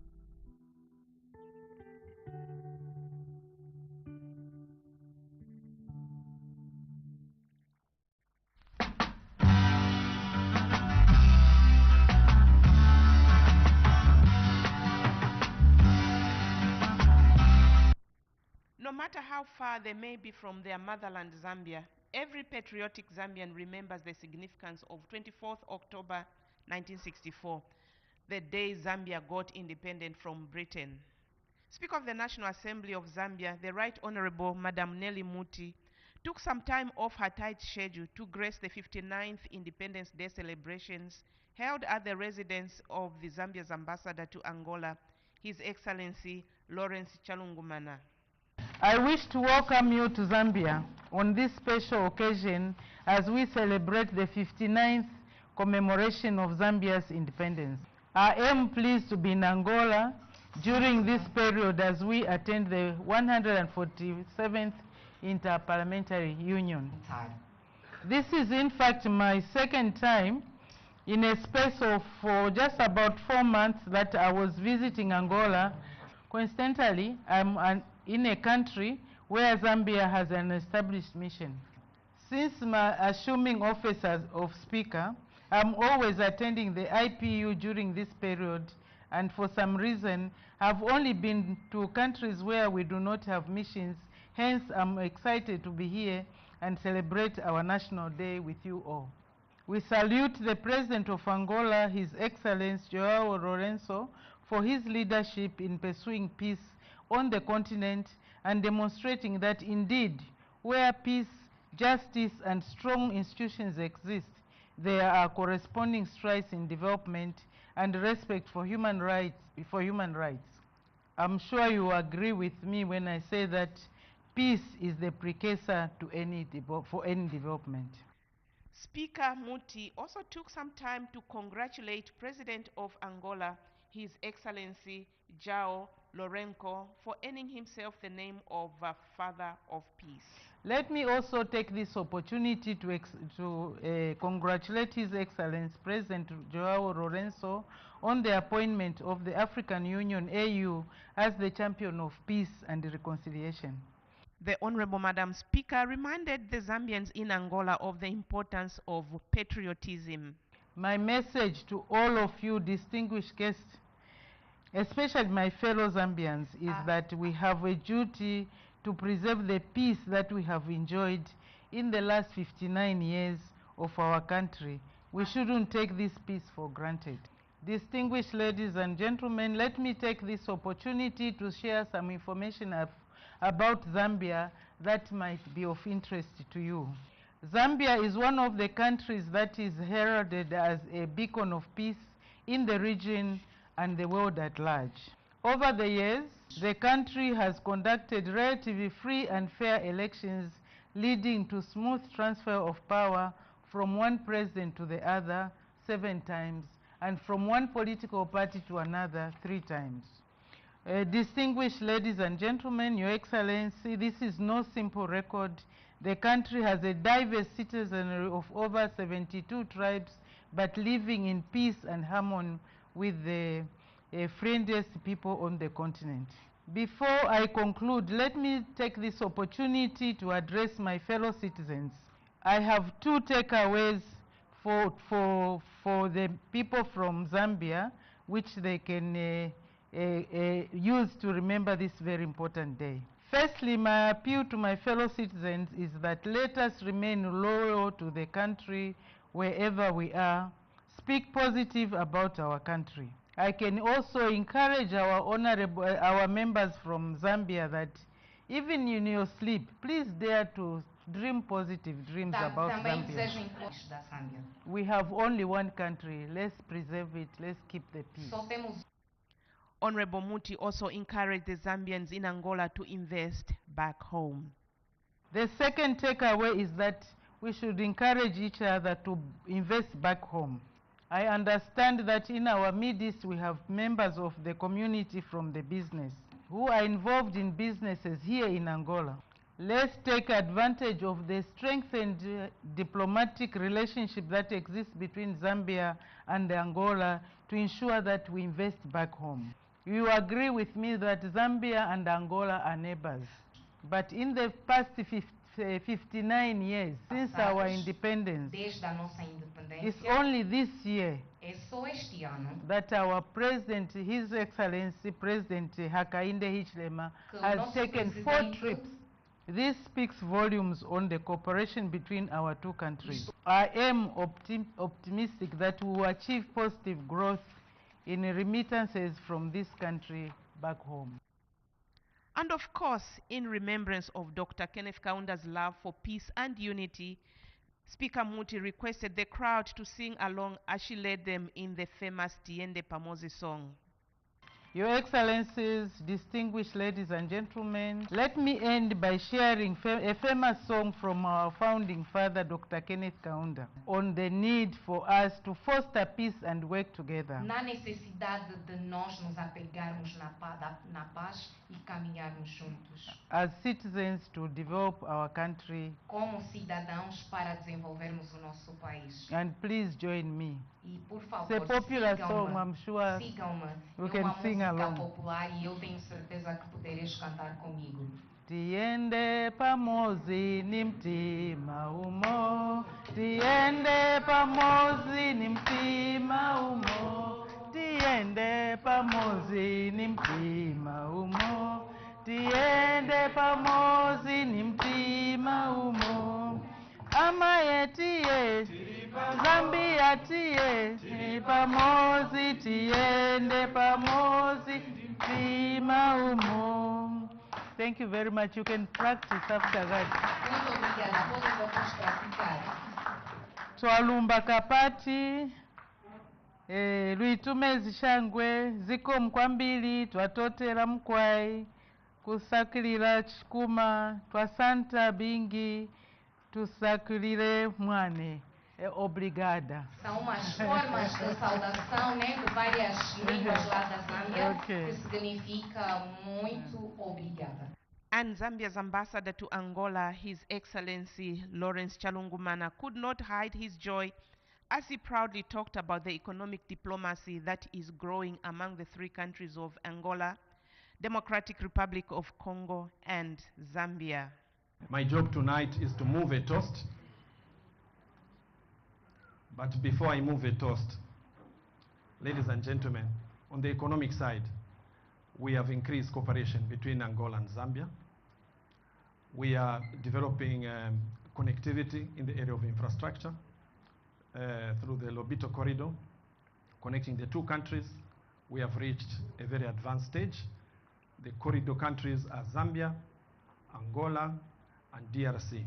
No matter how far they may be from their motherland, Zambia, every patriotic Zambian remembers the significance of 24th October 1964, the day Zambia got independent from Britain. Speaker of the National Assembly of Zambia, the Right Honorable Madam Nelly Muti, took some time off her tight schedule to grace the 59th Independence Day celebrations held at the residence of the Zambia's ambassador to Angola, His Excellency Lawrence Chalungumana. I wish to welcome you to Zambia on this special occasion as we celebrate the 59th commemoration of Zambia's independence. I am pleased to be in Angola during this period as we attend the 147th Interparliamentary Union. This is in fact my second time in a space of just about 4 months that I was visiting Angola. Coincidentally, in a country where Zambia has an established mission. Since my assuming office of Speaker, I'm always attending the IPU during this period, and for some reason, I've only been to countries where we do not have missions. Hence, I'm excited to be here and celebrate our National Day with you all. We salute the President of Angola, His Excellency João Lourenço, for his leadership in pursuing peace on the continent and demonstrating that indeed, where peace, justice, and strong institutions exist, there are corresponding strides in development and respect for human rights. I'm sure you agree with me when I say that peace is the precursor to any development. Speaker Muti also took some time to congratulate President of Angola, His Excellency João Lourenço, for earning himself the name of Father of Peace. Let me also take this opportunity to congratulate His Excellency President João Lourenço on the appointment of the African Union AU as the champion of peace and reconciliation. The Honorable Madam Speaker reminded the Zambians in Angola of the importance of patriotism. My message to all of you distinguished guests, especially my fellow Zambians, is that we have a duty to preserve the peace that we have enjoyed in the last 59 years of our country. We shouldn't take this peace for granted. Distinguished ladies and gentlemen, let me take this opportunity to share some information about Zambia that might be of interest to you. Zambia is one of the countries that is heralded as a beacon of peace in the region and the world at large. Over the years, the country has conducted relatively free and fair elections, leading to smooth transfer of power from one president to the other 7 times, and from one political party to another 3 times. Distinguished ladies and gentlemen, Your Excellency, this is no simple record. The country has a diverse citizenry of over 72 tribes, but living in peace and harmony with the friendliest people on the continent. Before I conclude, let me take this opportunity to address my fellow citizens. I have 2 takeaways for the people from Zambia, which they can use to remember this very important day. Firstly, my appeal to my fellow citizens is that let us remain loyal to the country wherever we are. Speak positive about our country. I can also encourage our members from Zambia that even in your sleep, please dare to dream positive dreams about Zambia. We have only one country. Let's preserve it. Let's keep the peace. Honorable Muti also encouraged the Zambians in Angola to invest back home. The second takeaway is that we should encourage each other to invest back home. I understand that in our midst we have members of the community from the business who are involved in businesses here in Angola. Let's take advantage of the strengthened diplomatic relationship that exists between Zambia and Angola to ensure that we invest back home. You agree with me that Zambia and Angola are neighbors. But in the past 59 years, since our independence, it's only this year that our President, His Excellency President Hakainde Hichilema, has taken 4 trips. This speaks volumes on the cooperation between our 2 countries. I am optimistic that we will achieve positive growth in remittances from this country back home. And of course, in remembrance of Dr. Kenneth Kaunda's love for peace and unity, Speaker Muti requested the crowd to sing along as she led them in the famous Tiende Pamozi song. Your Excellencies, distinguished ladies and gentlemen, let me end by sharing a famous song from our founding father, Dr. Kenneth Kaunda, on the need for us to foster peace and work together. Na necessidade de nós nos apegarmos na paz e caminharmos juntos. As citizens to develop our country. Como cidadãos para desenvolvermos o nosso país. And please join me. E por favor, it's a popular song, I'm sure sigam-me. you can sing along. Popular e eu tenho certeza que podereis cantar comigo. Tiende pamozi ni mtima umo, tiende pamozi ni mtima umo, tiende pamozi ni mtima umo, tiende pamozi ni mtima umo. Amaye tiye, Zambia tiye, pamozi tiende pamozi mtima umo. Thank you very much. You can practice after that. Muito obrigada. Podem vocês praticar. Twalumba kapati, luitume zishangwe, zikomu kwambiri, twatotera mkwai, kusakilira chikuma, twasanta bingi, tusakilire mwane. Obrigada. São umas formas de saudação, né, de várias línguas lá da Zâmbia, que significa muito obrigada. And Zambia's ambassador to Angola, His Excellency Lawrence Chalungumana, could not hide his joy as he proudly talked about the economic diplomacy that is growing among the three countries of Angola, Democratic Republic of Congo, and Zambia. My job tonight is to move a toast. But before I move a toast, ladies and gentlemen, on the economic side, we have increased cooperation between Angola and Zambia. We are developing connectivity in the area of infrastructure through the Lobito corridor, connecting the two countries. We have reached a very advanced stage. The corridor countries are Zambia, Angola, and DRC.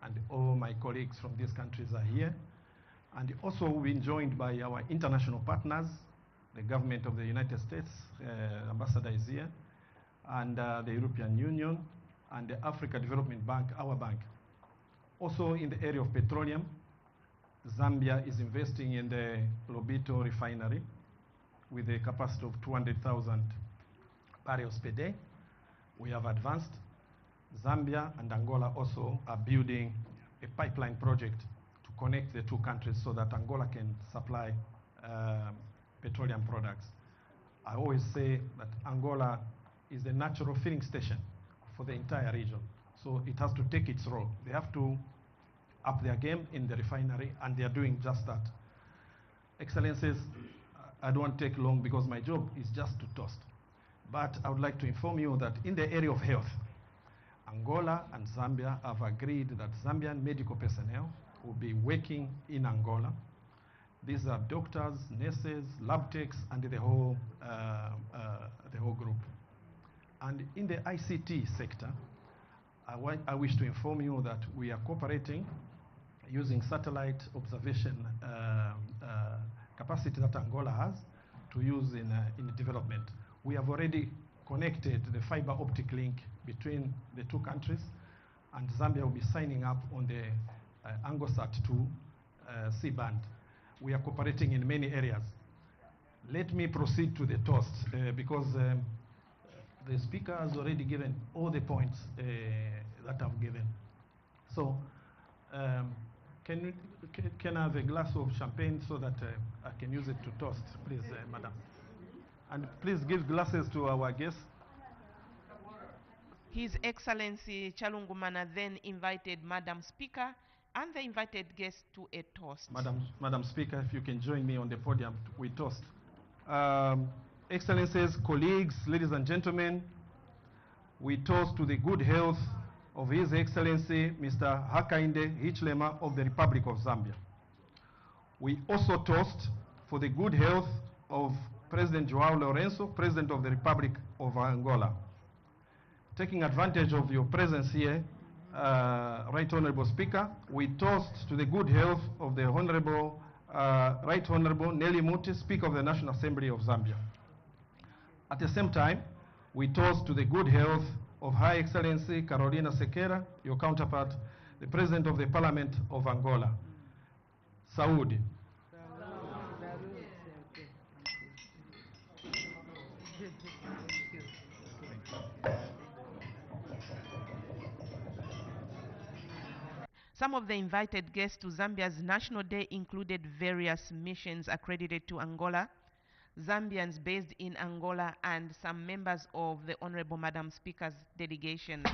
And all my colleagues from these countries are here. And also we've been joined by our international partners, the government of the United States, ambassador is here, and the European Union, and the Africa Development Bank, our bank. Also in the area of petroleum, Zambia is investing in the Lobito refinery with a capacity of 200,000 barrels per day. We have advanced. Zambia and Angola also are building a pipeline project to connect the two countries so that Angola can supply petroleum products. I always say that Angola is the natural filling station for the entire region. So it has to take its role. They have to up their game in the refinery, and they are doing just that. Excellencies, I don't want to take long because my job is just to toast. But I would like to inform you that in the area of health, Angola and Zambia have agreed that Zambian medical personnel will be working in Angola. These are doctors, nurses, lab techs, and the whole group. And in the ICT sector, I wish to inform you that we are cooperating using satellite observation capacity that Angola has to use in development. We have already connected the fiber optic link between the two countries, and Zambia will be signing up on the Angosat 2 C-band. We are cooperating in many areas. Let me proceed to the toast because the speaker has already given all the points that I've given. So can I have a glass of champagne so that I can use it to toast, please, madam? And please give glasses to our guests. His Excellency Chalungumana then invited Madam Speaker and the invited guests to a toast. Madam Speaker, if you can join me on the podium, we toast. Excellencies, colleagues, ladies and gentlemen, we toast to the good health of His Excellency Mr. Hakainde Hichilema of the Republic of Zambia. We also toast for the good health of President João Lourenço, President of the Republic of Angola. Taking advantage of your presence here, Right Honorable Speaker, we toast to the good health of the Right Honorable Nelly Muti, Speaker of the National Assembly of Zambia. At the same time, we toast to the good health of Her Excellency Carolina Sequeira, your counterpart, the President of the Parliament of Angola. Saúde. Some of the invited guests to Zambia's National Day included various missions accredited to Angola, Zambians based in Angola, and some members of the Honorable Madam Speaker's delegation.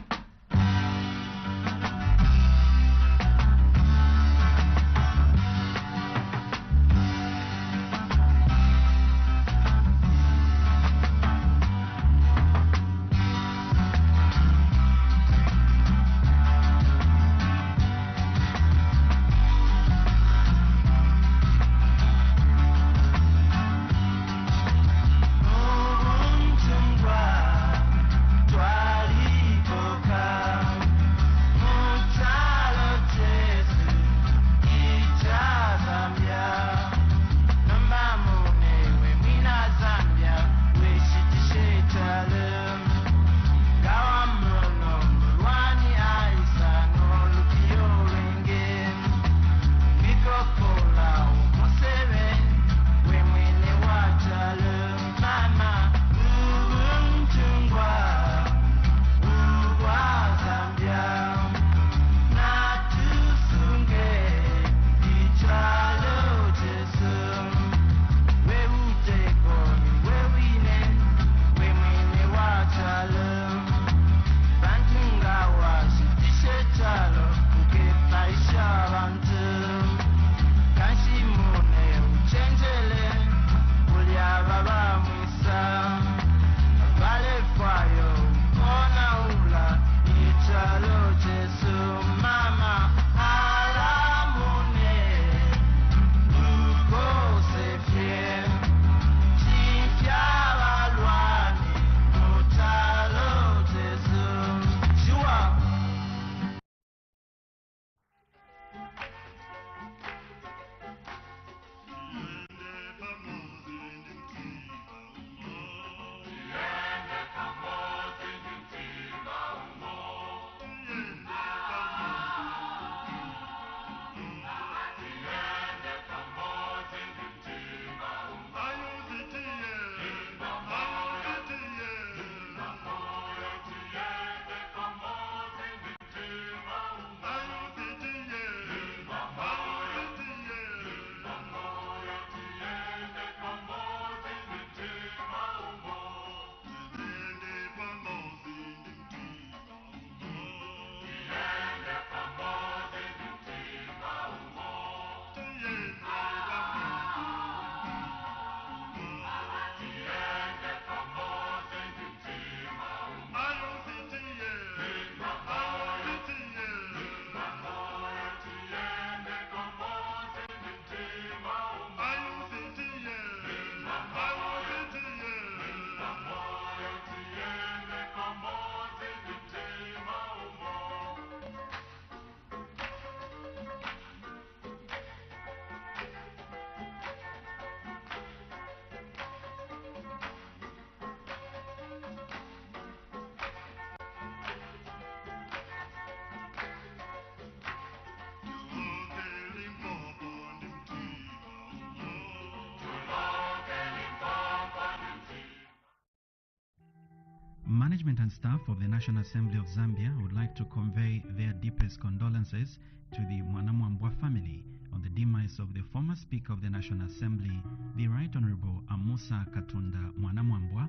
Management and staff of the National Assembly of Zambia would like to convey their deepest condolences to the Mwanamwambwa family on the demise of the former Speaker of the National Assembly, the Right Honorable Amusa Katunda Mwanamwambwa,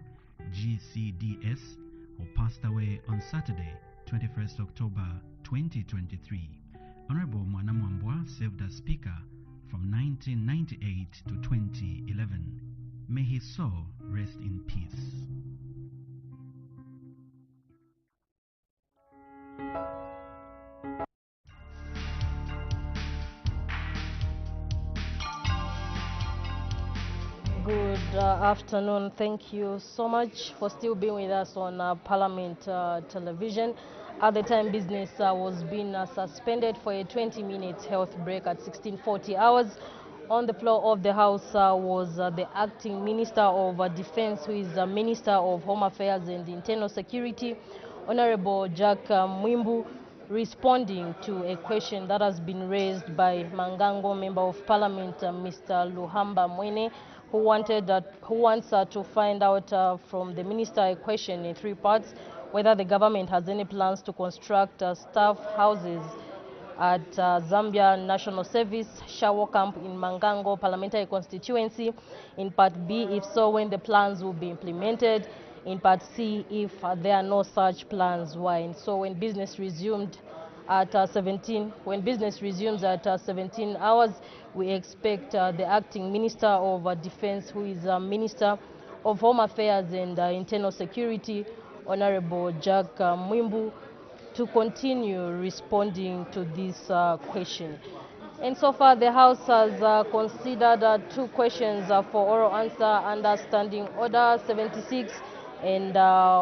GCDS, who passed away on Saturday, 21st October 2023. Honorable Mwanamwambwa served as Speaker from 1998 to 2011. May his soul rest in peace. Good afternoon. Thank you so much for still being with us on Parliament Television. At the time, business was being suspended for a 20-minute health break at 16:40 hours. on the floor of the House was the acting Minister of Defense, who is Minister of Home Affairs and Internal Security, Honorable Jack Mwimbu, responding to a question that has been raised by Mangango Member of Parliament, Mr. Luhamba Mwene, who wants to find out from the Minister a question in three parts: whether the government has any plans to construct staff houses at Zambia National Service Shawo Camp in Mangango Parliamentary Constituency. In Part B, if so, when the plans will be implemented. In Part C, if there are no such plans, why? And so when business resumes at 17 hours, we expect the acting Minister of Defense, who is Minister of Home Affairs and Internal Security, Honorable Jack Mwimbu, to continue responding to this question. And so far, the House has considered two questions for oral answer under Standing Order 76 and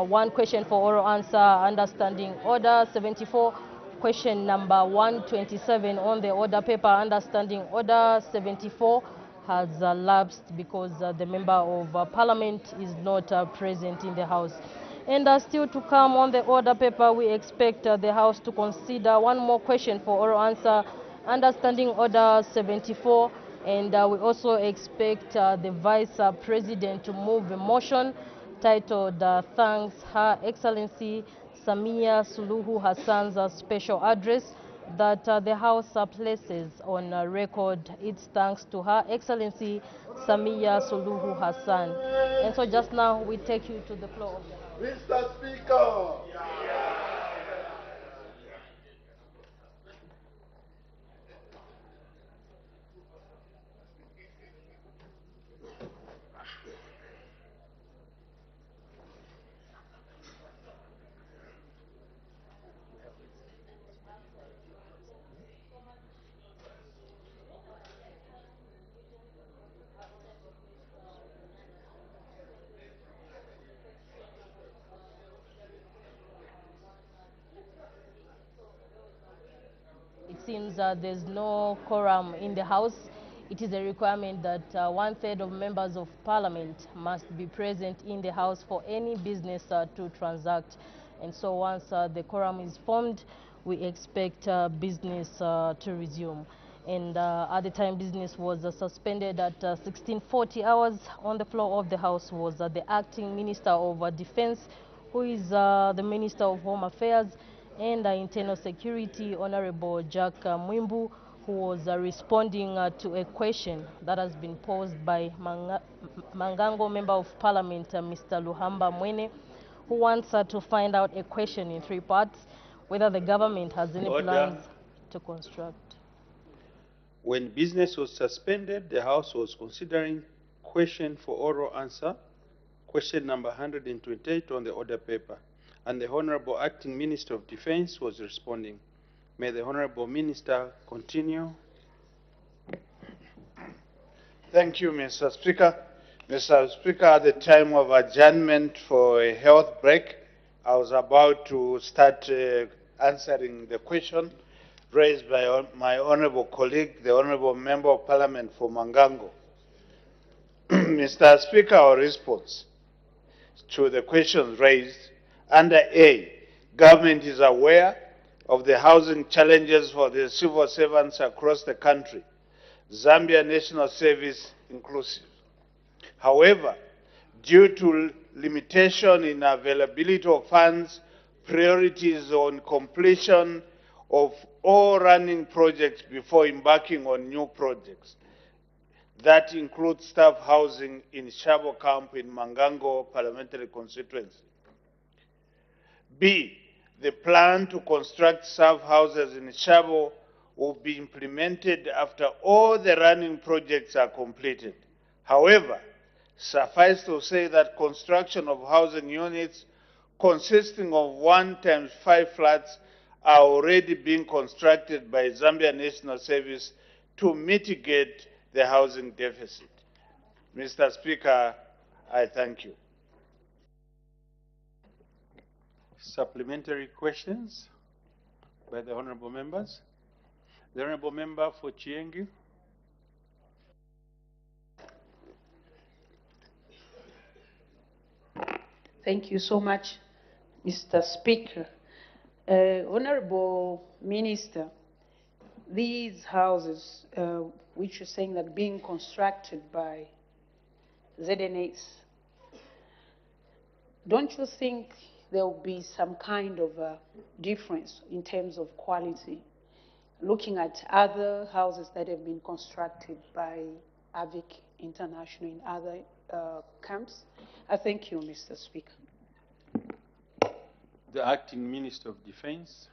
one question for oral answer under Standing Order 74. Question number 127 on the order paper under Standing Order 74 has lapsed because the Member of Parliament is not present in the House. And still to come on the order paper, we expect the House to consider one more question for oral answer under Standing Order 74. And we also expect the Vice President to move a motion titled Thanks Her Excellency Samia Suluhu Hassan's special address, that the House places on record its thanks to Her Excellency Samia Suluhu Hassan. And so just now we take you to the floor of the House. Mr. Speaker. It seems there's no quorum in the House. It is a requirement that 1/3 of members of Parliament must be present in the House for any business to transact. And so once the quorum is formed, we expect business to resume. And at the time business was suspended at 1640 hours, on the floor of the House was the acting Minister of Defense, who is the Minister of Home Affairs and Internal Security, Honorable Jack Mwimbu, who was responding to a question that has been posed by Mangango Member of Parliament, Mr. Luhamba Mwene, who wants to find out a question in three parts: whether the government has any plans to construct. When business was suspended, the House was considering question for oral answer, question number 128 on the order paper, and the Honorable Acting Minister of Defense was responding. May the Honorable Minister continue. Thank you, Mr. Speaker. Mr. Speaker, at the time of adjournment for a health break, I was about to start answering the question raised by my honorable colleague, the Honorable Member of Parliament for Mangango. Mr. Speaker, our response to the questions raised: under A, government is aware of the housing challenges for the civil servants across the country, Zambia National Service inclusive. However, due to limitation in availability of funds, priorities on completion of all running projects before embarking on new projects. That includes staff housing in Shabo Camp in Mangango Parliamentary Constituency. B, the plan to construct staff houses in Shabo will be implemented after all the running projects are completed. However, suffice to say that construction of housing units consisting of 1x5 flats are already being constructed by Zambia National Service to mitigate the housing deficit. Mr. Speaker, I thank you. Supplementary questions by the honorable members. The honorable member for Chiengi. Thank you so much, Mr. Speaker. Honorable Minister, these houses, which you're saying that being constructed by ZNS, don't you think there will be some kind of a difference in terms of quality, looking at other houses that have been constructed by AVIC International in other camps? I thank you, Mr. Speaker. The Acting Minister of Defense.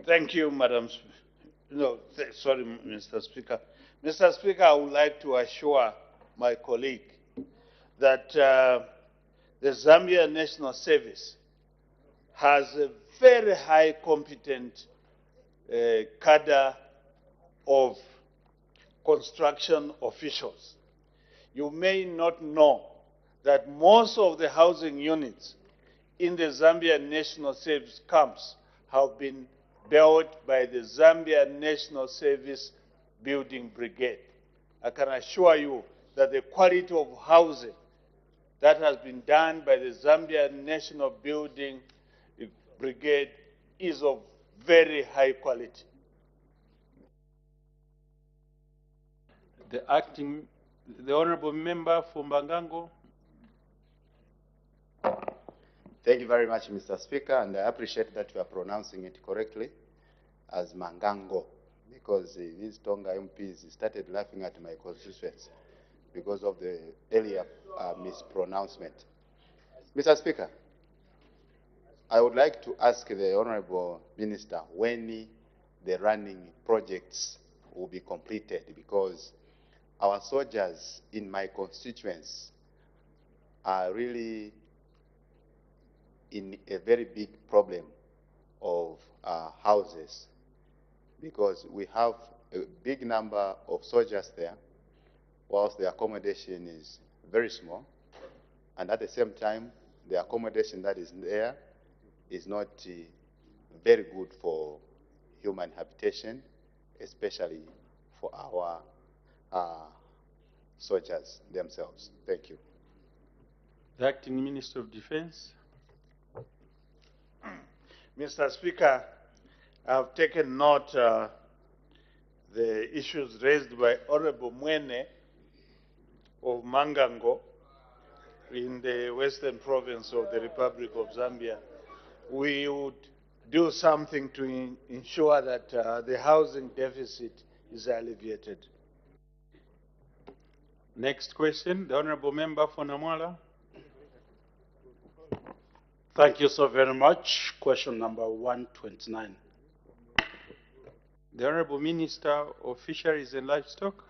Thank you, Madam. Sorry, Mr. Speaker. Mr. Speaker, I would like to assure my colleague that the Zambia National Service has a very high competent cadre of construction officials. You may not know that most of the housing units in the Zambia National Service camps have been built by the Zambia National Service Building Brigade. I can assure you that the quality of housing that has been done by the Zambia National Building Brigade is of very high quality. The Honorable Member for Mbangango. Thank you very much, Mr. Speaker, and I appreciate that you are pronouncing it correctly as Mangango, because these Tonga MPs started laughing at my constituents because of the earlier mispronouncement. Mr. Speaker, I would like to ask the Honorable Minister when the running projects will be completed, because our soldiers in my constituents are really in a very big problem of houses, because we have a big number of soldiers there, whilst the accommodation is very small, and at the same time, the accommodation that is there is not very good for human habitation, especially for our soldiers themselves. Thank you. The Acting Minister of Defense. Mr. Speaker, I have taken note the issues raised by Honorable Mwene of Mangango in the Western Province of the Republic of Zambia. We would do something to ensure that the housing deficit is alleviated. Next question, the Honorable Member for Namwala. Thank you so very much. Question number 129. The Honorable Minister of Fisheries and Livestock.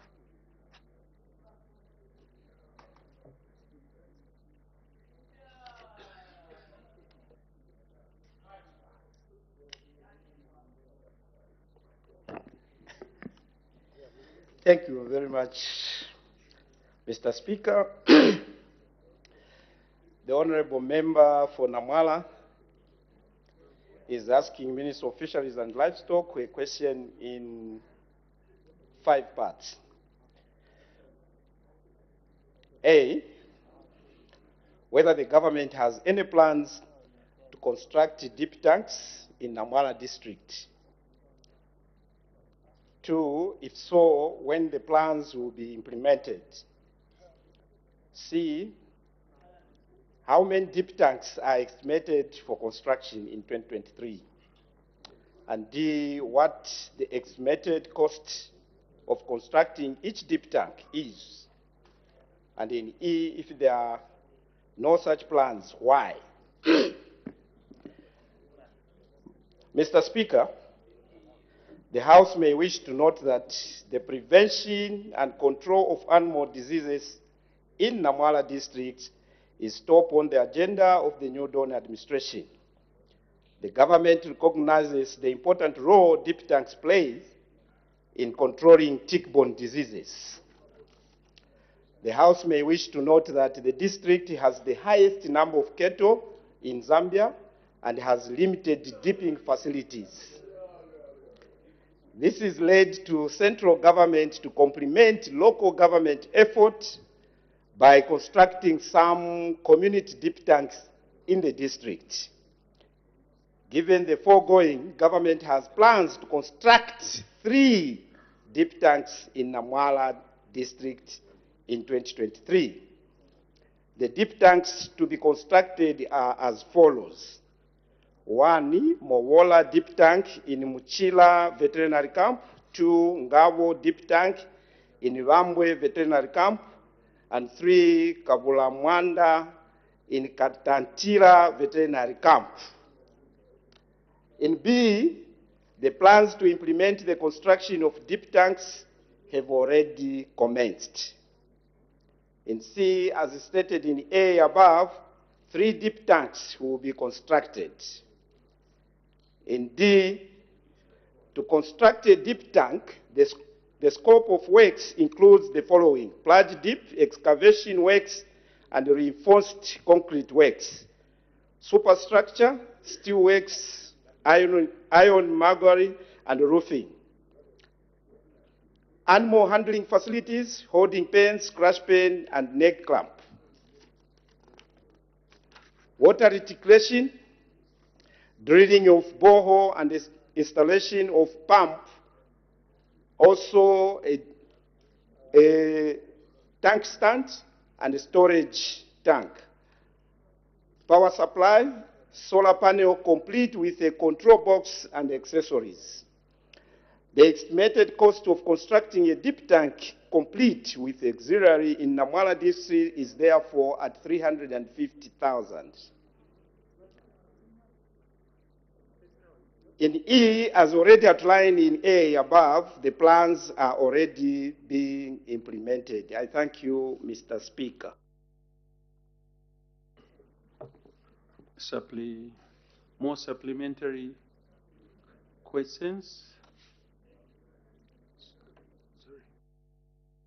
Thank you very much, Mr. Speaker. The Honorable Member for Namwala is asking Minister of Fisheries and Livestock a question in 5 parts. A, whether the government has any plans to construct deep tanks in Namwala district. 2, if so, when the plans will be implemented. C, how many deep tanks are estimated for construction in 2023? And D, what the estimated cost of constructing each deep tank is? And in E, if there are no such plans, why? Mr. Speaker, the House may wish to note that the prevention and control of animal diseases in Namwala district is top on the agenda of the New Dawn administration. The government recognizes the important role deep tanks play in controlling tick-borne diseases. The House may wish to note that the district has the highest number of cattle in Zambia and has limited dipping facilities. This has led to central government to complement local government effort by constructing some community deep tanks in the district. Given the foregoing, government has plans to construct 3 deep tanks in Namwala district in 2023. The deep tanks to be constructed are as follows. 1, Mowola deep tank in Muchila veterinary camp. 2, Ngabo deep tank in Rambwe veterinary camp. And 3, Kabulamwanda in Katantira veterinary camp. In B, the plans to implement the construction of deep tanks have already commenced. In C, as stated in A above, 3 deep tanks will be constructed. In D, to construct a deep tank, the scope of works includes the following: plunge deep, excavation works, and reinforced concrete works, superstructure, steel works, iron maguire, and roofing. Animal handling facilities, holding pens, crash pen, and neck clamp. Water reticulation, drilling of borehole and installation of pump. Also a tank stand and a storage tank. Power supply, solar panel complete with a control box and accessories. The estimated cost of constructing a deep tank complete with auxiliary in Namwala district is therefore at 350,000. In E, as already outlined in A above, the plans are already being implemented. I thank you, Mr. Speaker. More supplementary questions?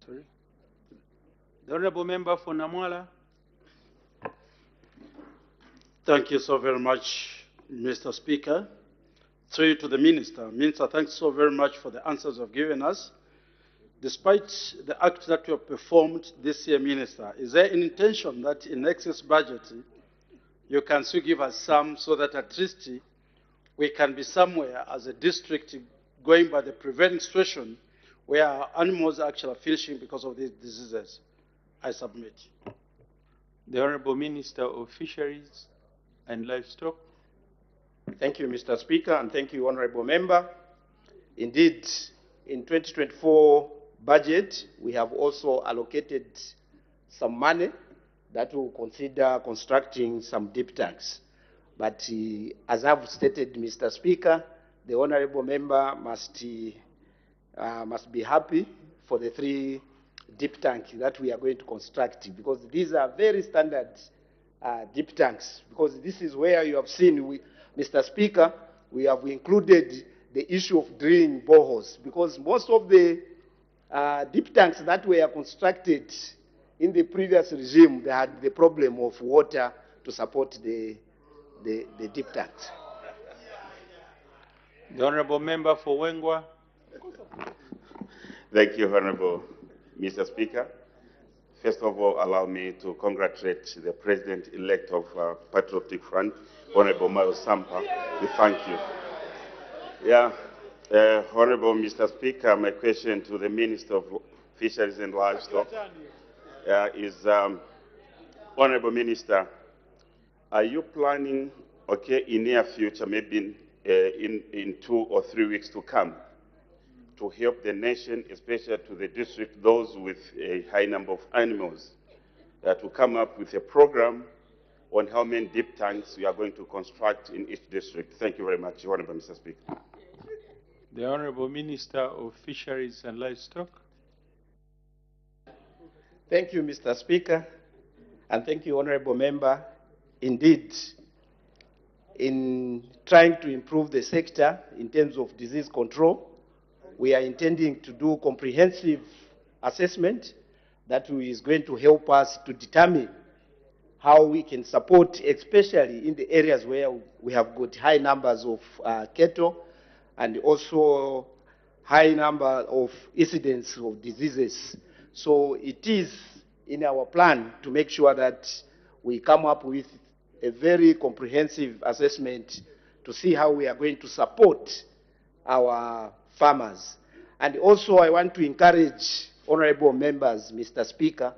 Sorry. The Honorable Member for Namwala. Thank you so very much, Mr. Speaker. Through you to the Minister. Minister, thanks so very much for the answers you've given us. Despite the act that you have performed this year, Minister, is there an intention that in excess budget you can still give us some so that at least we can be somewhere as a district going by the prevailing situation where our animals are actually finishing because of these diseases? I submit. The Honorable Minister of Fisheries and Livestock. Thank you, Mr. Speaker, and thank you, Honorable Member. Indeed, in 2024 budget, we have also allocated some money that will consider constructing some deep tanks. But as I've stated, Mr. Speaker, the Honorable Member must be happy for the 3 deep tanks that we are going to construct, because these are very standard deep tanks, because this is where you have seen, Mr. Speaker, we have included the issue of drilling boreholes, because most of the deep tanks that were constructed in the previous regime, they had the problem of water to support the deep tanks. The Honorable Member for Wengwa. Thank you, Honorable Mr. Speaker. First of all, allow me to congratulate the President-elect of Patriotic Front, Honorable Miles Sampa. We thank you. Yeah, Honorable Mr. Speaker, my question to the Minister of Fisheries and Livestock is, Honorable Minister, are you planning, in near future, maybe in 2 or 3 weeks to come, to help the nation, especially to the district, those with a high number of animals, to come up with a program on how many deep tanks we are going to construct in each district? Thank you very much, Honorable Mr. Speaker. The Honorable Minister of Fisheries and Livestock. Thank you, Mr. Speaker, and thank you, Honorable Member. Indeed, in trying to improve the sector in terms of disease control, we are intending to do comprehensive assessment that is going to help us to determine how we can support, especially in the areas where we have got high numbers of cattle and also high number of incidents of diseases. So it is in our plan to make sure that we come up with a very comprehensive assessment to see how we are going to support our farmers. And also I want to encourage honorable members, Mr. Speaker,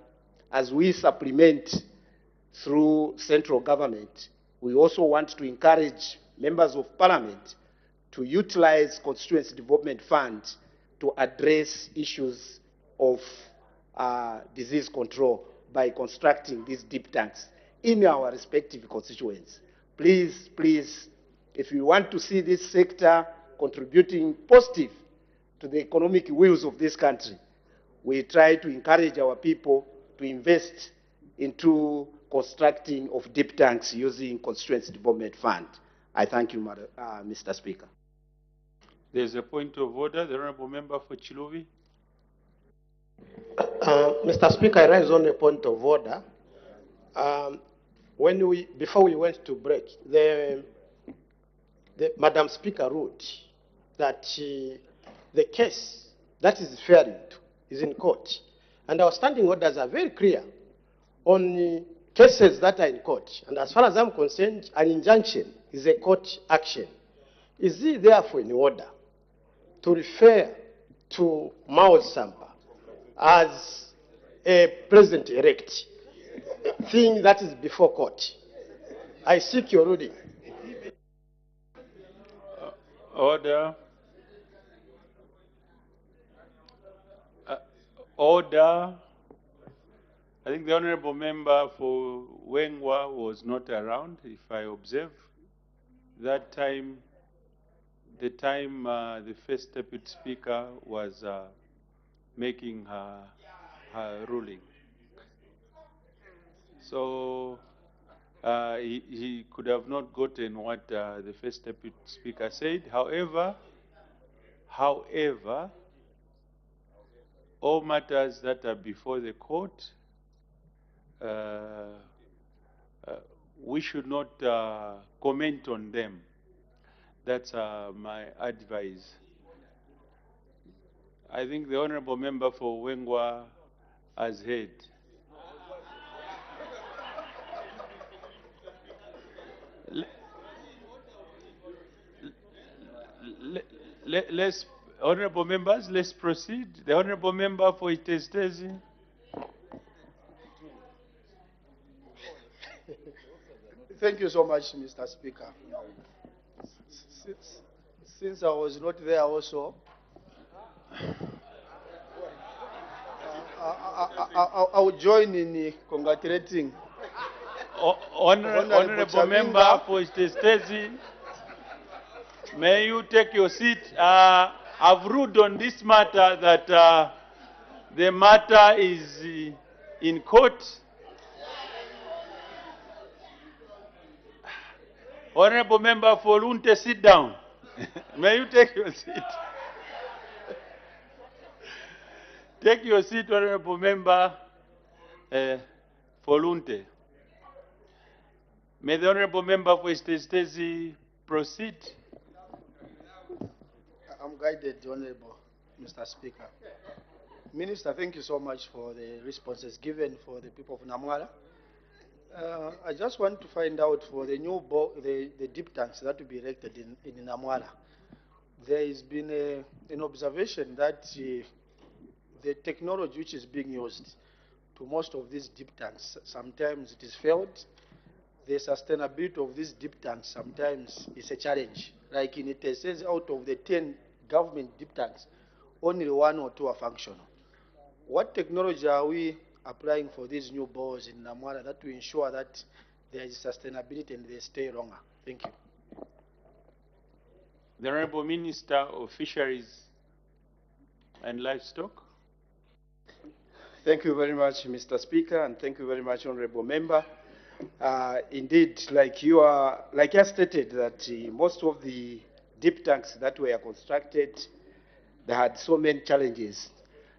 as we supplement through central government, we also want to encourage members of parliament to utilize constituency development funds to address issues of disease control by constructing these deep tanks in our respective constituents. Please, please, if you want to see this sector contributing positive to the economic wheels of this country, we try to encourage our people to invest into constructing of deep tanks using constituency development fund. I thank you, Mr. Speaker. There's a point of order. The Honourable Member for Chiluvi. Mr. Speaker, I raise on a point of order. Before we went to break, Madam Speaker ruled that the case that is referring to is in court. And our standing orders are very clear on cases that are in court. And as far as I'm concerned, an injunction is a court action. Is it therefore in order to refer to Mao Sampa as a president-elect, thing that is before court? I seek your ruling. Order. Order. I think the Honourable Member for Wengwa was not around, if I observe. That time, the first Deputy Speaker was making her ruling. So he could have not gotten what the first Deputy Speaker said. However, all matters that are before the court, we should not comment on them. That's my advice. I think the Honourable Member for Wengwa has heard. Let's, Honourable Members, let's proceed. The Honourable Member for Itestezi. Thank you so much, Mr. Speaker. Since I was not there also, I will join in congratulating Honourable Member for Itestezi. May you take your seat. I've ruled on this matter that the matter is in court. Honourable Member for Lunte, sit down. May you take your seat. Take your seat, Honourable Member for Lunte. May the Honourable Member for Itestezi proceed. I'm guided, Honourable Mr. Speaker. Minister, thank you so much for the responses given for the people of Namwara. I just want to find out for the new the deep tanks that will be erected in Namwara. There has been an observation that the technology which is being used to most of these deep tanks, sometimes it is failed. The sustainability of these deep tanks sometimes is a challenge. Like in it says, out of the 10 government deep tanks, only 1 or 2 are functional. What technology are we applying for these new bores in Namwara that will ensure that there is sustainability and they stay longer? Thank you. The Honourable Minister of Fisheries and Livestock. Thank you very much, Mr. Speaker, and thank you very much, Honourable Member. Indeed, like I stated, that most of the deep tanks that were constructed, they had so many challenges.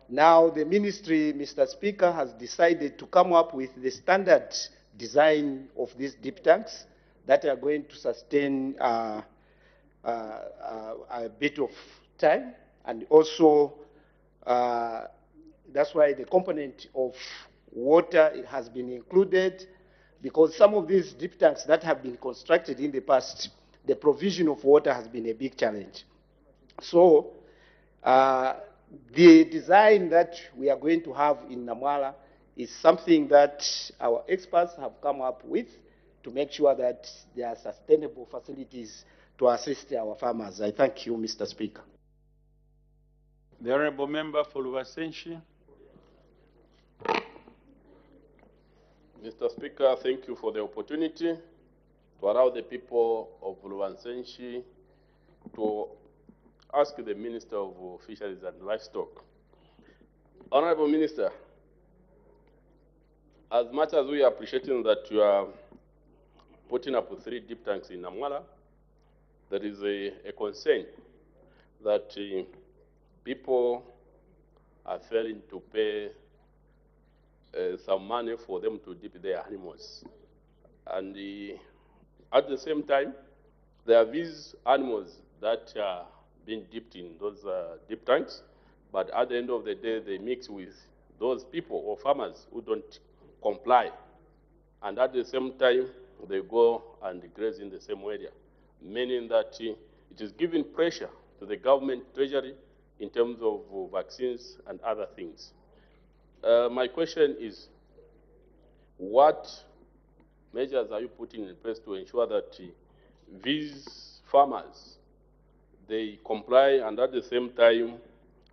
Now the ministry, Mr. Speaker, has decided to come up with the standard design of these deep tanks that are going to sustain a bit of time, and also that's why the component of water has been included, because some of these deep tanks that have been constructed in the past, the provision of water has been a big challenge. So the design that we are going to have in Namwala is something that our experts have come up with to make sure that there are sustainable facilities to assist our farmers. I thank you, Mr. Speaker. The Honorable Member for Luwasenshi. Mr. Speaker, thank you for the opportunity to allow the people of Luwasenshi to ask the Minister of Fisheries and Livestock. Honorable Minister, as much as we are appreciating that you are putting up 3 deep tanks in Namwala, there is a concern that people are failing to pay some money for them to dip their animals. And at the same time, there are these animals that are being dipped in those deep tanks, but at the end of the day, they mix with those people or farmers who don't comply. And at the same time, they go and graze in the same area, meaning that it is giving pressure to the government treasury in terms of vaccines and other things. My question is, what measures are you putting in place to ensure that these farmers, they comply, and at the same time,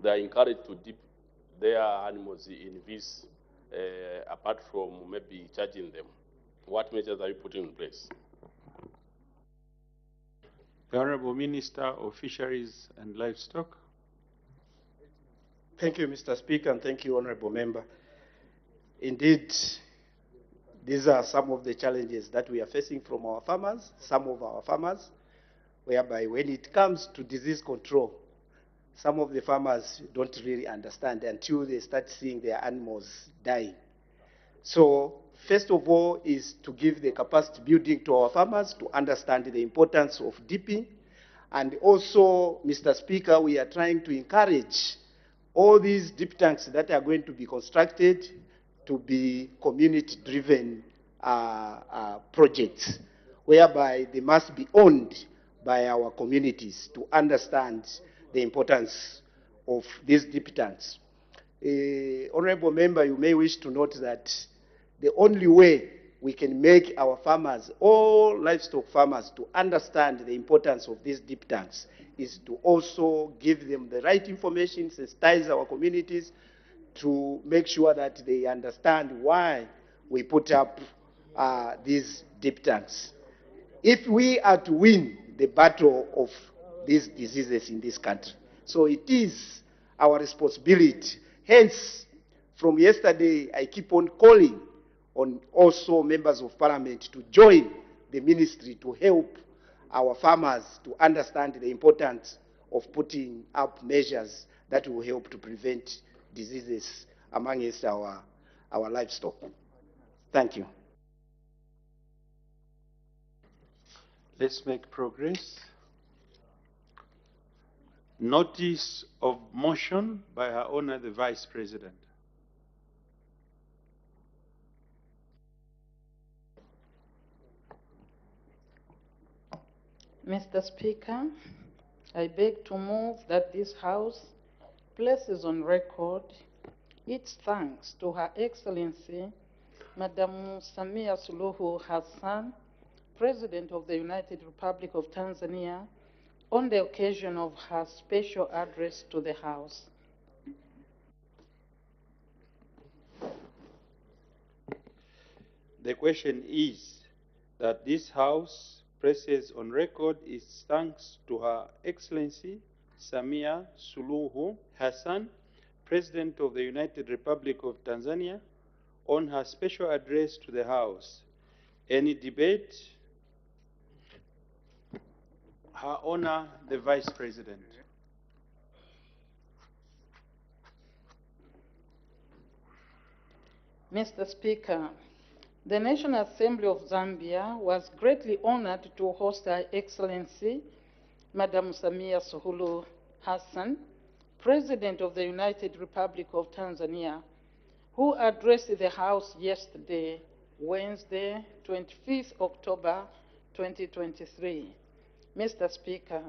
they are encouraged to dip their animals in this, apart from maybe charging them? What measures are you putting in place? The Honorable Minister of Fisheries and Livestock. Thank you, Mr. Speaker, and thank you, Honorable Member. Indeed, these are some of the challenges that we are facing from our farmers, some of our farmers, whereby when it comes to disease control, some of the farmers don't really understand until they start seeing their animals dying. So, first of all, is to give the capacity building to our farmers to understand the importance of dipping. And also, Mr. Speaker, we are trying to encourage all these deep tanks that are going to be constructed to be community-driven projects, whereby they must be owned by our communities to understand the importance of these deep tanks. Honorable Member, you may wish to note that the only way we can make our farmers, all livestock farmers, to understand the importance of these deep tanks is to also give them the right information, sensitize our communities to make sure that they understand why we put up these deep tanks. If we are to win the battle of these diseases in this country, so it is our responsibility. Hence, from yesterday, I keep on calling on also members of parliament to join the ministry to help our farmers to understand the importance of putting up measures that will help to prevent diseases amongst our livestock. Thank you. Let's make progress. Notice of motion by Her Honor the Vice President. Mr. Speaker, I beg to move that this House places on record its thanks to Her Excellency, Madam Samia Suluhu Hassan, President of the United Republic of Tanzania, on the occasion of her special address to the House. The question is that this House places on record its thanks to Her Excellency Samia Suluhu Hassan, President of the United Republic of Tanzania, on her special address to the House. Any debate? Her Honor the Vice President. Mr. Speaker, the National Assembly of Zambia was greatly honored to host Her Excellency, Madam Samia Suluhu Hassan, President of the United Republic of Tanzania, who addressed the House yesterday, Wednesday, 25th October 2023. Mr. Speaker,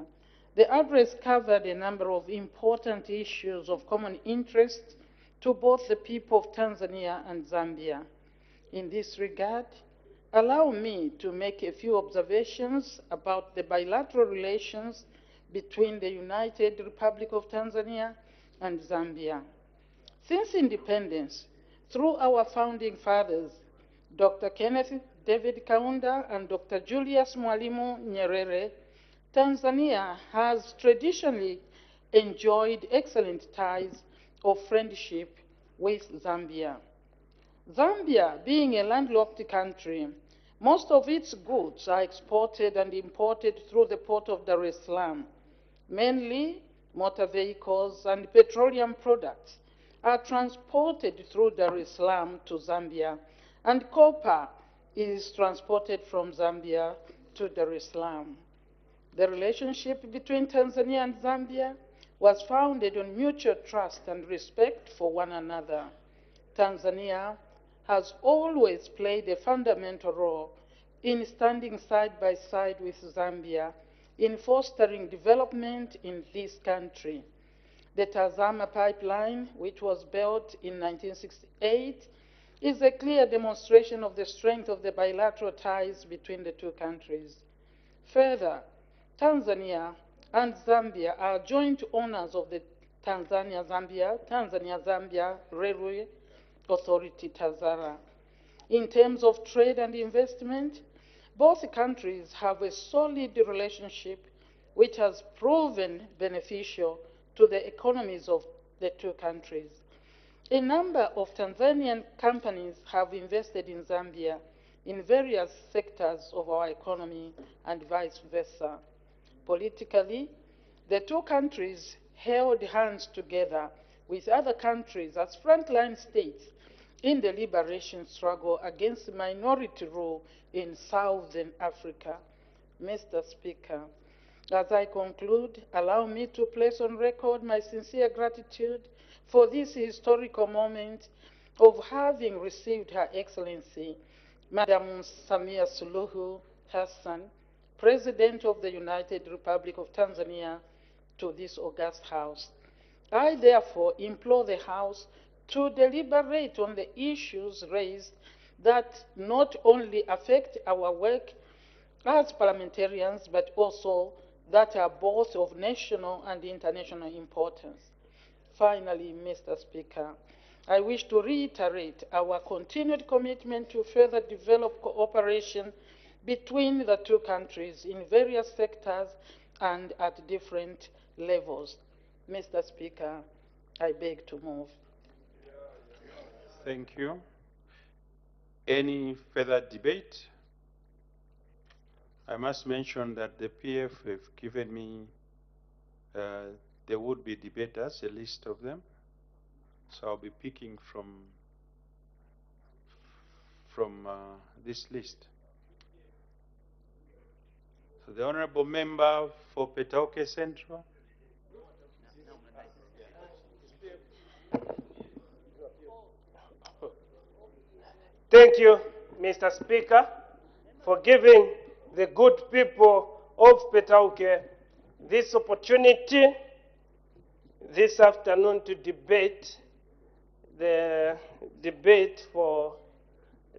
the address covered a number of important issues of common interest to both the people of Tanzania and Zambia. In this regard, allow me to make a few observations about the bilateral relations between the United Republic of Tanzania and Zambia. Since independence, through our founding fathers, Dr. Kenneth David Kaunda and Dr. Julius Mwalimu Nyerere, Tanzania has traditionally enjoyed excellent ties of friendship with Zambia. Zambia, being a landlocked country, most of its goods are exported and imported through the port of Dar es Salaam. Mainly, motor vehicles and petroleum products are transported through Dar es Salaam to Zambia, and copper is transported from Zambia to Dar es Salaam. The relationship between Tanzania and Zambia was founded on mutual trust and respect for one another. Tanzania has always played a fundamental role in standing side by side with Zambia in fostering development in this country. The Tazama pipeline, which was built in 1968, is a clear demonstration of the strength of the bilateral ties between the two countries. Further, Tanzania and Zambia are joint owners of the Tanzania-Zambia Railway Authority, TAZARA. In terms of trade and investment, both countries have a solid relationship which has proven beneficial to the economies of the two countries. A number of Tanzanian companies have invested in Zambia in various sectors of our economy and vice versa. Politically, the two countries held hands together with other countries as frontline states in the liberation struggle against minority rule in Southern Africa. Mr. Speaker, as I conclude, allow me to place on record my sincere gratitude for this historical moment of having received Her Excellency, Madam Samia Suluhu Hassan, President of the United Republic of Tanzania, to this august House. I therefore implore the House to deliberate on the issues raised that not only affect our work as parliamentarians, but also that are both of national and international importance. Finally, Mr. Speaker, I wish to reiterate our continued commitment to further develop cooperation between the two countries in various sectors and at different levels. Mr. Speaker, I beg to move. Thank you. Any further debate? I must mention that the PF have given me there would be debaters, a list of them. So I'll be picking from this list. So the Honorable Member for Petauke Central. Thank you, Mr. Speaker, for giving the good people of Petauke this opportunity this afternoon to debate the debate for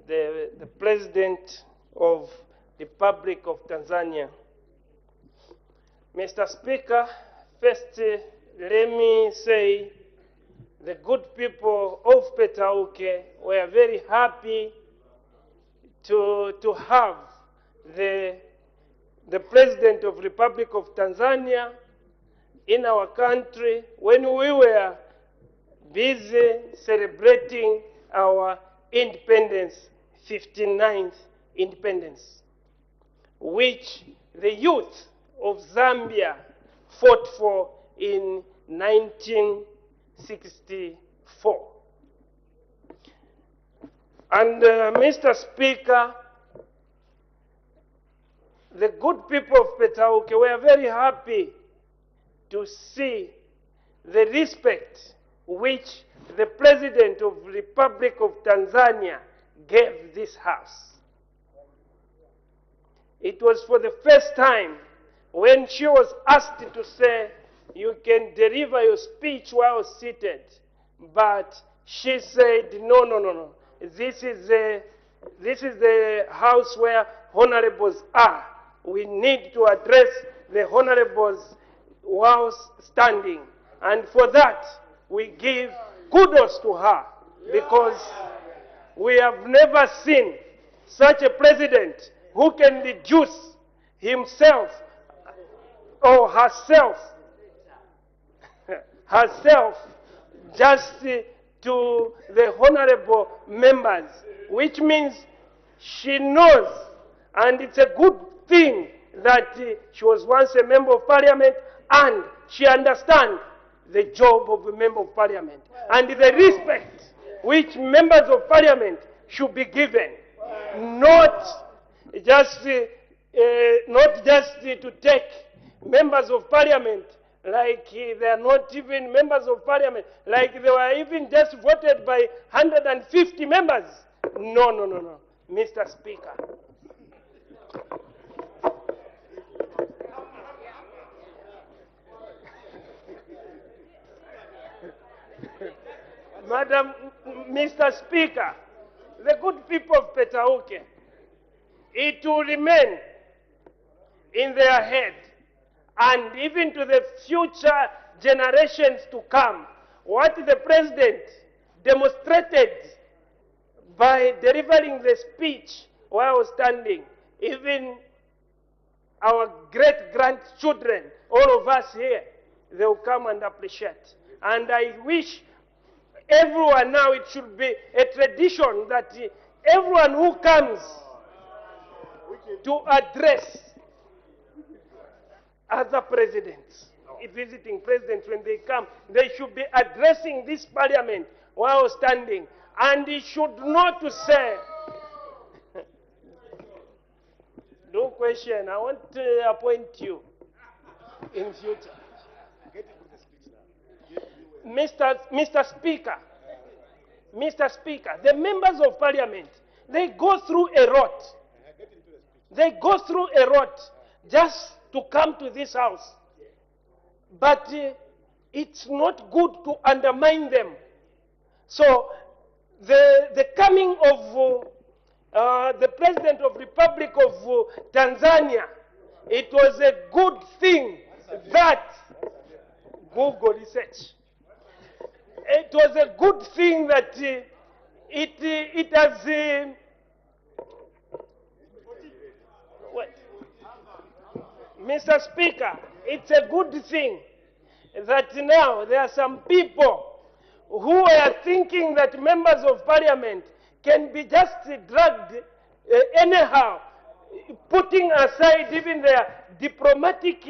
the President of the Republic of Tanzania. Mr. Speaker, first let me say the good people of Petauke were very happy to have the President of the Republic of Tanzania in our country when we were busy celebrating our independence, 59th independence, which the youth of Zambia fought for in 1964. And Mr. Speaker, the good people of Petauke were very happy to see the respect which the President of the Republic of Tanzania gave this house. It was for the first time when she was asked to say, you can deliver your speech while seated. But she said, no, no, no, no. This is the house where honorables are. We need to address the honorables while standing. And for that, we give kudos to her, because we have never seen such a president who can reduce himself or herself just to the honorable members, which means she knows, and it's a good thing that she was once a member of parliament and she understands the job of a member of parliament and the respect which members of parliament should be given, not just to take members of parliament like they are not even members of parliament, like they were even just voted by 150 members. No, no, no, no, Mr. Speaker. Mr. Speaker, the good people of Petauke, it will remain in their head, and even to the future generations to come, what the President demonstrated by delivering the speech while standing. Even our great-grandchildren, all of us here, they will come and appreciate. And I wish everyone now, it should be a tradition that everyone who comes to address other presidents, visiting presidents, when they come, they should be addressing this parliament while standing. And it should not to say, no question, I want to appoint you in future. Mr. Speaker, the members of parliament, they go through a lot. They go through a lot just to come to this house. But it's not good to undermine them. So the coming of the President of the Republic of Tanzania, it was a good thing that Google research. It was a good thing that it has Mr. Speaker, it's a good thing that now there are some people who are thinking that members of parliament can be just dragged anyhow, putting aside even their diplomatic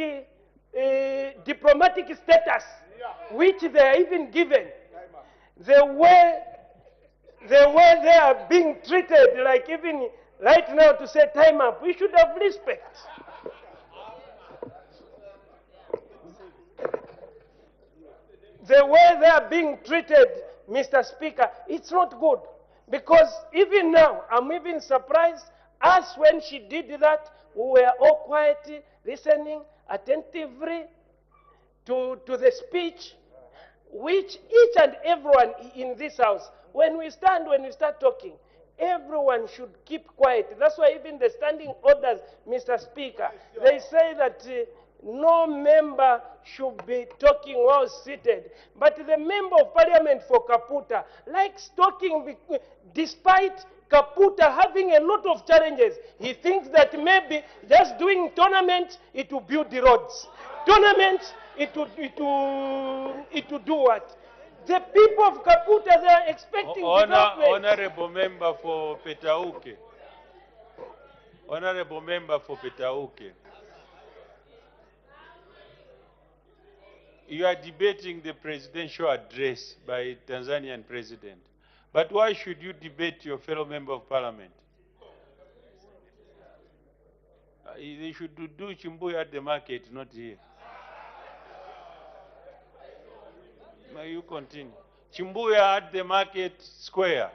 status, which they are even given. The way they are being treated, like even right now to say time up, we should have respect. The way they are being treated, Mr. Speaker, it's not good. Because even now, I'm even surprised, as when she did that, we were all quiet, listening attentively to the speech, which each and everyone in this house, when we start talking, everyone should keep quiet. That's why even the standing orders, Mr. Speaker, they say that no member should be talking while seated. But the member of parliament for Kaputa likes talking despite Kaputa having a lot of challenges. He thinks that maybe just doing tournament, it will build the roads. Tournament, it will do what? The people of Kaputa, they are expecting development. Honorable member for Petauke. Honorable member for Petauke. You are debating the presidential address by Tanzanian president. But why should you debate your fellow member of parliament? They should do Chimbuya at the market, not here. May you continue. Chimbuya at the market square.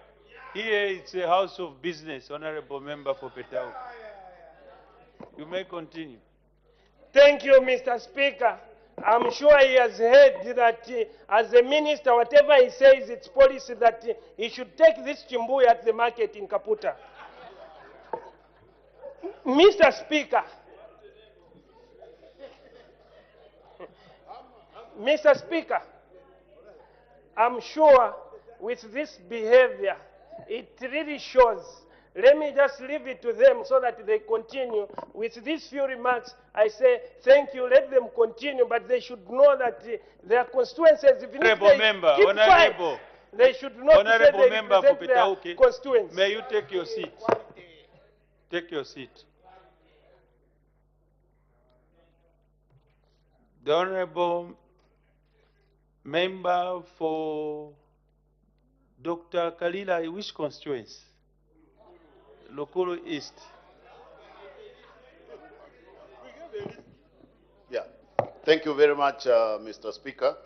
Here it's a house of business, Honorable Member for Petau. You may continue. Thank you, Mr. Speaker. I'm sure he has heard that as a minister, whatever he says, it's policy that he should take this chimbuya at the market in Kaputa. Mr. Speaker, Mr. Speaker, I'm sure with this behavior, it really shows. Let me just leave it to them so that they continue. With these few remarks, I say thank you, let them continue, but they should know that their constituencies, even if Honorable they Member, keep quiet, Honorable. they should not say Honorable they Member for represent their Petauke, constituents. may you take your seat. Take your seat. The Honorable Member for Dr. Kalila, which constituency? Lokuru East. Yeah. Thank you very much, Mr. Speaker,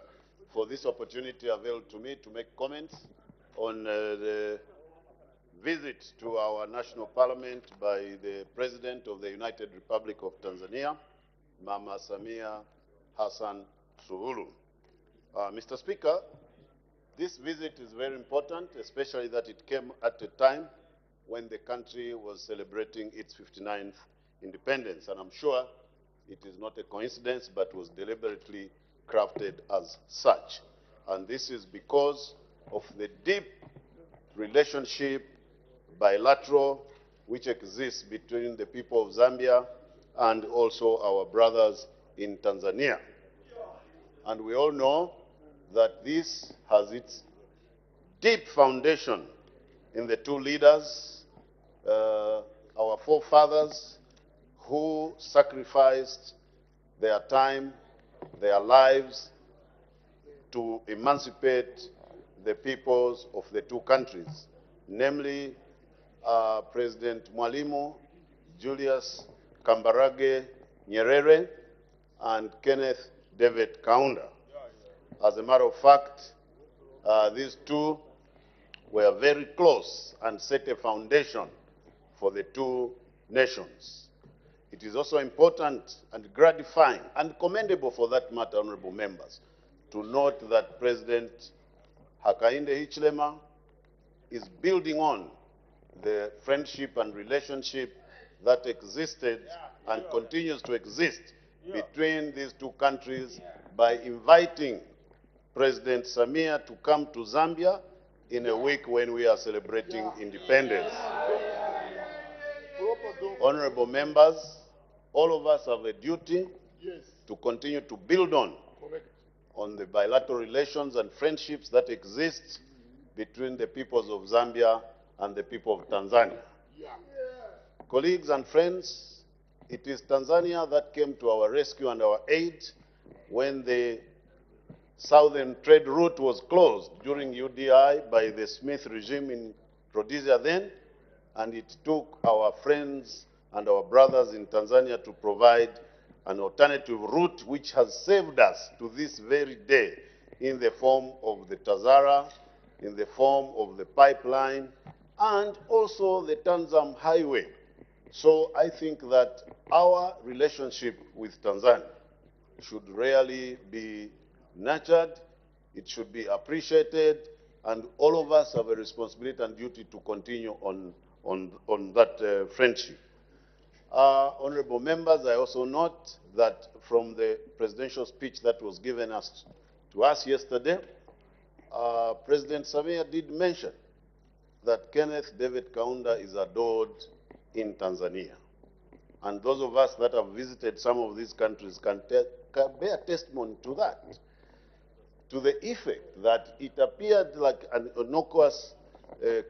for this opportunity availed to me to make comments on the visit to our national parliament by the President of the United Republic of Tanzania, Mama Samia Hassan Suluhu. Mr. Speaker, this visit is very important, especially that it came at a time when the country was celebrating its 59th independence. And I'm sure it is not a coincidence, but was deliberately crafted as such. And this is because of the deep relationship, bilateral, which exists between the people of Zambia and also our brothers in Tanzania. And we all know that this has its deep foundation in the two leaders, our forefathers, who sacrificed their time, their lives to emancipate the peoples of the two countries, namely President Mwalimu Julius Kambarage Nyerere and Kenneth David Kaunda. As a matter of fact, these two were very close and set a foundation for the two nations. It is also important and gratifying and commendable for that matter, honorable members, to note that President Hakainde Hichilema is building on the friendship and relationship that existed and continues to exist between these two countries by inviting President Samia to come to Zambia in a week when we are celebrating independence. Honorable members, all of us have a duty to continue to build on the bilateral relations and friendships that exist between the peoples of Zambia and the people of Tanzania. Colleagues and friends, it is Tanzania that came to our rescue and our aid when the southern trade route was closed during UDI by the Smith regime in Rhodesia then, and it took our friends and our brothers in Tanzania to provide an alternative route which has saved us to this very day in the form of the Tazara, in the form of the pipeline, and also the Tanzam Highway. So I think that our relationship with Tanzania should really be nurtured, it should be appreciated, and all of us have a responsibility and duty to continue on that friendship. Honorable members, I also note that from the presidential speech that was given to us yesterday, President Samia did mention that Kenneth David Kaunda is adored in Tanzania. And those of us that have visited some of these countries can bear testimony to that, to the effect that it appeared like an innocuous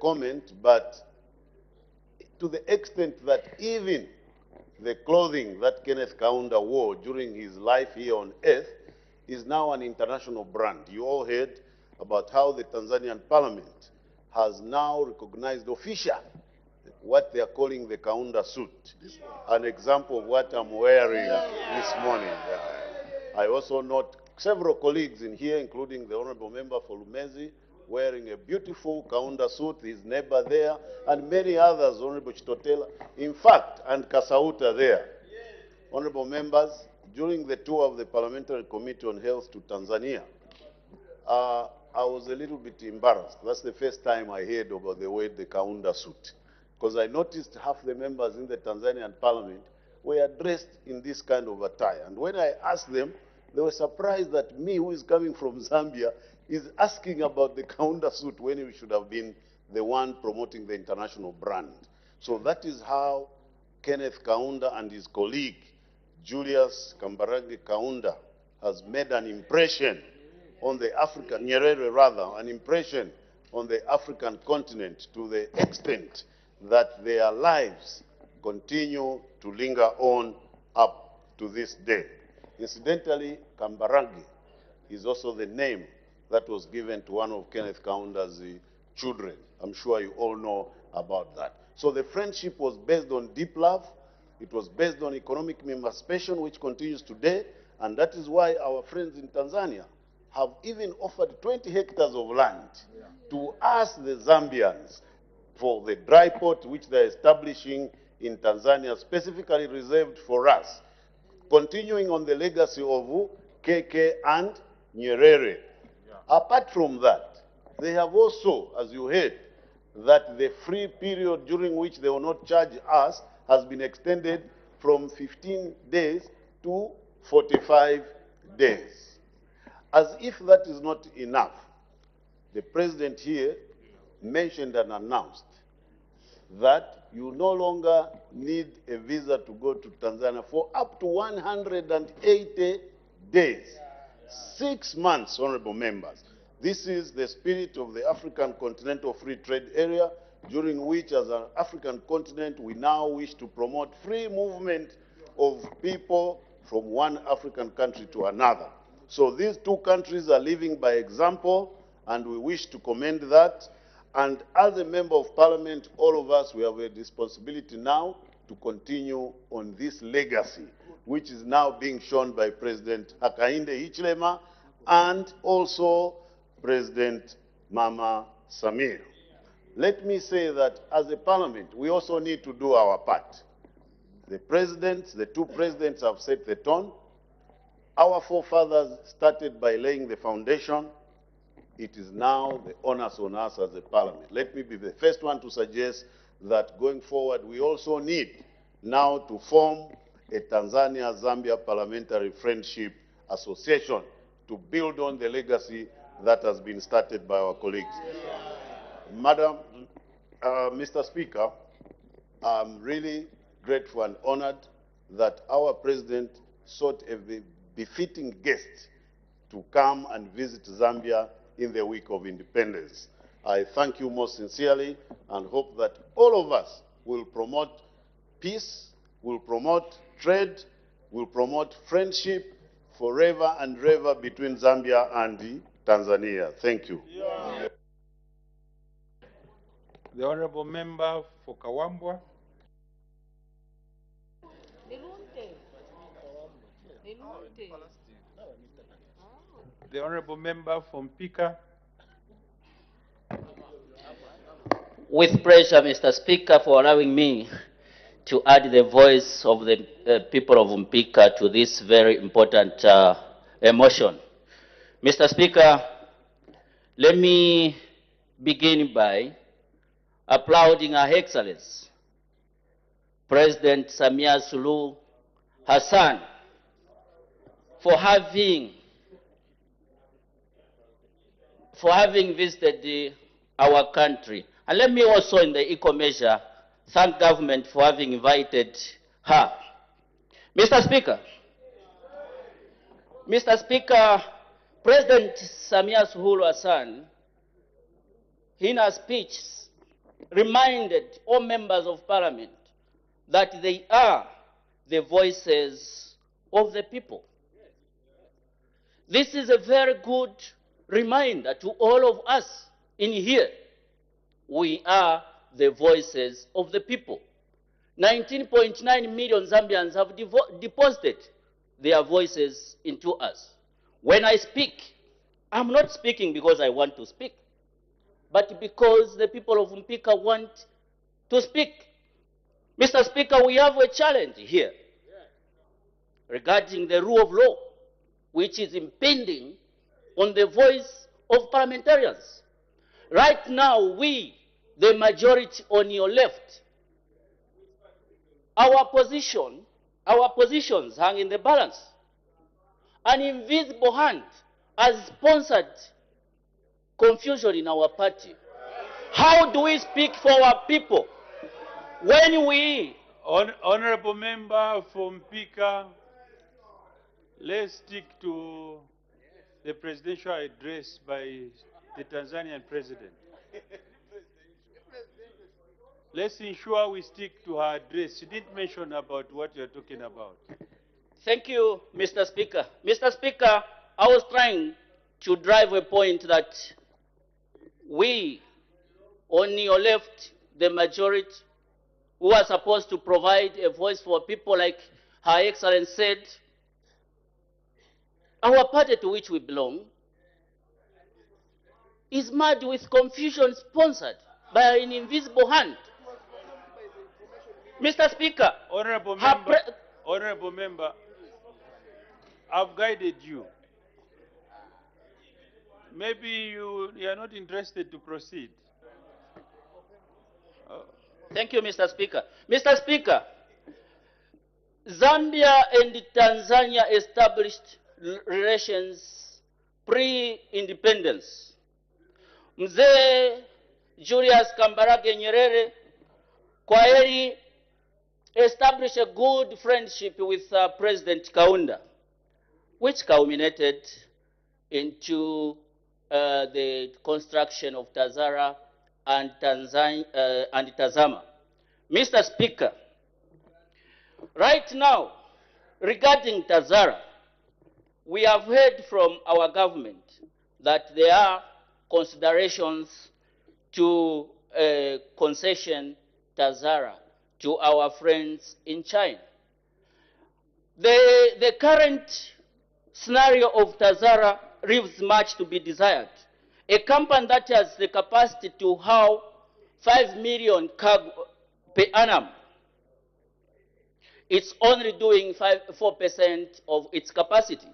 comment, but to the extent that even the clothing that Kenneth Kaunda wore during his life here on earth is now an international brand. You all heard about how the Tanzanian parliament has now recognized officially what they are calling the Kaunda suit, an example of what I'm wearing this morning. I also note several colleagues in here, including the Honorable Member for Lumezi, wearing a beautiful Kaunda suit, his neighbor there, and many others, Honorable Chitotela, in fact, and Kasauta there. Honorable members, during the tour of the Parliamentary Committee on Health to Tanzania, I was a little bit embarrassed. That's the first time I heard about the way the Kaunda suit. Because I noticed half the members in the Tanzanian parliament were dressed in this kind of attire. And when I asked them, they were surprised that me, who is coming from Zambia, is asking about the Kaunda suit when we should have been the one promoting the international brand. So that is how Kenneth Kaunda and his colleague, Julius Kambarage Kaunda, has made an impression on the African, Nyerere rather, an impression on the African continent to the extent that their lives continue to linger on up to this day. Incidentally, Kambarage is also the name that was given to one of Kenneth Kaunda's children. I'm sure you all know about that. So the friendship was based on deep love. It was based on economic emancipation, which continues today, and that is why our friends in Tanzania have even offered 20 hectares of land to us, the Zambians, for the dry port which they're establishing in Tanzania, specifically reserved for us, continuing on the legacy of KK and Nyerere. Apart from that, they have also, as you heard, that the free period during which they will not charge us has been extended from 15 days to 45 days. As if that is not enough, the president here mentioned and announced that you no longer need a visa to go to Tanzania for up to 180 days. 6 months, honorable members. This is the spirit of the African Continental Free Trade Area, during which, as an African continent, we now wish to promote free movement of people from one African country to another. So these two countries are living by example, and we wish to commend that. And as a member of parliament, all of us, we have a responsibility now to continue on this legacy, which is now being shown by President Hakainde Hichilema and also President Mama Samir. Let me say that as a parliament, we also need to do our part. The presidents, the two presidents have set the tone. Our forefathers started by laying the foundation. It is now the onus on us as a parliament. Let me be the first one to suggest that going forward, we also need now to form a Tanzania-Zambia Parliamentary Friendship Association to build on the legacy that has been started by our colleagues. Mr. Speaker, I'm really grateful and honored that our president sought a befitting guest to come and visit Zambia in the week of independence. I thank you most sincerely and hope that all of us will promote peace, will promote trade, will promote friendship forever and ever between Zambia and Tanzania. Thank you. The Honorable Member for Kawambwa. The Honorable Member from Pika. With pleasure, Mr. Speaker, for allowing me to add the voice of the people of Mpika to this very important emotion. Mr. Speaker, let me begin by applauding Her Excellency, President Samia Suluhu Hassan, for having visited our country. And let me also, in the equal measure, thank government for having invited her. Mr. Speaker, President Samia Suluhu Hassan, in her speech, reminded all members of parliament that they are the voices of the people. This is a very good reminder to all of us in here. We are the voices of the people. 19.9 million Zambians have deposited their voices into us. When I speak, I'm not speaking because I want to speak. but because the people of Mpika want to speak. Mr. Speaker, we have a challenge here regarding the rule of law, which is impinging on the voice of parliamentarians. Right now, we, the majority on your left, our positions hang in the balance. An invisible hand has sponsored confusion in our party. How do we speak for our people when we... Honorable member from Mpika, let's stick to the presidential address by the Tanzanian president. Let's ensure we stick to her address. She didn't mention about what you're talking about. Thank you, Mr. Speaker. Mr. Speaker, I was trying to drive a point that we, on your left, the majority, who are supposed to provide a voice for people like Her Excellency said, our party to which we belong is mad with confusion sponsored by an invisible hand. Mr. Speaker, Honorable member, I've guided you. Maybe you are not interested to proceed. Thank you, Mr. Speaker. Mr. Speaker, Zambia and Tanzania established relations pre-independence. Mzee Julius Kambarage Nyerere Kwaheri established a good friendship with President Kaunda, which culminated into the construction of Tazara and Tazama. Mr. Speaker, right now, regarding Tazara, we have heard from our government that there are considerations to concession Tazara to our friends in China. The current scenario of Tazara leaves much to be desired. A company that has the capacity to haul 5 million cargo per annum, it's only doing 4% of its capacity.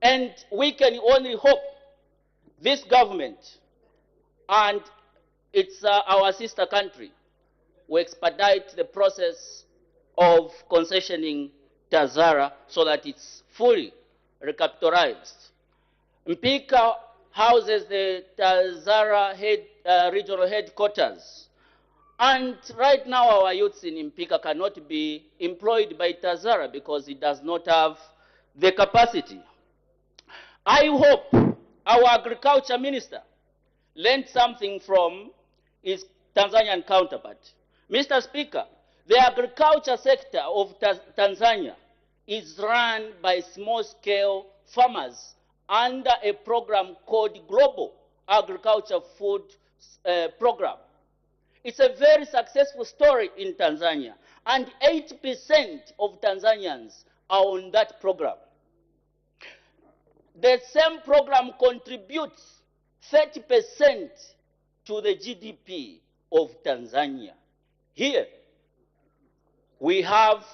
And we can only hope this government and it's our sister country will expedite the process of concessioning Tazara so that it's fully recapitalized. Mpika houses the Tazara regional headquarters. And right now our youths in Mpika cannot be employed by Tazara because it does not have the capacity. I hope our agriculture minister learned something from his Tanzanian counterpart. Mr. Speaker, the agriculture sector of Tanzania is run by small-scale farmers under a program called Global Agriculture Food Program. It's a very successful story in Tanzania, and 80% of Tanzanians are on that program. The same program contributes 30% to the GDP of Tanzania. Here, we have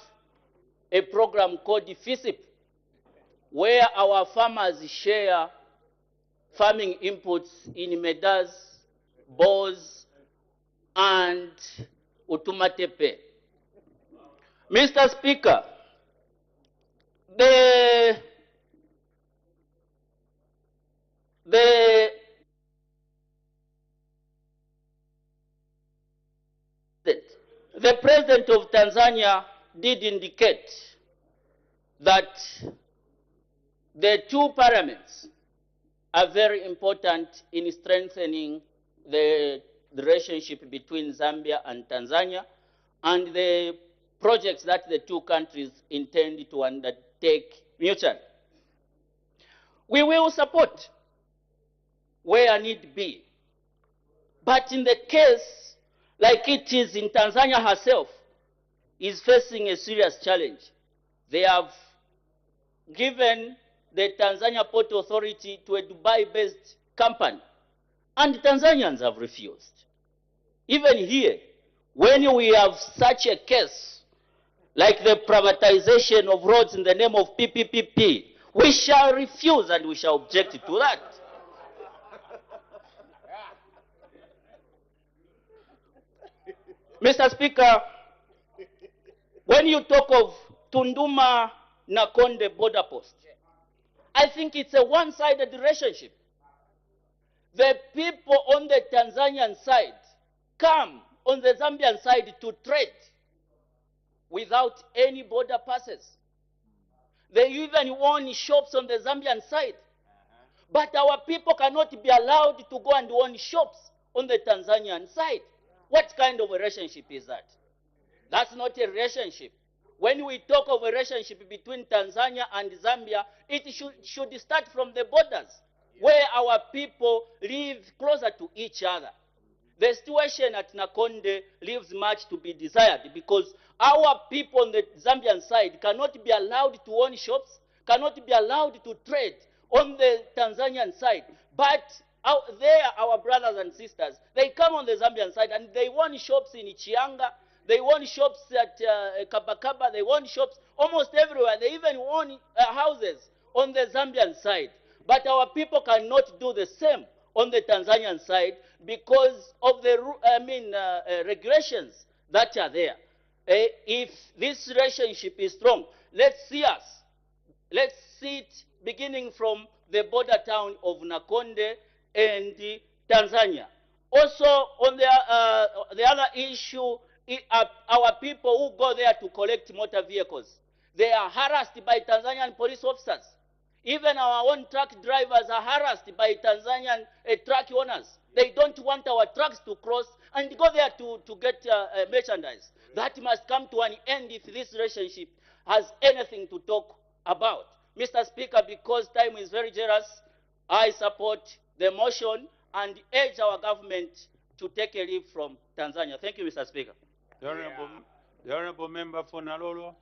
a program called FISIP, where our farmers share farming inputs in Medas, Boz, and Utumatepe. Mr. Speaker, the President of Tanzania did indicate that the two parliaments are very important in strengthening the relationship between Zambia and Tanzania and the projects that the two countries intend to undertake mutually. We will support where need be. But in the case, like it is in Tanzania herself, is facing a serious challenge. They have given the Tanzania Port Authority to a Dubai-based company, And Tanzanians have refused. Even here, when we have such a case, like the privatization of roads in the name of PPPP, we shall refuse and we shall object to that. Mr. Speaker, when you talk of Tunduma Nakonde border post, I think it's a one-sided relationship. The people on the Tanzanian side come on the Zambian side to trade without any border passes. They even own shops on the Zambian side. But our people cannot be allowed to go and own shops on the Tanzanian side. What kind of a relationship is that? That's not a relationship. When we talk of a relationship between Tanzania and Zambia, it should start from the borders, where our people live closer to each other. The situation at Nakonde leaves much to be desired because our people on the Zambian side cannot be allowed to own shops, cannot be allowed to trade on the Tanzanian side. But there, our brothers and sisters, they come on the Zambian side and they own shops in Chianga, they own shops at Kabakaba, they own shops almost everywhere. They even own houses on the Zambian side. But our people cannot do the same on the Tanzanian side because of the regulations that are there. If this relationship is strong, let's see it beginning from the border town of Nakonde and Tanzania. Also, on the other issue, our people who go there to collect motor vehicles, they are harassed by Tanzanian police officers. Even our own truck drivers are harassed by Tanzanian truck owners. They don't want our trucks to cross and go there to get merchandise. That must come to an end if this relationship has anything to talk about. Mr. Speaker, because time is very generous, I support the motion and urge our government to take a leave from Tanzania. Thank you, Mr. Speaker. The Honorable Member for Nalolo.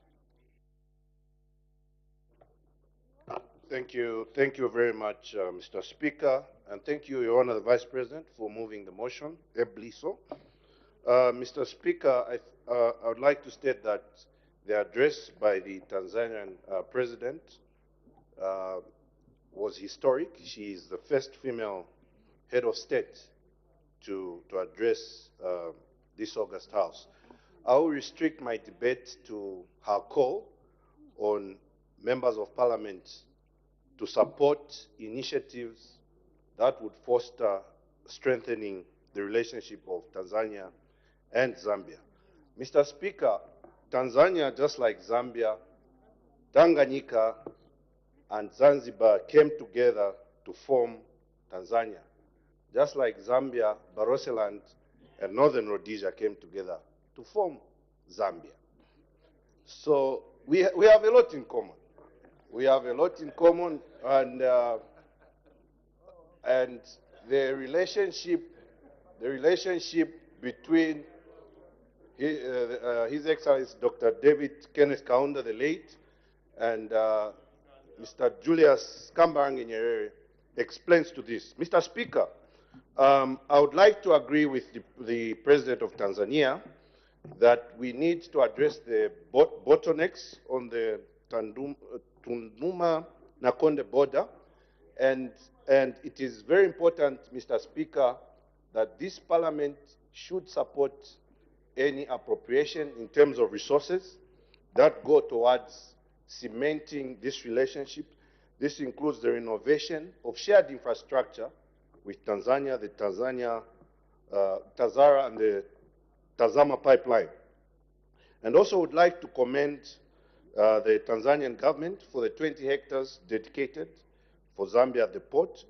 Thank you very much, Mr. Speaker, and thank you, Your Honor, the Vice President, for moving the motion, ably so. Mr. Speaker, I would like to state that the address by the Tanzanian President was historic. She is the first female head of state to address this August House. I will restrict my debate to her call on members of Parliament to support initiatives that would foster strengthening the relationship of Tanzania and Zambia. Mr. Speaker, Tanzania, just like Zambia, Tanganyika, and Zanzibar came together to form Tanzania. Just like Zambia, Barotseland, and Northern Rhodesia came together to form Zambia. So we have a lot in common. We have a lot in common, and the relationship between His Excellency Dr. David Kenneth Kaunda, the late, and Mr. Julius Kambarage Nyerere explains to this. Mr. Speaker, I would like to agree with the President of Tanzania that we need to address the bottlenecks on the Tunduma Nakonde border, and it is very important, Mr. Speaker, that this Parliament should support any appropriation in terms of resources that go towards cementing this relationship. This includes the renovation of shared infrastructure with Tanzania, the Tazara and the Tazama pipeline. And also would like to commend the Tanzanian government for the 20 hectares dedicated for Zambia at the port.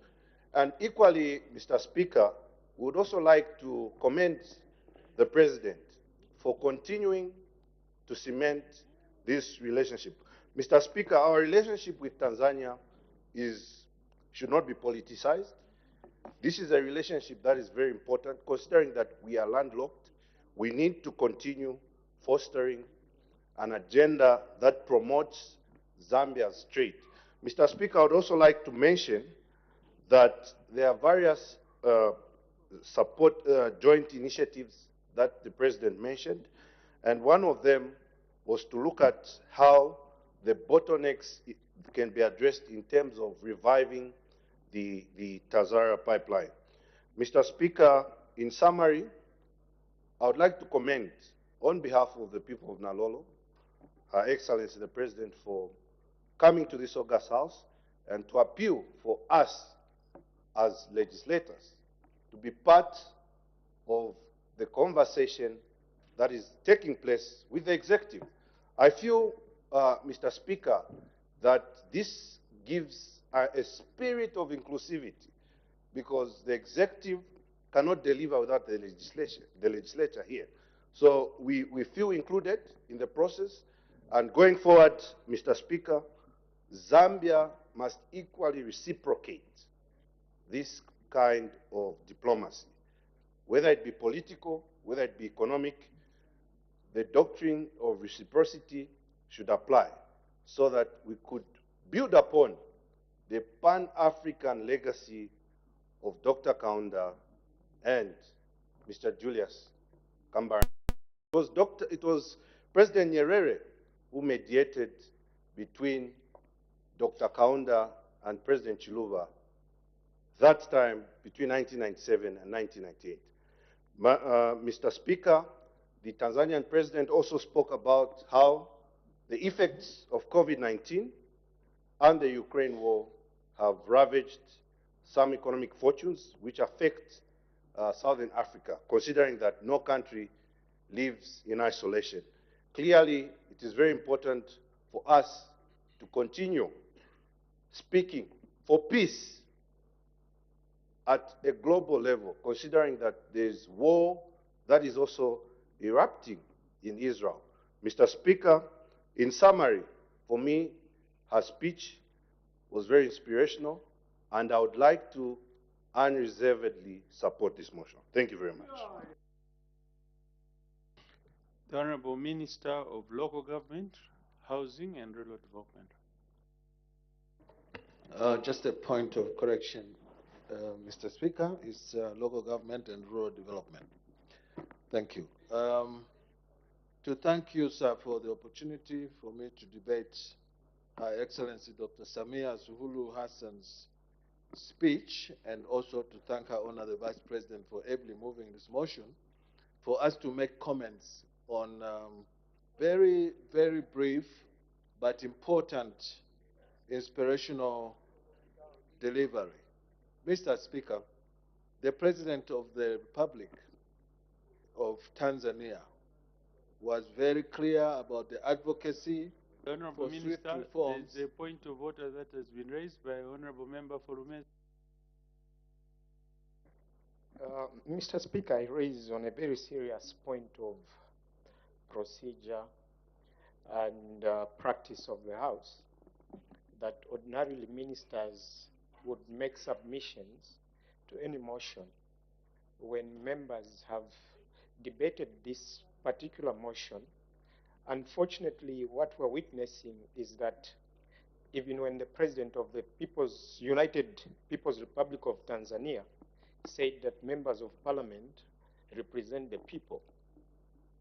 And equally, Mr. Speaker, we would also like to commend the President for continuing to cement this relationship. Mr. Speaker, our relationship with Tanzania should not be politicized. This is a relationship that is very important, considering that we are landlocked. We need to continue fostering an agenda that promotes Zambia's trade. Mr. Speaker, I would also like to mention that there are various support joint initiatives that the President mentioned. And one of them was to look at how the bottlenecks can be addressed in terms of reviving the Tazara pipeline. Mr. Speaker, in summary, I would like to commend, on behalf of the people of Nalolo, Her Excellency the President, for coming to this August House and to appeal for us as legislators to be part of the conversation that is taking place with the executive. I feel, Mr. Speaker, that this gives a spirit of inclusivity, because the executive cannot deliver without the legislature here. So we feel included in the process. And going forward, Mr. Speaker, Zambia must equally reciprocate this kind of diplomacy, whether it be political, whether it be economic. The doctrine of reciprocity should apply so that we could build upon the Pan-African legacy of Dr. Kaunda and Mr. Julius Kambarage. It was President Nyerere who mediated between Dr. Kaunda and President Chiluba, that time between 1997 and 1998. Mr. Speaker, the Tanzanian president also spoke about how the effects of COVID-19 and the Ukraine war have ravaged some economic fortunes which affect Southern Africa, considering that no country lives in isolation. Clearly, it is very important for us to continue speaking for peace at a global level, considering that there's war that is also erupting in Israel. Mr. Speaker, in summary, for me, her speech was very inspirational, and I would like to unreservedly support this motion. Thank you very much. The Honorable Minister of Local Government, Housing and Rural Development. Just a point of correction, Mr. Speaker, is local government and rural development. Thank you. To thank you, sir, for the opportunity for me to debate Her Excellency Dr. Samia Suluhu Hassan's speech, and also to thank Her Honor the Vice President for ably moving this motion, for us to make comments on very, very brief but important inspirational delivery. Mr. Speaker, the President of the Republic of Tanzania was very clear about the advocacy Honorable for swift Minister, reforms. there's a point of order that has been raised by Honorable Member for Rumeza. Mr. Speaker, I raise on a very serious point of procedure and practice of the House that ordinarily ministers would make submissions to any motion when members have debated this particular motion. Unfortunately, what we're witnessing is that even when the President of the United People's Republic of Tanzania said that members of Parliament represent the people,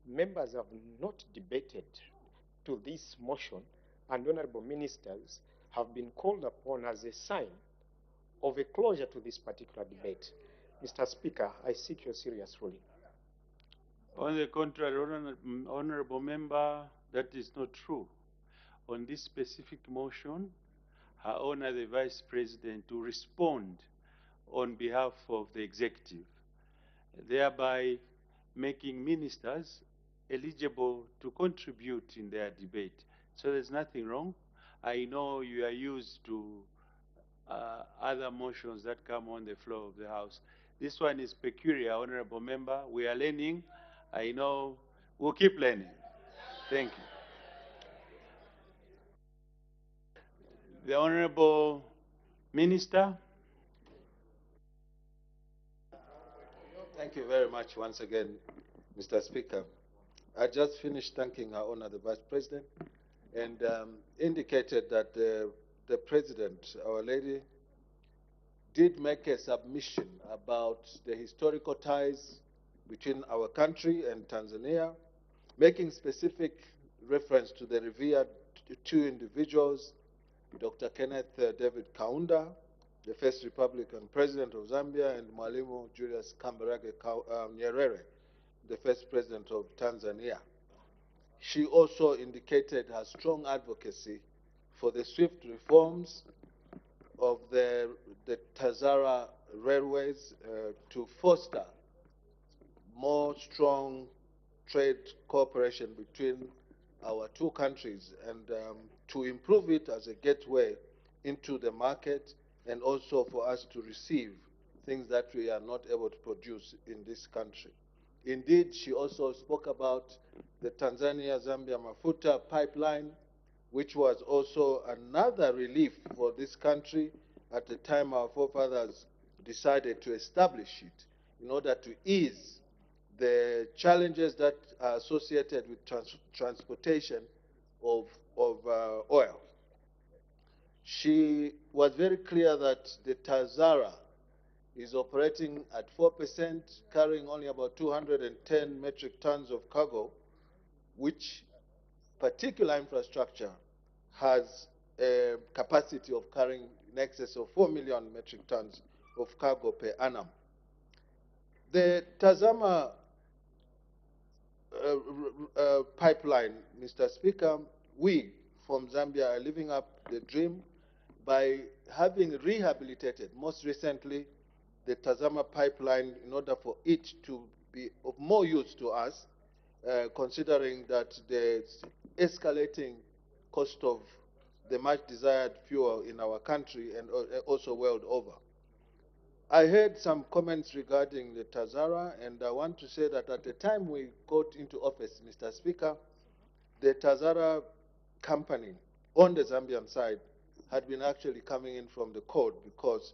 members have not debated to this motion, and honorable ministers have been called upon as a sign of a closure to this particular debate. Mr. Speaker, I seek your serious ruling. On the contrary, Honorable Member, that is not true. On this specific motion, Her Honor the Vice President to respond on behalf of the Executive, thereby making ministers eligible to contribute in their debate. So there's nothing wrong. I know you are used to other motions that come on the floor of the House. This one is peculiar, Honorable Member. We are learning. I know we'll keep learning. Thank you. The Honorable Minister. Thank you very much once again, Mr. Speaker. I just finished thanking Her Honor the Vice President and indicated that the President, Our Lady, did make a submission about the historical ties between our country and Tanzania, making specific reference to the revered two individuals, Dr. Kenneth David Kaunda, the first Republican president of Zambia, and Mwalimu Julius Kambarage Nyerere, the first president of Tanzania. She also indicated her strong advocacy for the swift reforms of the Tazara railways to foster more strong trade cooperation between our two countries and to improve it as a gateway into the market and also for us to receive things that we are not able to produce in this country. Indeed, she also spoke about the Tanzania-Zambia Mafuta pipeline, which was also another relief for this country at the time our forefathers decided to establish it in order to ease the challenges that are associated with transportation of oil. She was very clear that the Tazara is operating at 4%, carrying only about 210 metric tons of cargo, which particular infrastructure has a capacity of carrying in excess of 4 million metric tons of cargo per annum. The Tazama pipeline, Mr. Speaker, we from Zambia are living up the dream by having rehabilitated, most recently, the Tazama pipeline in order for it to be of more use to us, considering that the escalating cost of the much desired fuel in our country and also world over. I heard some comments regarding the Tazara, and I want to say that at the time we got into office, Mr. Speaker, the Tazara company on the Zambian side had been actually coming in from the code, because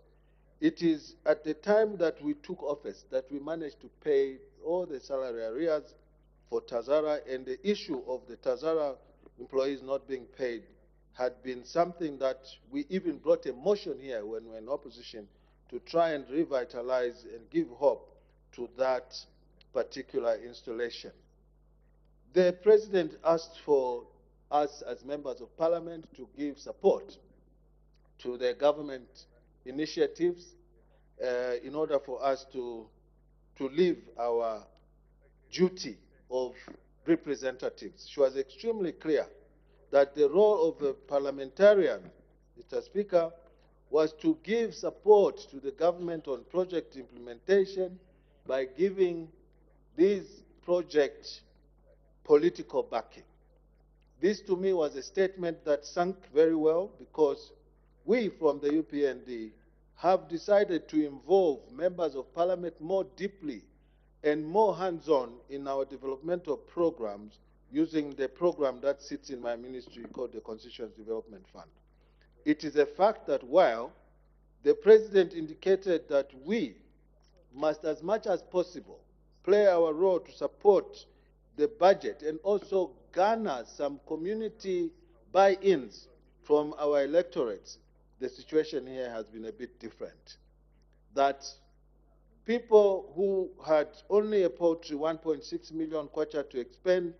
it is at the time that we took office that we managed to pay all the salary arrears for Tazara, and the issue of the Tazara employees not being paid had been something that we even brought a motion here when we were in opposition to try and revitalize and give hope to that particular installation. The President asked for us as members of Parliament to give support to the government initiatives in order for us to live our duty of representatives. She was extremely clear that the role of a parliamentarian, Mr. Speaker, was to give support to the government on project implementation by giving these projects political backing. This to me was a statement that sunk very well, because we from the UPND have decided to involve members of parliament more deeply and more hands-on in our developmental programs using the program that sits in my ministry called the Constituency Development Fund. It is a fact that while the President indicated that we must, as much as possible, play our role to support the budget and also garner some community buy-ins from our electorates, the situation here has been a bit different. That people who had only a paltry 1.6 million kwacha to expend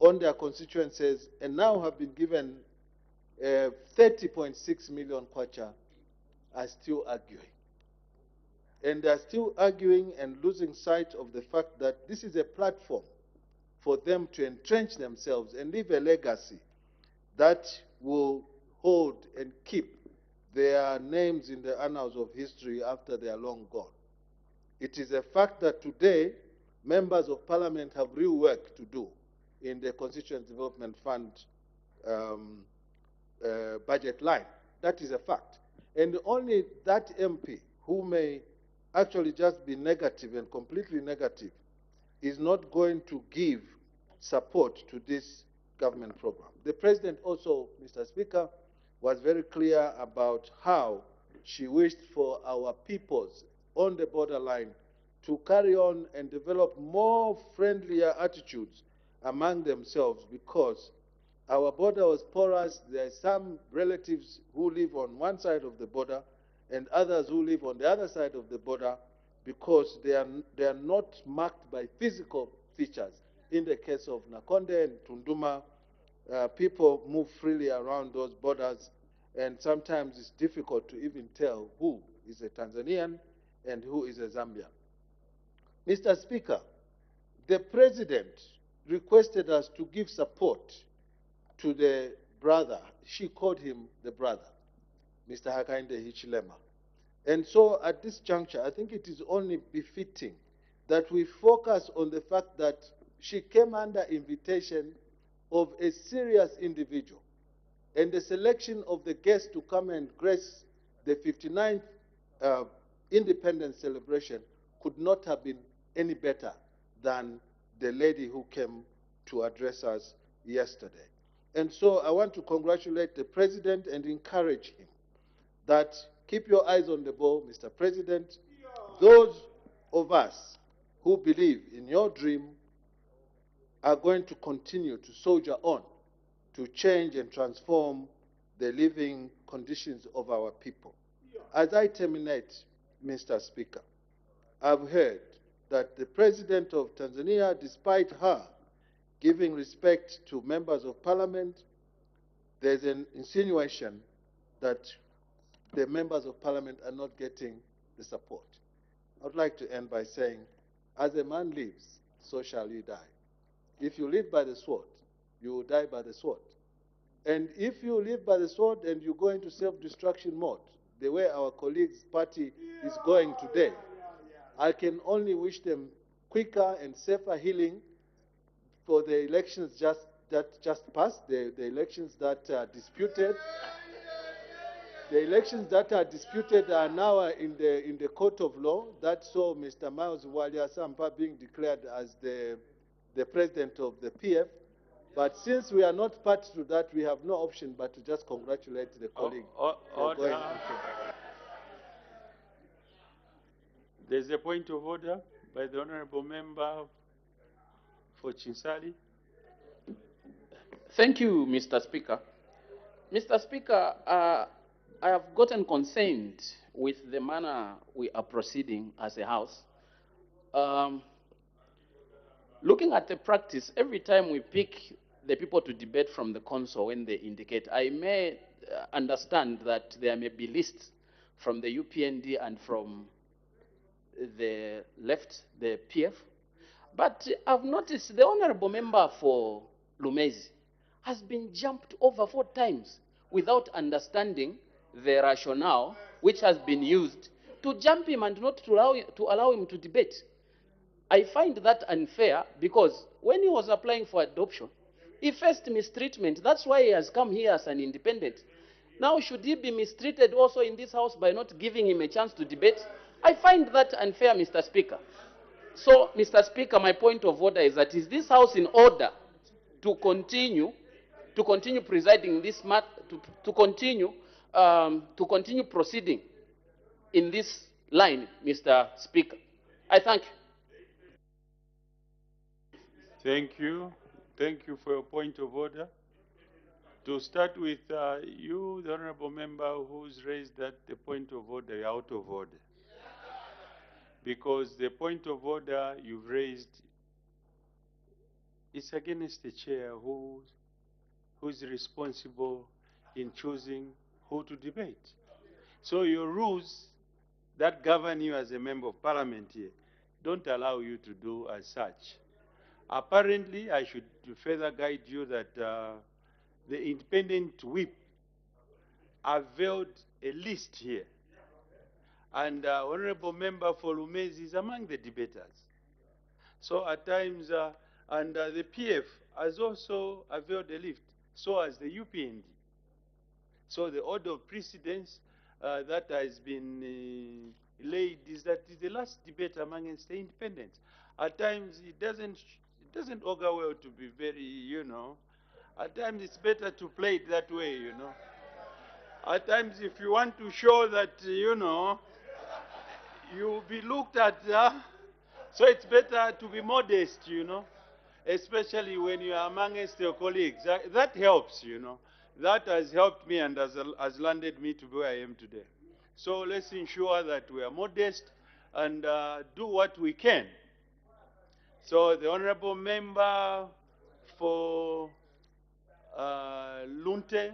on their constituencies and now have been given 30.6 million kwacha are still arguing. And they are still arguing and losing sight of the fact that this is a platform for them to entrench themselves and leave a legacy that will hold and keep their names in the annals of history after they are long gone. It is a fact that today members of parliament have real work to do in the Constituent Development Fund budget line. That is a fact. And only that MP who may actually just be negative and completely negative is not going to give support to this government program. The President also, Mr. Speaker, was very clear about how she wished for our peoples on the borderline to carry on and develop more friendlier attitudes among themselves, because our border was porous. There are some relatives who live on one side of the border, and others who live on the other side of the border because they are not marked by physical features. In the case of Nakonde and Tunduma, people move freely around those borders, and sometimes it's difficult to even tell who is a Tanzanian and who is a Zambian. Mr. Speaker, the President requested us to give support to the brother. She called him the brother, Mr. Hakainde Hichilema. And so at this juncture, I think it is only befitting that we focus on the fact that she came under invitation of a serious individual. And the selection of the guests to come and grace the 59th independence celebration could not have been any better than the lady who came to address us yesterday. And so I want to congratulate the President and encourage him that keep your eyes on the ball, Mr. President. Those of us who believe in your dream are going to continue to soldier on to change and transform the living conditions of our people. As I terminate, Mr. Speaker, I've heard that the President of Tanzania, despite her giving respect to members of parliament, there's an insinuation that the members of parliament are not getting the support. I would like to end by saying, as a man lives, so shall he die. If you live by the sword, you will die by the sword. And if you live by the sword and you go into self-destruction mode, the way our colleagues' party is going today, I can only wish them quicker and safer healing for the elections that just passed, the elections that are disputed. The elections that are disputed are now in the court of law. That saw Mr. Miles Walia Sampa being declared as the president of the PF. But since we are not party to that, we have no option but to just congratulate the colleague. Order. There's a point of order by the Honorable Member for Chinsali. Thank you, Mr. Speaker. Mr. Speaker, I have gotten concerned with the manner we are proceeding as a House. Looking at the practice, every time we pick the people to debate from the council when they indicate, I may understand that there may be lists from the UPND and from the left, the PF. But I've noticed the honorable member for Lumezi has been jumped over 4 times without understanding the rationale which has been used to jump him and not to allow him to debate. I find that unfair because when he was applying for adoption, he faced mistreatment. That's why he has come here as an independent. Now, should he be mistreated also in this House by not giving him a chance to debate? I find that unfair, Mr. Speaker. So, Mr. Speaker, my point of order is that is this House in order to continue presiding in this matter, to continue proceeding in this line, Mr. Speaker? I thank you. Thank you. Thank you for your point of order. To start with, you, the honorable member who's raised that the point of order, you're out of order. Because the point of order you've raised is against the chair who's responsible in choosing who to debate. So your rules that govern you as a member of parliament here don't allow you to do as such. Apparently, I should further guide you that the independent whip availed a list here. And Honorable Member for Lumezi is among the debaters. So at times, and the PF has also availed a lift, so has the UPND. So the order of precedence that has been laid is that it's the last debate amongst the independents. At times, it doesn't augur well to be very, at times it's better to play it that way, At times, if you want to show that, you'll be looked at, so it's better to be modest, especially when you are amongst your colleagues. That helps, That has helped me and has landed me to where I am today. So let's ensure that we are modest and do what we can. So the honorable member for Lunte.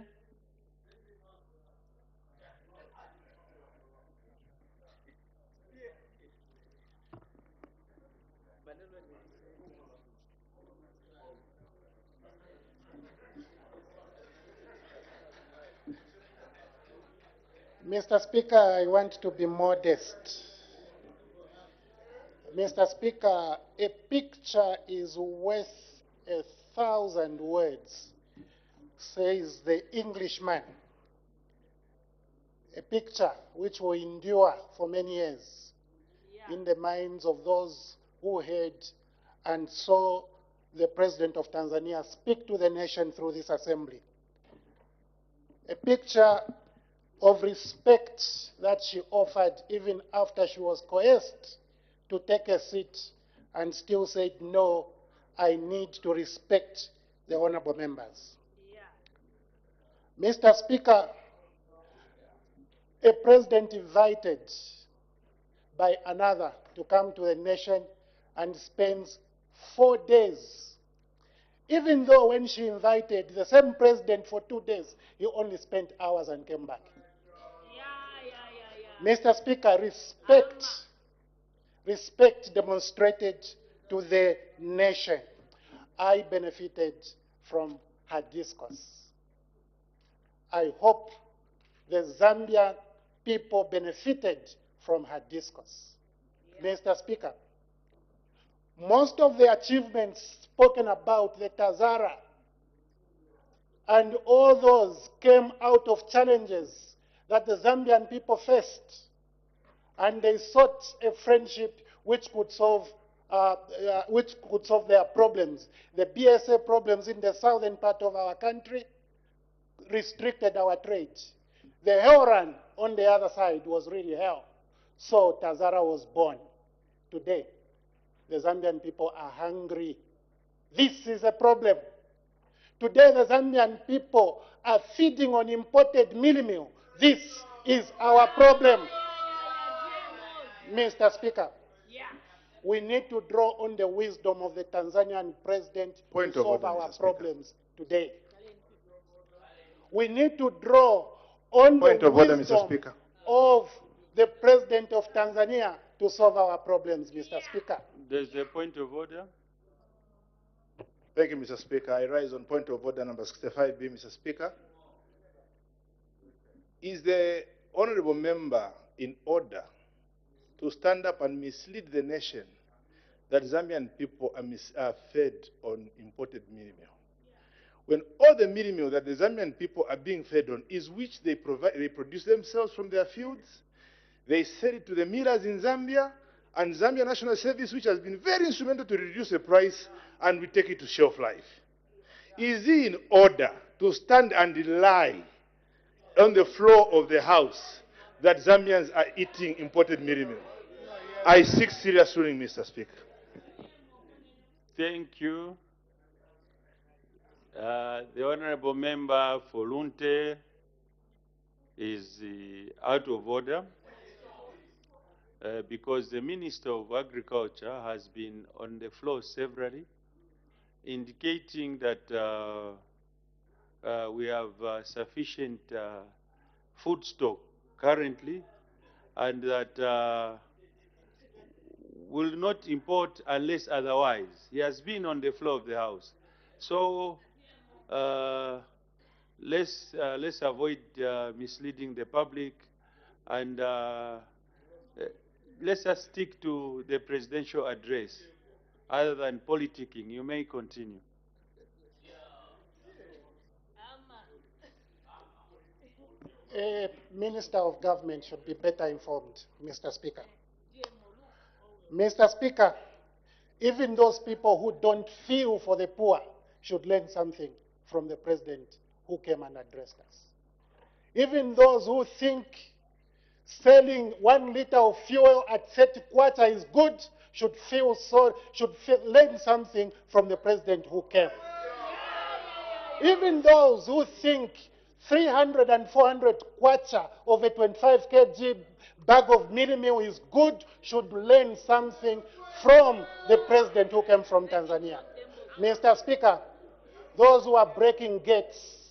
Mr. Speaker, I want to be modest. Mr. Speaker, a picture is worth 1,000 words, says the Englishman. A picture which will endure for many years in the minds of those who heard and saw the President of Tanzania speak to the nation through this assembly. A picture of respect that she offered even after she was coerced to take a seat and still said, no, I need to respect the honorable members. Yeah. Mr. Speaker, a president invited by another to come to the nation and spends 4 days. Even though when she invited the same president for 2 days, he only spent hours and came back. Mr. Speaker, respect demonstrated to the nation. I benefited from her discourse. I hope the Zambian people benefited from her discourse. Mr. Speaker, most of the achievements spoken about, the Tazara, and all those came out of challenges that the Zambian people faced. And they sought a friendship which could solve their problems. The BSA problems in the southern part of our country restricted our trade. The hell run on the other side was really hell. So Tazara was born. Today, the Zambian people are hungry. This is a problem. Today, the Zambian people are feeding on imported meal. This is our problem. Mr. Speaker, we need to draw on the wisdom of the Tanzanian president to solve our problems today. We need to draw on the wisdom of the president of Tanzania to solve our problems, Mr. Speaker. There's a point of order. Thank you, Mr. Speaker. I rise on point of order number 65B, Mr. Speaker. Is the honorable member in order to stand up and mislead the nation that Zambian people are fed on imported meal? When all the meal that the Zambian people are being fed on is which they produce themselves from their fields, they sell it to the millers in Zambia, and Zambia National Service, which has been very instrumental to reduce the price, and we take it to shelf life. Is he in order to stand and lie on the floor of the House that Zambians are eating imported meal? I seek serious ruling, Mr. Speaker. Thank you. The honorable member for Lunte is out of order because the Minister of Agriculture has been on the floor severally, indicating that we have sufficient food stock currently, and that will not import unless otherwise. He has been on the floor of the House. So let's avoid misleading the public, and let's just stick to the presidential address. Other than politicking, you may continue. A Minister of Government should be better informed, Mr. Speaker. Mr. Speaker, even those people who don't feel for the poor should learn something from the President who came and addressed us. Even those who think selling 1 liter of fuel at 30 quarter is good should learn something from the President who came. Even those who think 300 and 400 kwacha of a 25 kg bag of mini meal is good, should learn something from the president who came from Tanzania. Mr. Speaker, those who are breaking gates,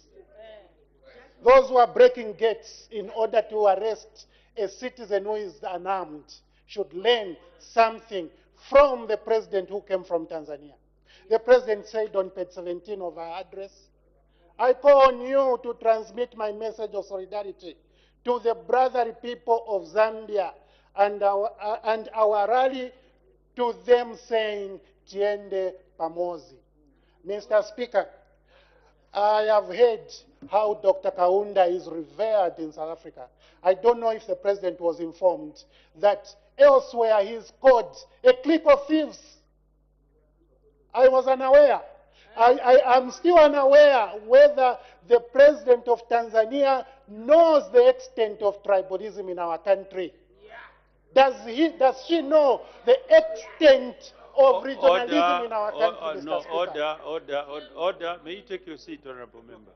in order to arrest a citizen who is unarmed should learn something from the president who came from Tanzania. The president said on page 17 of our address, I call on you to transmit my message of solidarity to the brotherly people of Zambia and our rally to them saying, Tiende Pamozi. Mr. Speaker, I have heard how Dr. Kaunda is revered in South Africa. I don't know if the president was informed that elsewhere he is called a clique of thieves. I was unaware. I am still unaware whether the president of Tanzania knows the extent of tribalism in our country. Does she know the extent of regionalism in our country, Mr. No, Speaker? order. May you take your seat, honorable member.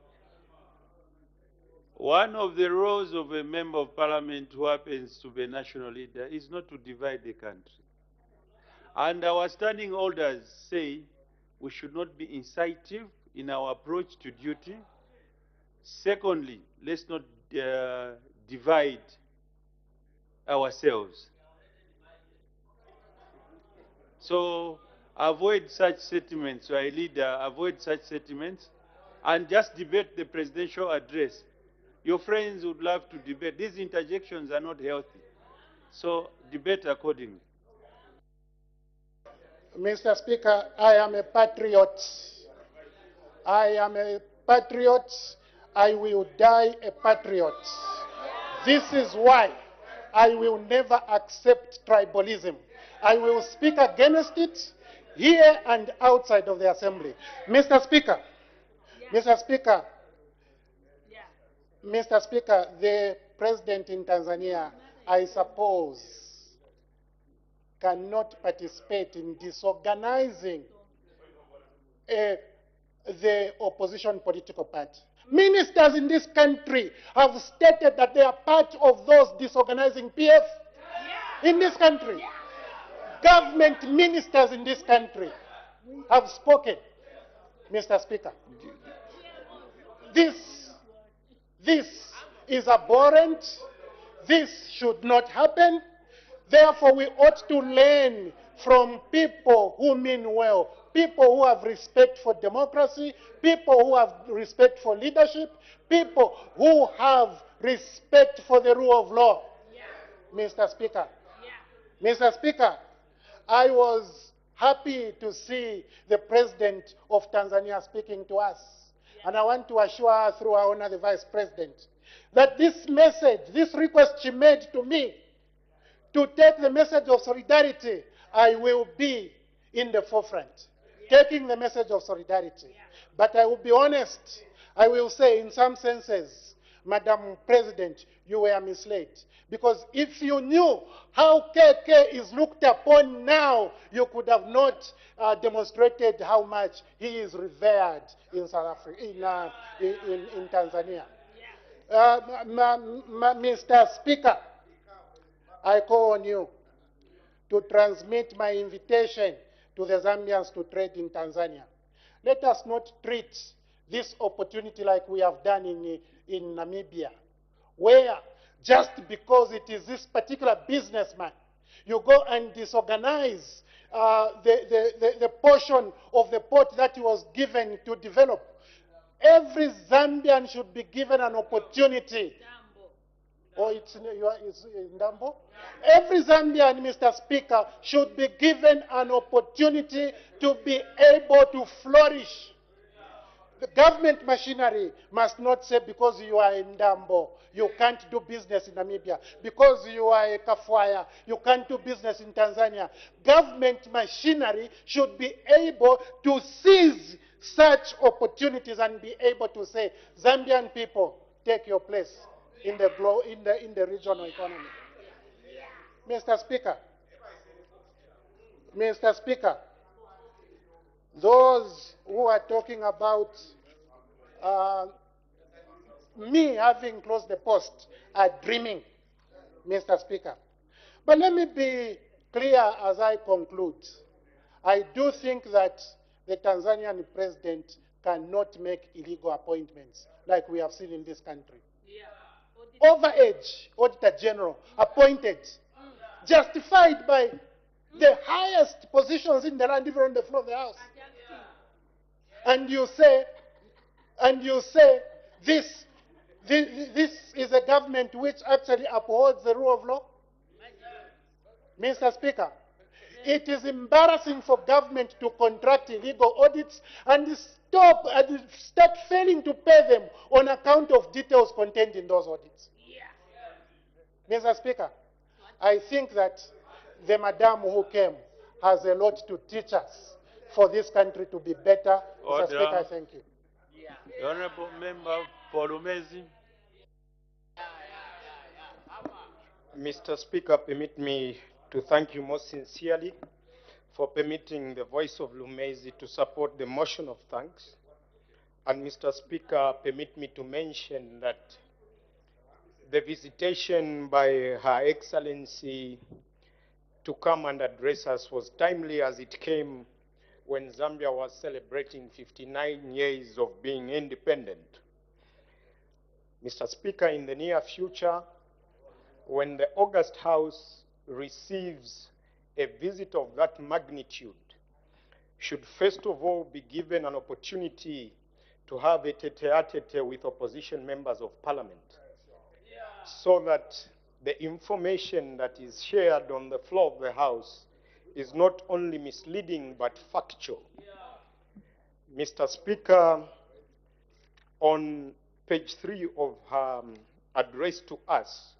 One of the roles of a member of parliament who happens to be a national leader is not to divide the country. And our standing orders say we should not be incisive in our approach to duty. Secondly, let's not divide ourselves. So avoid such sentiments, our leader, avoid such sentiments, and just debate the presidential address. Your friends would love to debate. These interjections are not healthy. So debate accordingly. Mr. Speaker, I am a patriot. I am a patriot. I will die a patriot. This is why I will never accept tribalism. I will speak against it here and outside of the assembly. Mr. Speaker, Mr. Speaker, the president in Tanzania, I suppose, cannot participate in disorganizing the opposition political party. Ministers in this country have stated that they are part of those disorganizing PF in this country. Government ministers in this country have spoken, Mr. Speaker. This is abhorrent. This should not happen. Therefore, we ought to learn from people who mean well, people who have respect for democracy, people who have respect for leadership, people who have respect for the rule of law. Mr. Speaker, Mr. Speaker, I was happy to see the president of Tanzania speaking to us. And I want to assure her through our honor, the vice president, that this message, this request she made to me, to take the message of solidarity, I will be in the forefront, taking the message of solidarity. But I will be honest, I will say in some senses, Madam President, you were misled. Because if you knew how KK is looked upon now, you could have not demonstrated how much he is revered in South Africa, in Tanzania. Mr. Speaker, I call on you to transmit my invitation to the Zambians to trade in Tanzania. Let us not treat this opportunity like we have done in Namibia, where just because it is this particular businessman, you go and disorganize the portion of the port that he was given to develop. Every Zambian should be given an opportunity. Or it's in Dambo? Every Zambian, Mr. Speaker, should be given an opportunity to be able to flourish. The government machinery must not say because you are in Dambo, you can't do business in Namibia. Because you are a Kafwaya, you can't do business in Tanzania. Government machinery should be able to seize such opportunities and be able to say, Zambian people, take your place in the regional economy. Mr. Speaker, those who are talking about me having closed the post are dreaming, Mr. Speaker. But let me be clear as I conclude. I do think that the Tanzanian president cannot make illegal appointments like we have seen in this country. Overage Auditor General appointed, justified by the highest positions in the land, even on the floor of the House. And you say this is a government which actually upholds the rule of law? Mr. Speaker, it is embarrassing for government to contract illegal audits and start failing to pay them on account of details contained in those audits. Mr. Speaker, I think that the madam who came has a lot to teach us for this country to be better. Order. Mr. Speaker, I thank you. The Honorable Member for Lumezi. Mr. Speaker, permit me to thank you most sincerely for permitting the voice of Lumezi to support the motion of thanks. And Mr. Speaker, permit me to mention that the visitation by Her Excellency to come and address us was timely as it came when Zambia was celebrating 59 years of being independent. Mr. Speaker, in the near future, when the August House receives a visit of that magnitude, should first of all be given an opportunity to have a tete-a-tete with opposition members of parliament, so that the information that is shared on the floor of the House is not only misleading but factual. Mr. Speaker, on page 3 of her address to us,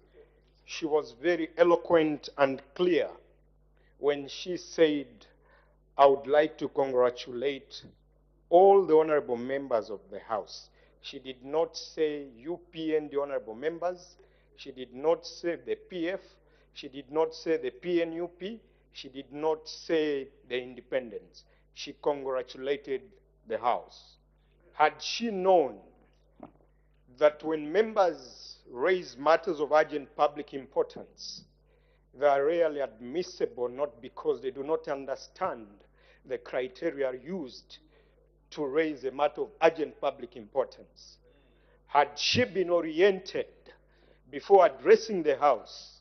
she was very eloquent and clear when she said, I would like to congratulate all the honorable members of the House. She did not say UPN, the honorable members. She did not say the PF. She did not say the PNUP. She did not say the independents. She congratulated the House. Had she known that when members raise matters of urgent public importance, they are rarely admissible, not because they do not understand the criteria used to raise a matter of urgent public importance. Had she been oriented before addressing the House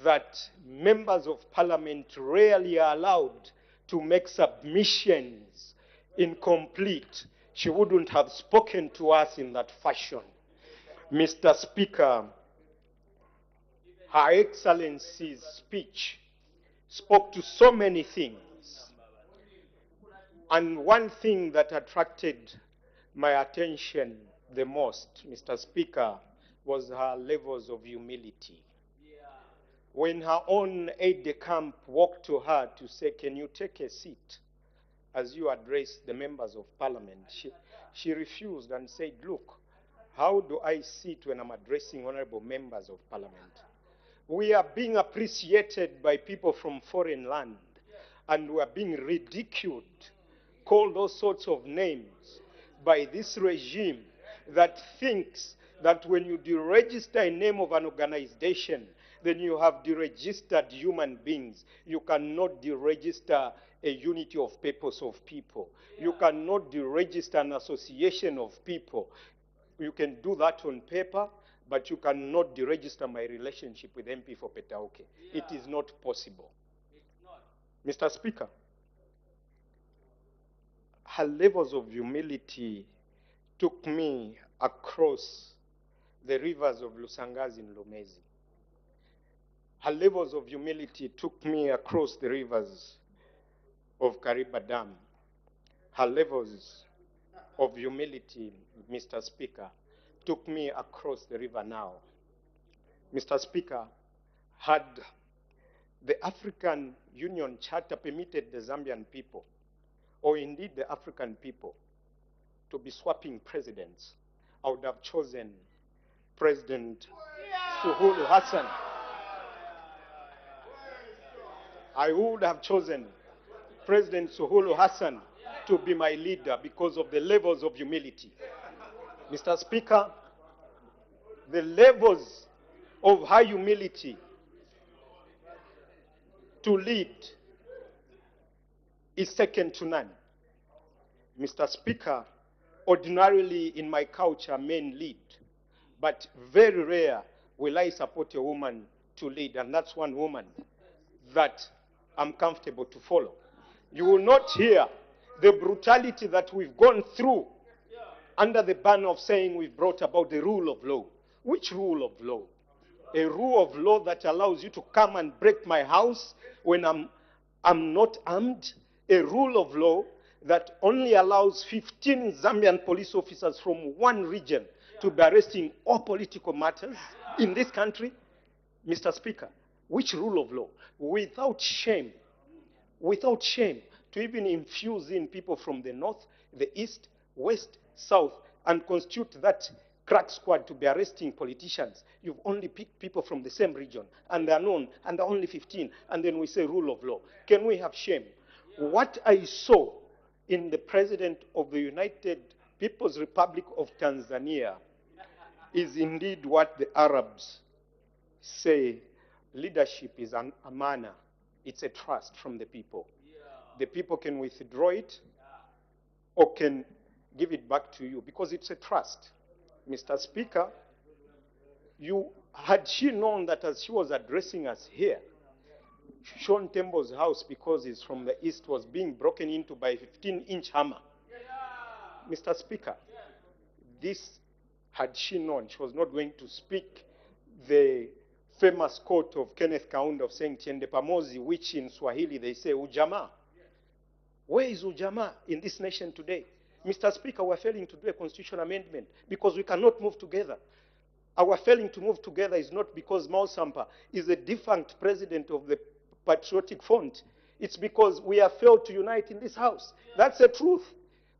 that members of parliament rarely are allowed to make submissions incomplete, she wouldn't have spoken to us in that fashion. Mr. Speaker, Her Excellency's speech spoke to so many things. And one thing that attracted my attention the most, Mr. Speaker, was her levels of humility. When her own aide-de-camp walked to her to say, can you take a seat as you address the members of parliament, she refused and said, look, how do I sit when I'm addressing honorable members of parliament? We are being appreciated by people from foreign land, and we are being ridiculed, called all sorts of names by this regime that thinks that when you deregister a name of an organization, then you have deregistered human beings. You cannot deregister a unity of purpose of people. You cannot deregister an association of people. You can do that on paper, but you cannot deregister my relationship with MP for Petauke. It is not possible. Mr. Speaker, her levels of humility took me across the rivers of Lusangazi in Lumezi. Her levels of humility took me across the rivers of Kariba Dam. Her levels of humility, Mr. Speaker, took me across the river now. Mr. Speaker, had the African Union Charter permitted the Zambian people, or indeed the African people, to be swapping presidents, I would have chosen President Suluhu Hassan. I would have chosen President Suluhu Hassan to be my leader because of the levels of humility. Mr. Speaker, the levels of high humility to lead is second to none. Mr. Speaker, ordinarily in my culture, men lead, but very rare will I support a woman to lead, and that's one woman that I'm comfortable to follow. You will not hear the brutality that we've gone through under the banner of saying we've brought about the rule of law. Which rule of law? A rule of law that allows you to come and break my house when I'm not armed? A rule of law that only allows 15 Zambian police officers from one region to be arresting all political matters in this country? Mr. Speaker, which rule of law? Without shame, to even infuse in people from the north, the east, west, south, and constitute that crack squad to be arresting politicians. You've only picked people from the same region, and they're known, and they're only 15, and then we say rule of law. Can we have shame? What I saw in the President of the United People's Republic of Tanzania is indeed what the Arabs say leadership is an amana. It's a trust from the people. The people can withdraw it or can give it back to you because it's a trust. Mr. Speaker, had she known that as she was addressing us here, Sean Tembo's house, because he's from the east, was being broken into by a 15-inch hammer. Mr. Speaker, this, had she known, she was not going to speak the famous quote of Kenneth Kaunda of saying, Tiende pamozi, which in Swahili they say, Ujamaa. Where is Ujamaa in this nation today? Mr. Speaker, we're failing to do a constitutional amendment because we cannot move together. Our failing to move together is not because Mao Sampa is a defunct president of the Patriotic Front. It's because we have failed to unite in this house. That's the truth.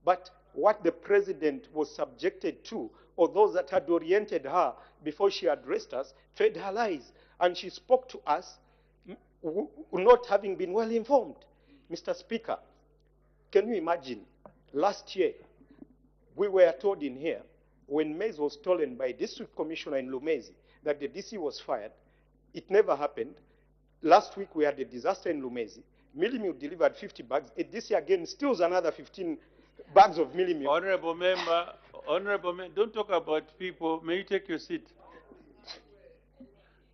But what the president was subjected to, or those that had oriented her before she addressed us, fed her lies. And she spoke to us not having been well informed. Mr. Speaker, can you imagine? Last year, we were told in here, when maize was stolen by a district commissioner in Lumezi, that the DC was fired. It never happened. Last week, we had a disaster in Lumezi. Millimilk delivered 50 bags. A DC again steals another 15 bags of millimilk. Honorable member, don't talk about people. May you take your seat?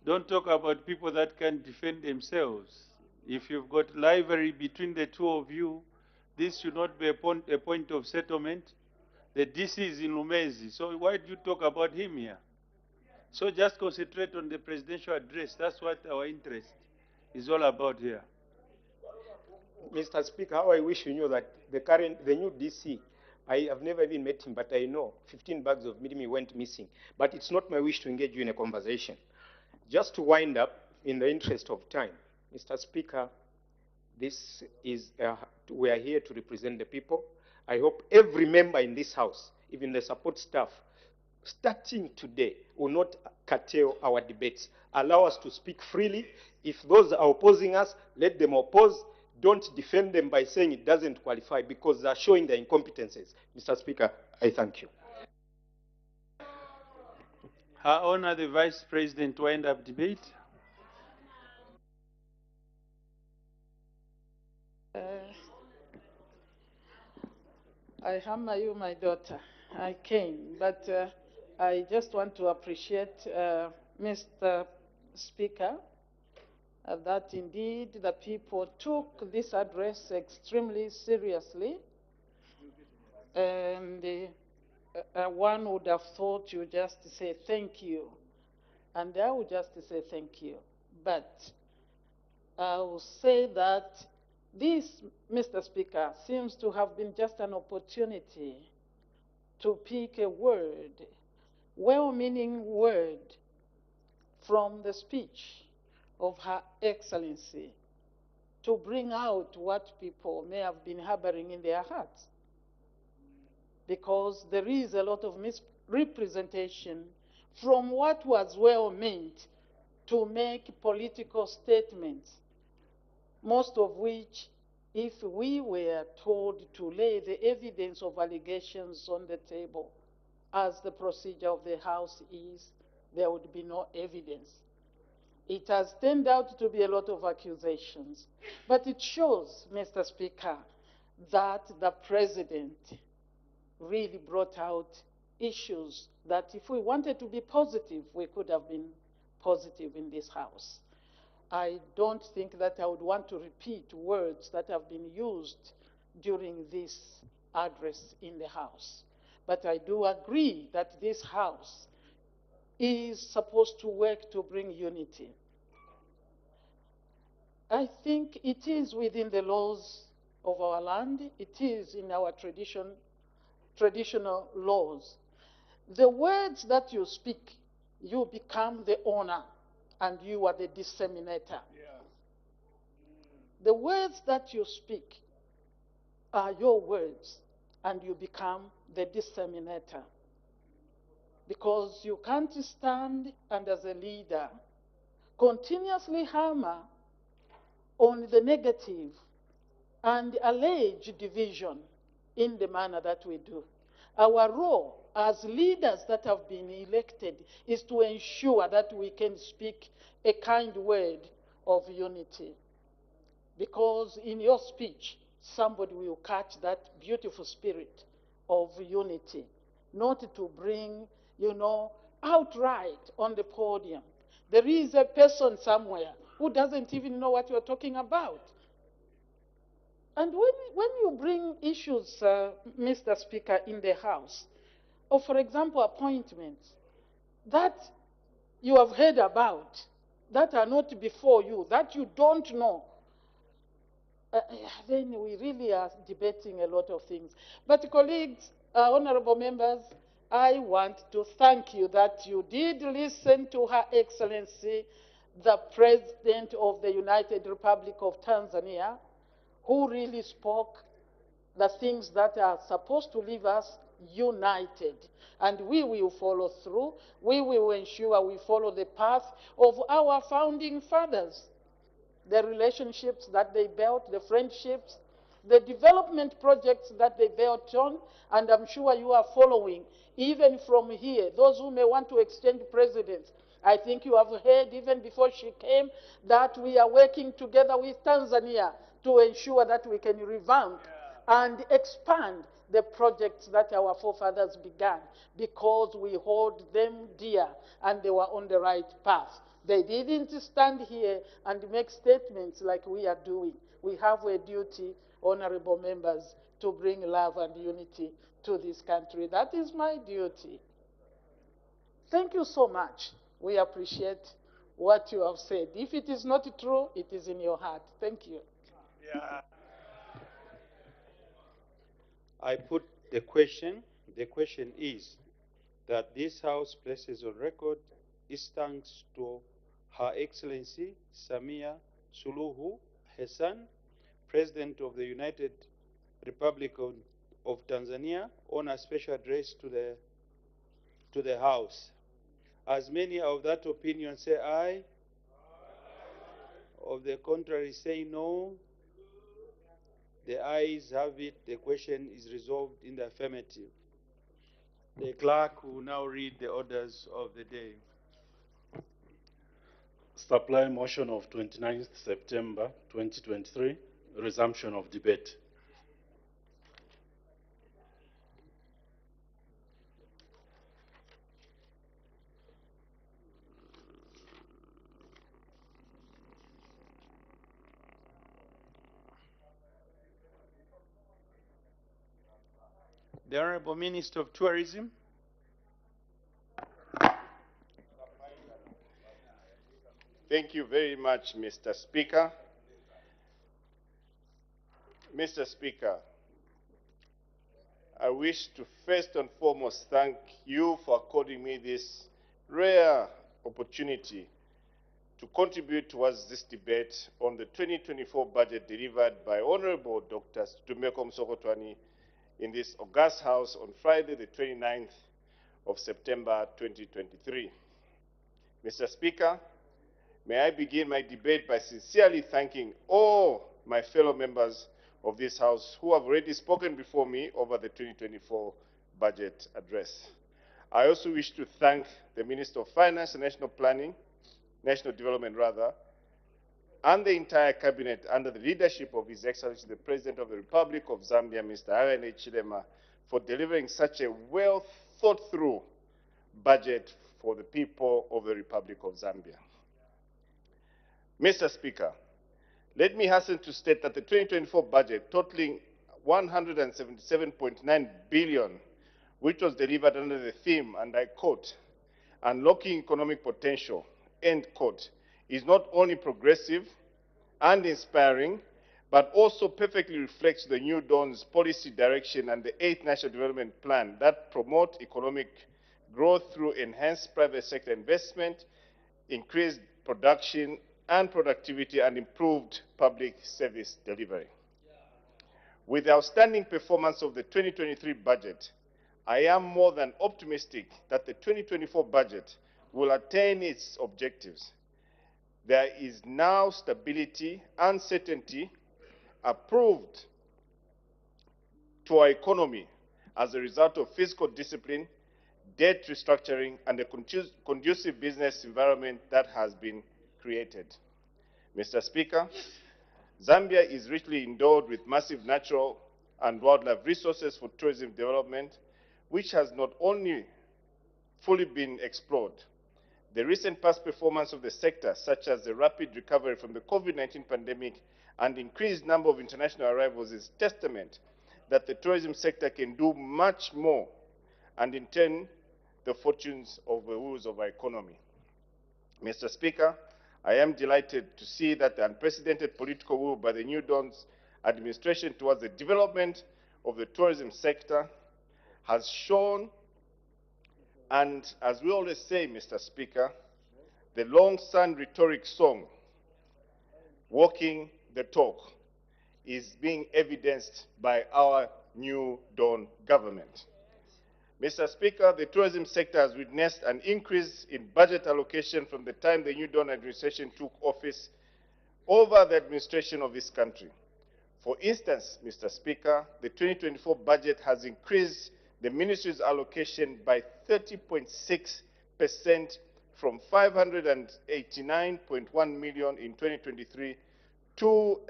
Don't talk about people that can defend themselves. If you've got rivalry between the two of you, this should not be a point of settlement. The DC is in Lumezi, so why do you talk about him here? So just concentrate on the presidential address. That's what our interest is all about here. Mr. Speaker, how I wish you knew that the new DC, I have never even met him, but I know 15 bags of milimi went missing. But it's not my wish to engage you in a conversation. Just to wind up, in the interest of time, Mr. Speaker, this is, we are here to represent the people. I hope every member in this house, even the support staff, starting today, will not curtail our debates. Allow us to speak freely. If those are opposing us, let them oppose. Don't defend them by saying it doesn't qualify because they're showing their incompetences. Mr. Speaker, I thank you. Her Honor, the Vice President, to end up debate. I hammer you, my daughter. I came, but I just want to appreciate Mr. Speaker that indeed the people took this address extremely seriously, and one would have thought you just say thank you, and I would just say thank you. But I will say that this, Mr. Speaker, seems to have been just an opportunity to pick a word, well-meaning word, from the speech of Her Excellency to bring out what people may have been harboring in their hearts. Because there is a lot of misrepresentation from what was well meant to make political statements, most of which, if we were told to lay the evidence of allegations on the table, as the procedure of the House is, there would be no evidence. It has turned out to be a lot of accusations. But it shows, Mr. Speaker, that the President really brought out issues that if we wanted to be positive, we could have been positive in this House. I don't think that I would want to repeat words that have been used during this address in the House. But I do agree that this House is supposed to work to bring unity. I think it is within the laws of our land. It is in our traditional laws. The words that you speak, you become the owner and you are the disseminator. The words that you speak are your words and you become the disseminator. Because you can't stand and as a leader continuously hammer on the negative and allege division in the manner that we do. Our role as leaders that have been elected is to ensure that we can speak a kind word of unity. Because in your speech, somebody will catch that beautiful spirit of unity, not to bring, outright on the podium. There is a person somewhere who doesn't even know what you're talking about. And when you bring issues, Mr. Speaker, in the House, or for example, appointments that you have heard about, that are not before you, that you don't know, then we really are debating a lot of things. But colleagues, honorable members, I want to thank you that you did listen to Her Excellency, the President of the United Republic of Tanzania, who really spoke the things that are supposed to leave us united. And we will follow through. We will ensure we follow the path of our founding fathers, the relationships that they built, the friendships, the development projects that they built on, and I'm sure you are following, even from here, those who may want to exchange presidents. I think you have heard, even before she came, that we are working together with Tanzania to ensure that we can revamp and expand the projects that our forefathers began, because we hold them dear and they were on the right path. They didn't stand here and make statements like we are doing. We have a duty, honorable members, to bring love and unity to this country. That is my duty. Thank you so much. We appreciate what you have said. If it is not true, it is in your heart. Thank you. Yeah. I put the question. The question is that this House places on record its thanks to Her Excellency Samia Suluhu Hassan, President of the United Republic of Tanzania, on a special address to the House. As many of that opinion say aye, of the contrary say no, the ayes have it. The question is resolved in the affirmative. The clerk will now read the orders of the day. Supply motion of 29th September 2023, resumption of debate. The Honorable Minister of Tourism. Thank you very much, Mr. Speaker. Mr. Speaker, I wish to first and foremost thank you for according me this rare opportunity to contribute towards this debate on the 2024 budget delivered by Honorable Dr. Tumeko Msokotwani in this august House on Friday, the 29th of September 2023. Mr. Speaker, may I begin my debate by sincerely thanking all my fellow members of this House who have already spoken before me over the 2024 budget address. I also wish to thank the Minister of Finance and National Development rather, and the entire cabinet under the leadership of His Excellency the President of the Republic of Zambia, Mr. Hakainde Hichilema, for delivering such a well thought through budget for the people of the Republic of Zambia. Mr. Speaker, let me hasten to state that the 2024 budget totaling 177.9 billion, which was delivered under the theme, and I quote, "Unlocking Economic Potential," end quote, is not only progressive and inspiring, but also perfectly reflects the New Dawn's policy direction and the 8th National Development Plan that promote economic growth through enhanced private sector investment, increased production and productivity, and improved public service delivery. With the outstanding performance of the 2023 budget, I am more than optimistic that the 2024 budget will attain its objectives. There is now stability and certainty approved to our economy as a result of fiscal discipline, debt restructuring, and a conducive business environment that has been created. Mr. Speaker, Zambia is richly endowed with massive natural and wildlife resources for tourism development, which has not only fully been explored. The recent past performance of the sector, such as the rapid recovery from the COVID-19 pandemic and increased number of international arrivals, is testament that the tourism sector can do much more and in turn the fortunes of the wheels of our economy. Mr. Speaker, I am delighted to see that the unprecedented political will by the New Dawn's administration towards the development of the tourism sector has shown, and as we always say, Mr. Speaker, the long-sung rhetoric song, walking the talk, is being evidenced by our New Dawn government. Mr. Speaker, the tourism sector has witnessed an increase in budget allocation from the time the New Dawn administration took office over the administration of this country. For instance, Mr. Speaker, the 2024 budget has increased the ministry's allocation by 30.6% from 589.1 million in 2023 to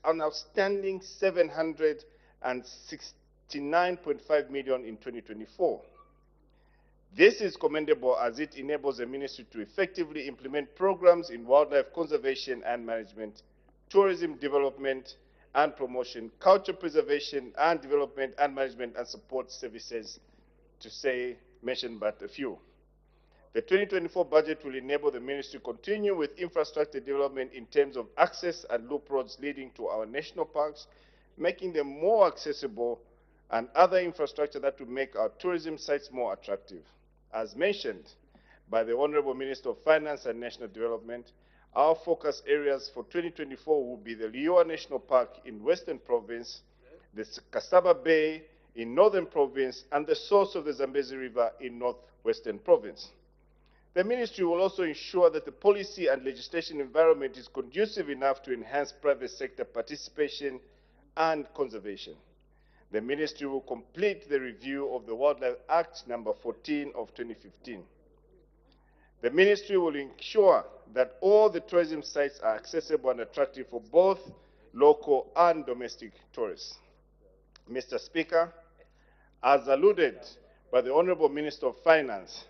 an outstanding 769.5 million in 2024. This is commendable as it enables the ministry to effectively implement programs in wildlife conservation and management, tourism development and promotion, culture preservation and development and management and support services, to mention but a few. The 2024 budget will enable the ministry to continue with infrastructure development in terms of access and loop roads leading to our national parks, making them more accessible, and other infrastructure that will make our tourism sites more attractive. As mentioned by the Honorable Minister of Finance and National Development, our focus areas for 2024 will be the Liuwa National Park in Western Province, the Kasaba Bay in Northern Province, and the source of the Zambezi River in Northwestern Province. The ministry will also ensure that the policy and legislation environment is conducive enough to enhance private sector participation and conservation. The ministry will complete the review of the Wildlife Act number 14 of 2015. The ministry will ensure that all the tourism sites are accessible and attractive for both local and domestic tourists. Mr. Speaker, as alluded by the Honorable Minister of Finance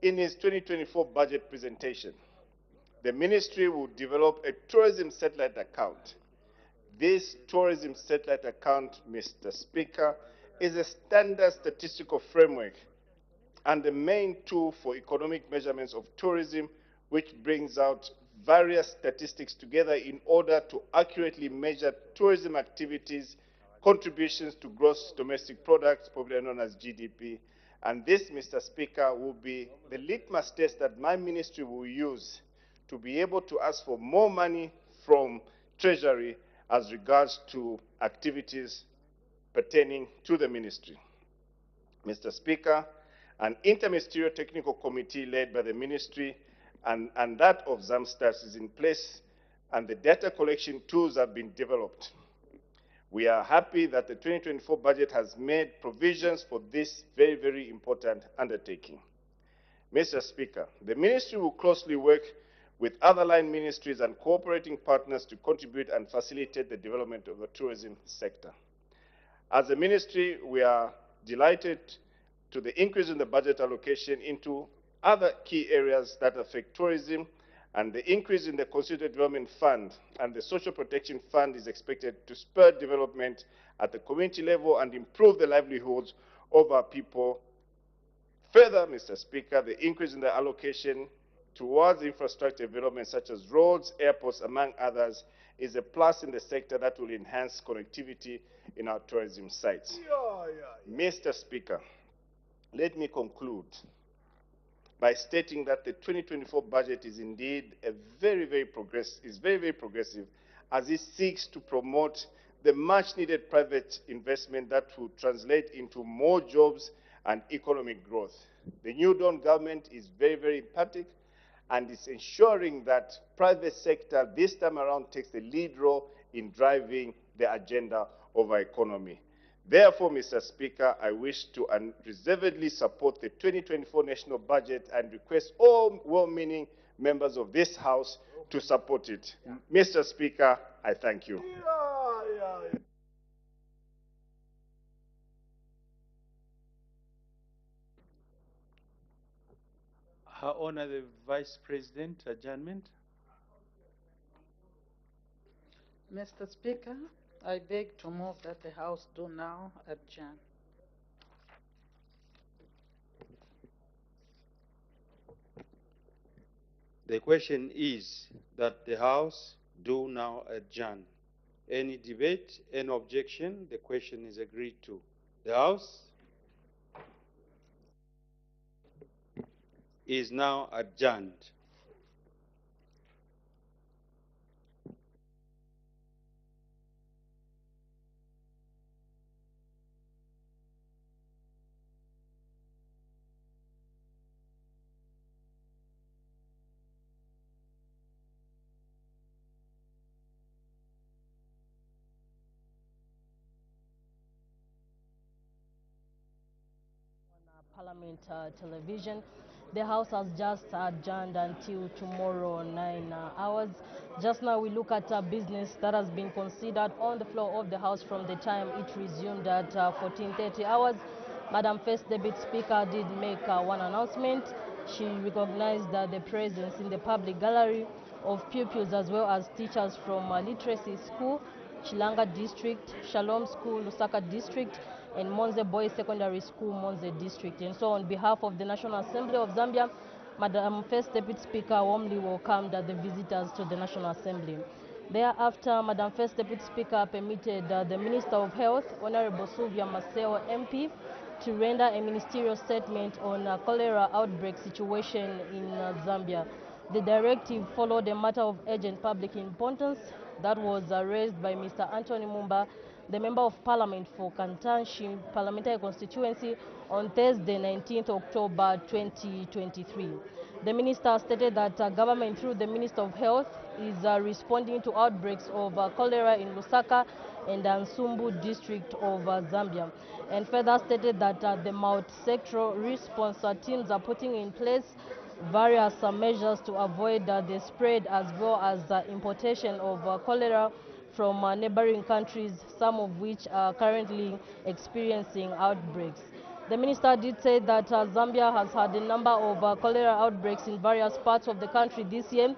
in his 2024 budget presentation, the ministry will develop a tourism satellite account. This tourism satellite account, Mr. Speaker, is a standard statistical framework and the main tool for economic measurements of tourism, which brings out various statistics together in order to accurately measure tourism activities, contributions to gross domestic product, popularly known as GDP. And this, Mr. Speaker, will be the litmus test that my ministry will use to be able to ask for more money from Treasury as regards to activities pertaining to the ministry. Mr. Speaker, an interministerial technical committee led by the ministry and that of ZAMSTAS is in place, and the data collection tools have been developed. We are happy that the 2024 budget has made provisions for this very, very important undertaking. Mr. Speaker, the ministry will closely work with other line ministries and cooperating partners to contribute and facilitate the development of the tourism sector. As a ministry, we are delighted to the increase in the budget allocation into other key areas that affect tourism, and the increase in the Constituent Development Fund and the Social Protection Fund is expected to spur development at the community level and improve the livelihoods of our people. Further, Mr. Speaker, the increase in the allocation towards infrastructure development such as roads, airports, among others, is a plus in the sector that will enhance connectivity in our tourism sites. Mr. Speaker, let me conclude by stating that the 2024 budget is indeed very progressive as it seeks to promote the much-needed private investment that will translate into more jobs and economic growth. The New Dawn government is very emphatic and is ensuring that private sector this time around takes the lead role in driving the agenda of our economy. Therefore, Mr. Speaker, I wish to unreservedly support the 2024 national budget and request all well-meaning members of this House to support it. Mr. Speaker, I thank you. Her Honor the Vice President, adjournment. Mr. Speaker, I beg to move that the House do now adjourn. The question is that the House do now adjourn. Any debate, any objection, the question is agreed to. The House is now adjourned. Parliament television. The House has just adjourned until tomorrow 9 hours. Just now we look at business that has been considered on the floor of the House from the time it resumed at 14:30 hours. Madam First Deputy Speaker did make one announcement. She recognized the presence in the public gallery of pupils as well as teachers from Literacy School, Chilanga District, Shalom School, Lusaka District, and Monze Boys Secondary School, Monze District. And so on behalf of the National Assembly of Zambia, Madam First Deputy Speaker warmly welcomed the visitors to the National Assembly. Thereafter, Madam First Deputy Speaker permitted the Minister of Health, Honorable Sylvia Maseo, MP, to render a ministerial statement on cholera outbreak situation in Zambia. The directive followed a matter of urgent public importance that was raised by Mr. Anthony Mumba, the Member of Parliament for Kantanshi Parliamentary Constituency, on Thursday, 19th October 2023. The Minister stated that government through the Minister of Health is responding to outbreaks of cholera in Lusaka and Ansumbu district of Zambia, and further stated that the multi-sectoral response teams are putting in place various measures to avoid the spread as well as the importation of cholera from neighboring countries, some of which are currently experiencing outbreaks. The minister did say that Zambia has had a number of cholera outbreaks in various parts of the country this year.